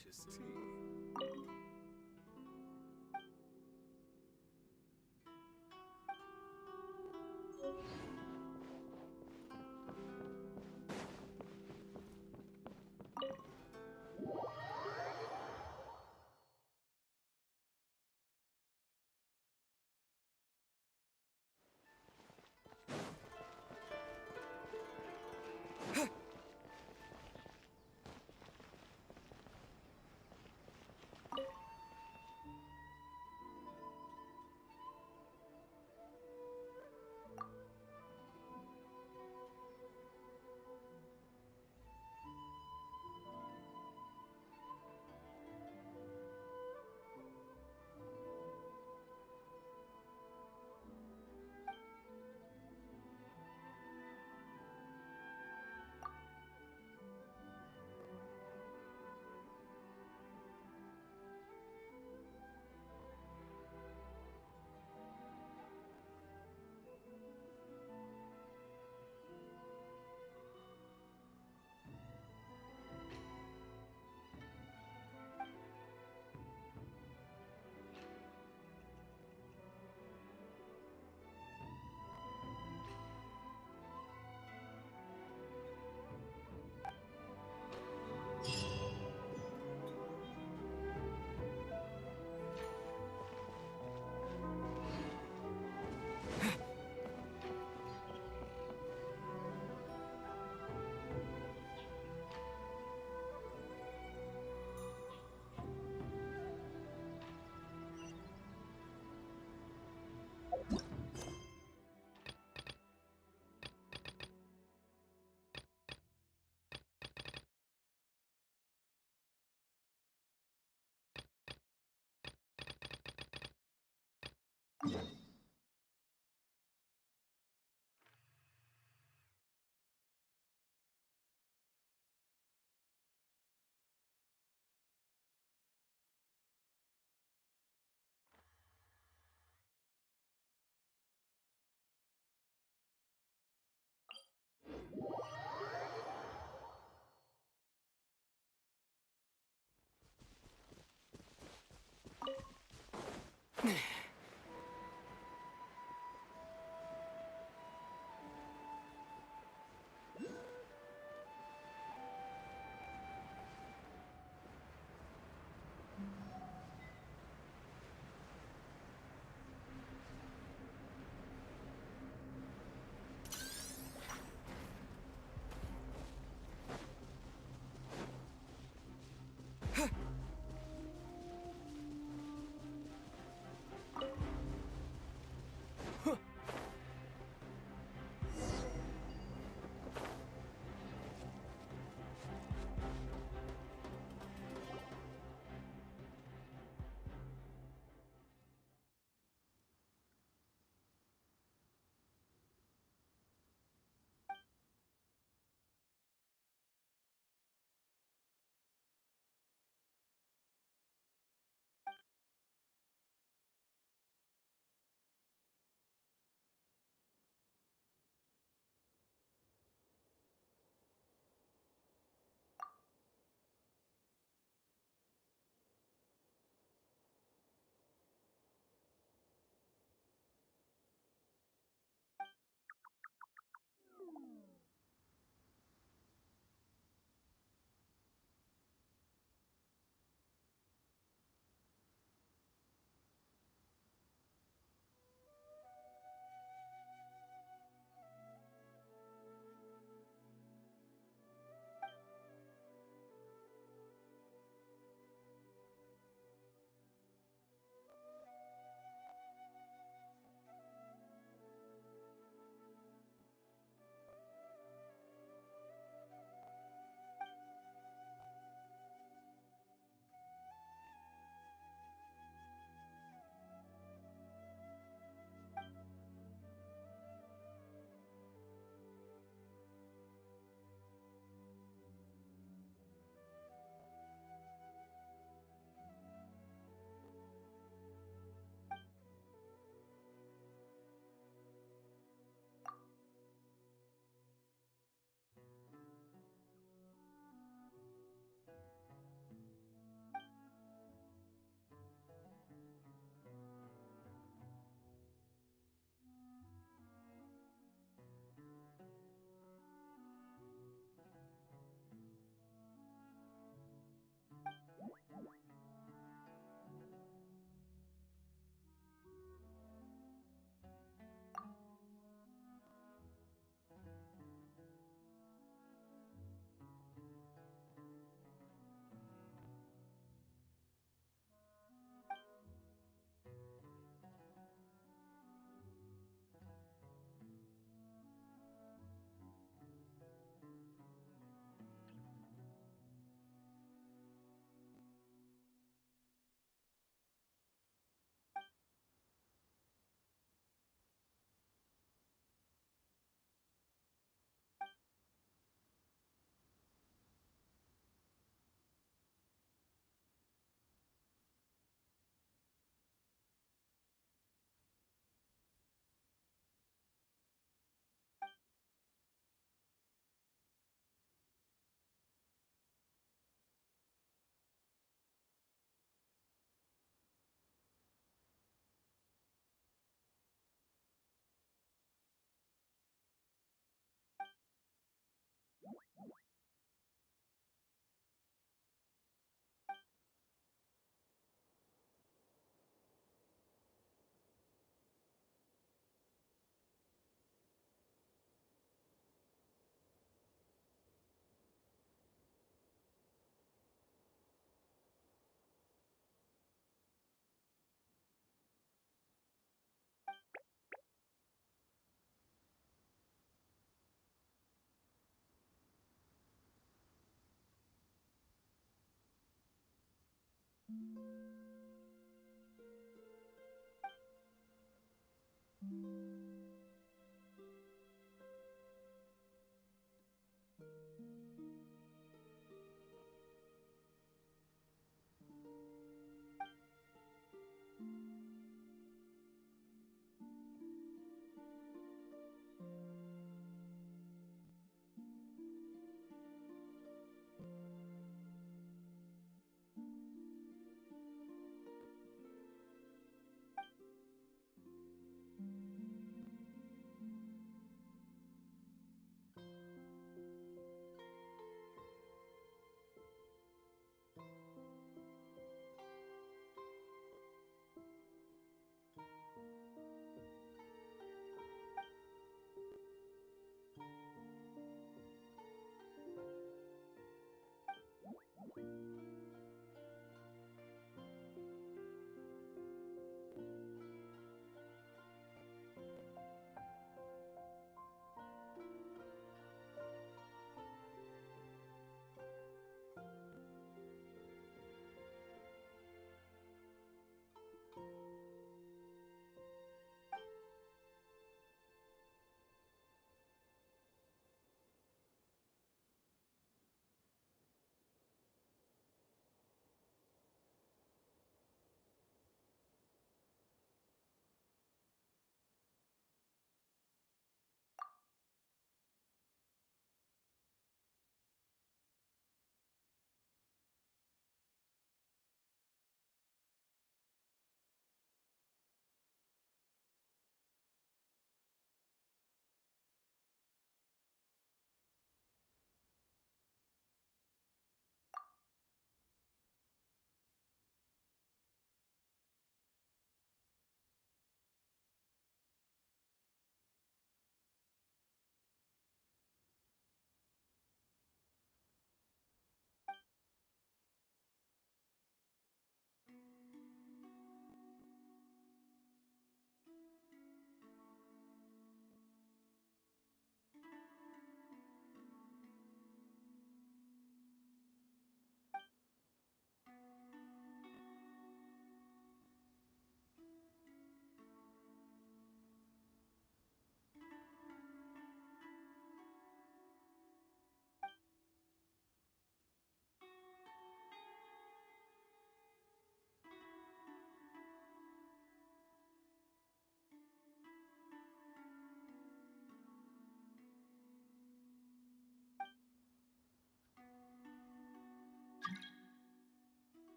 delicious tea.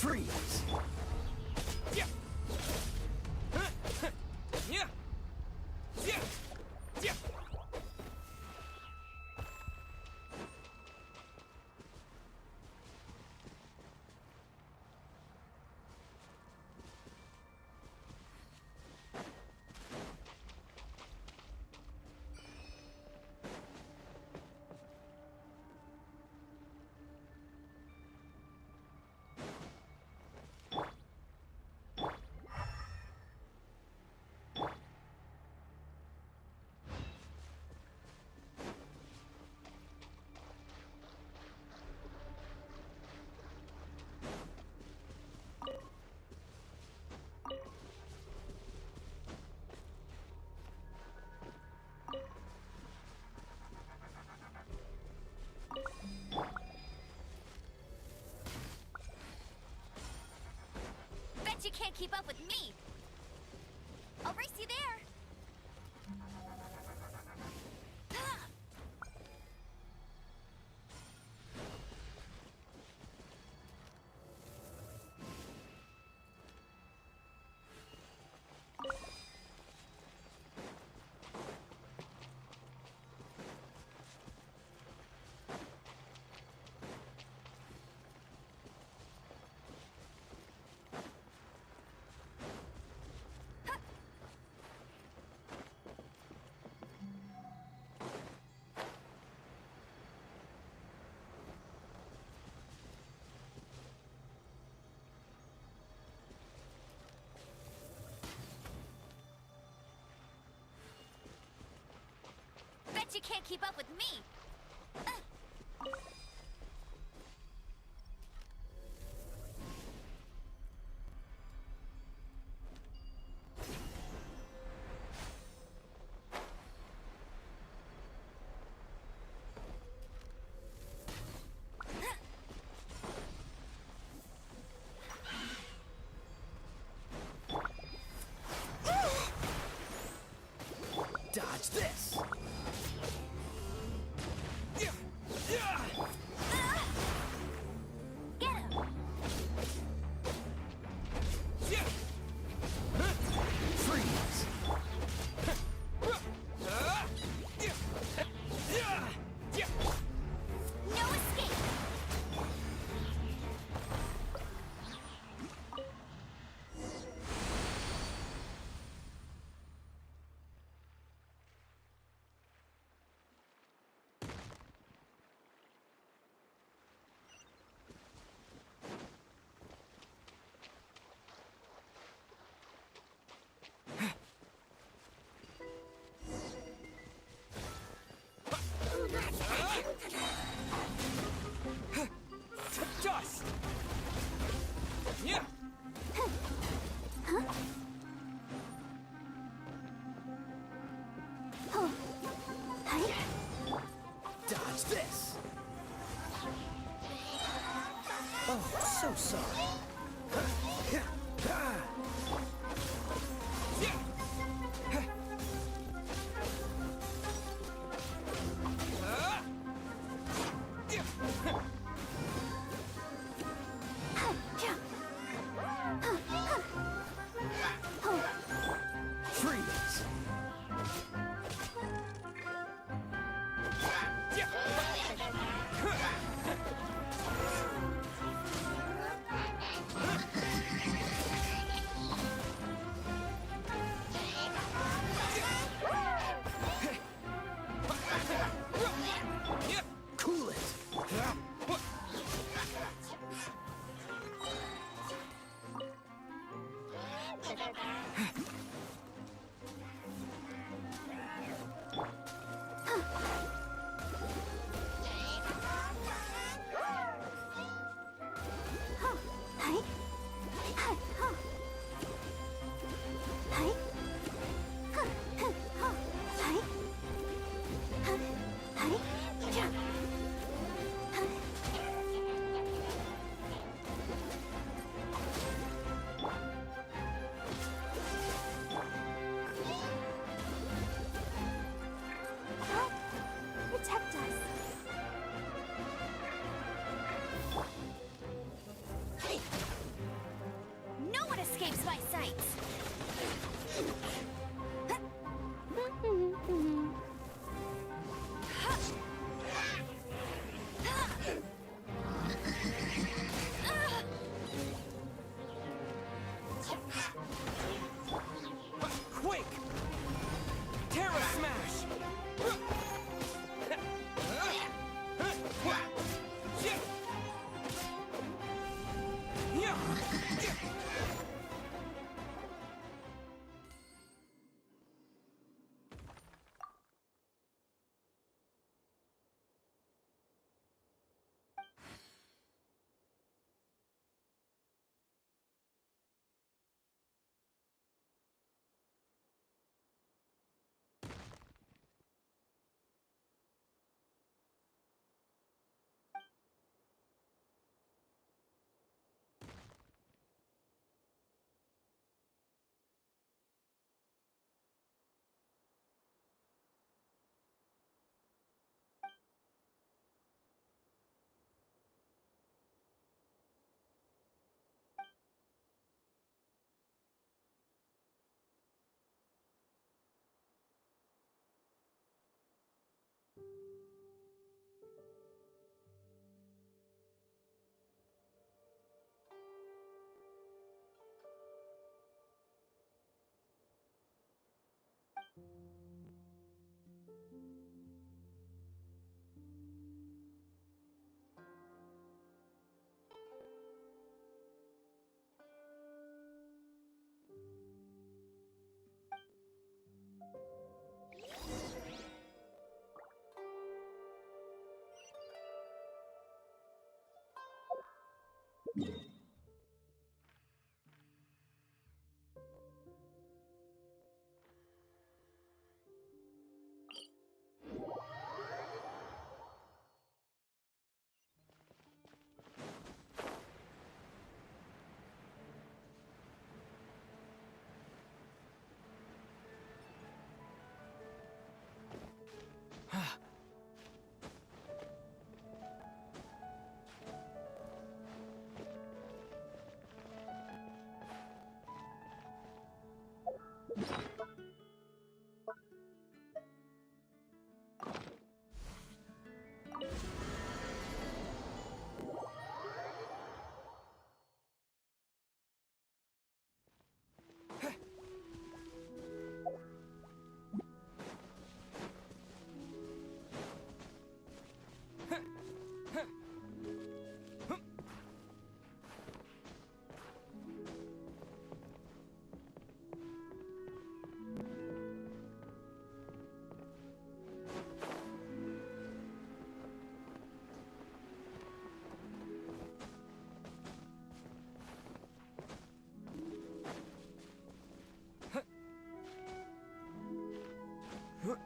Freeze! Yeah! Yeah! Yeah! Yeah! Bet you can't keep up with me. I'll race you there. Bet you can't keep up with me. Dodge this! Get him. Freeze! No escape. Dust! Yeah! Dodge this! Oh, so sorry. Freeze! Huh?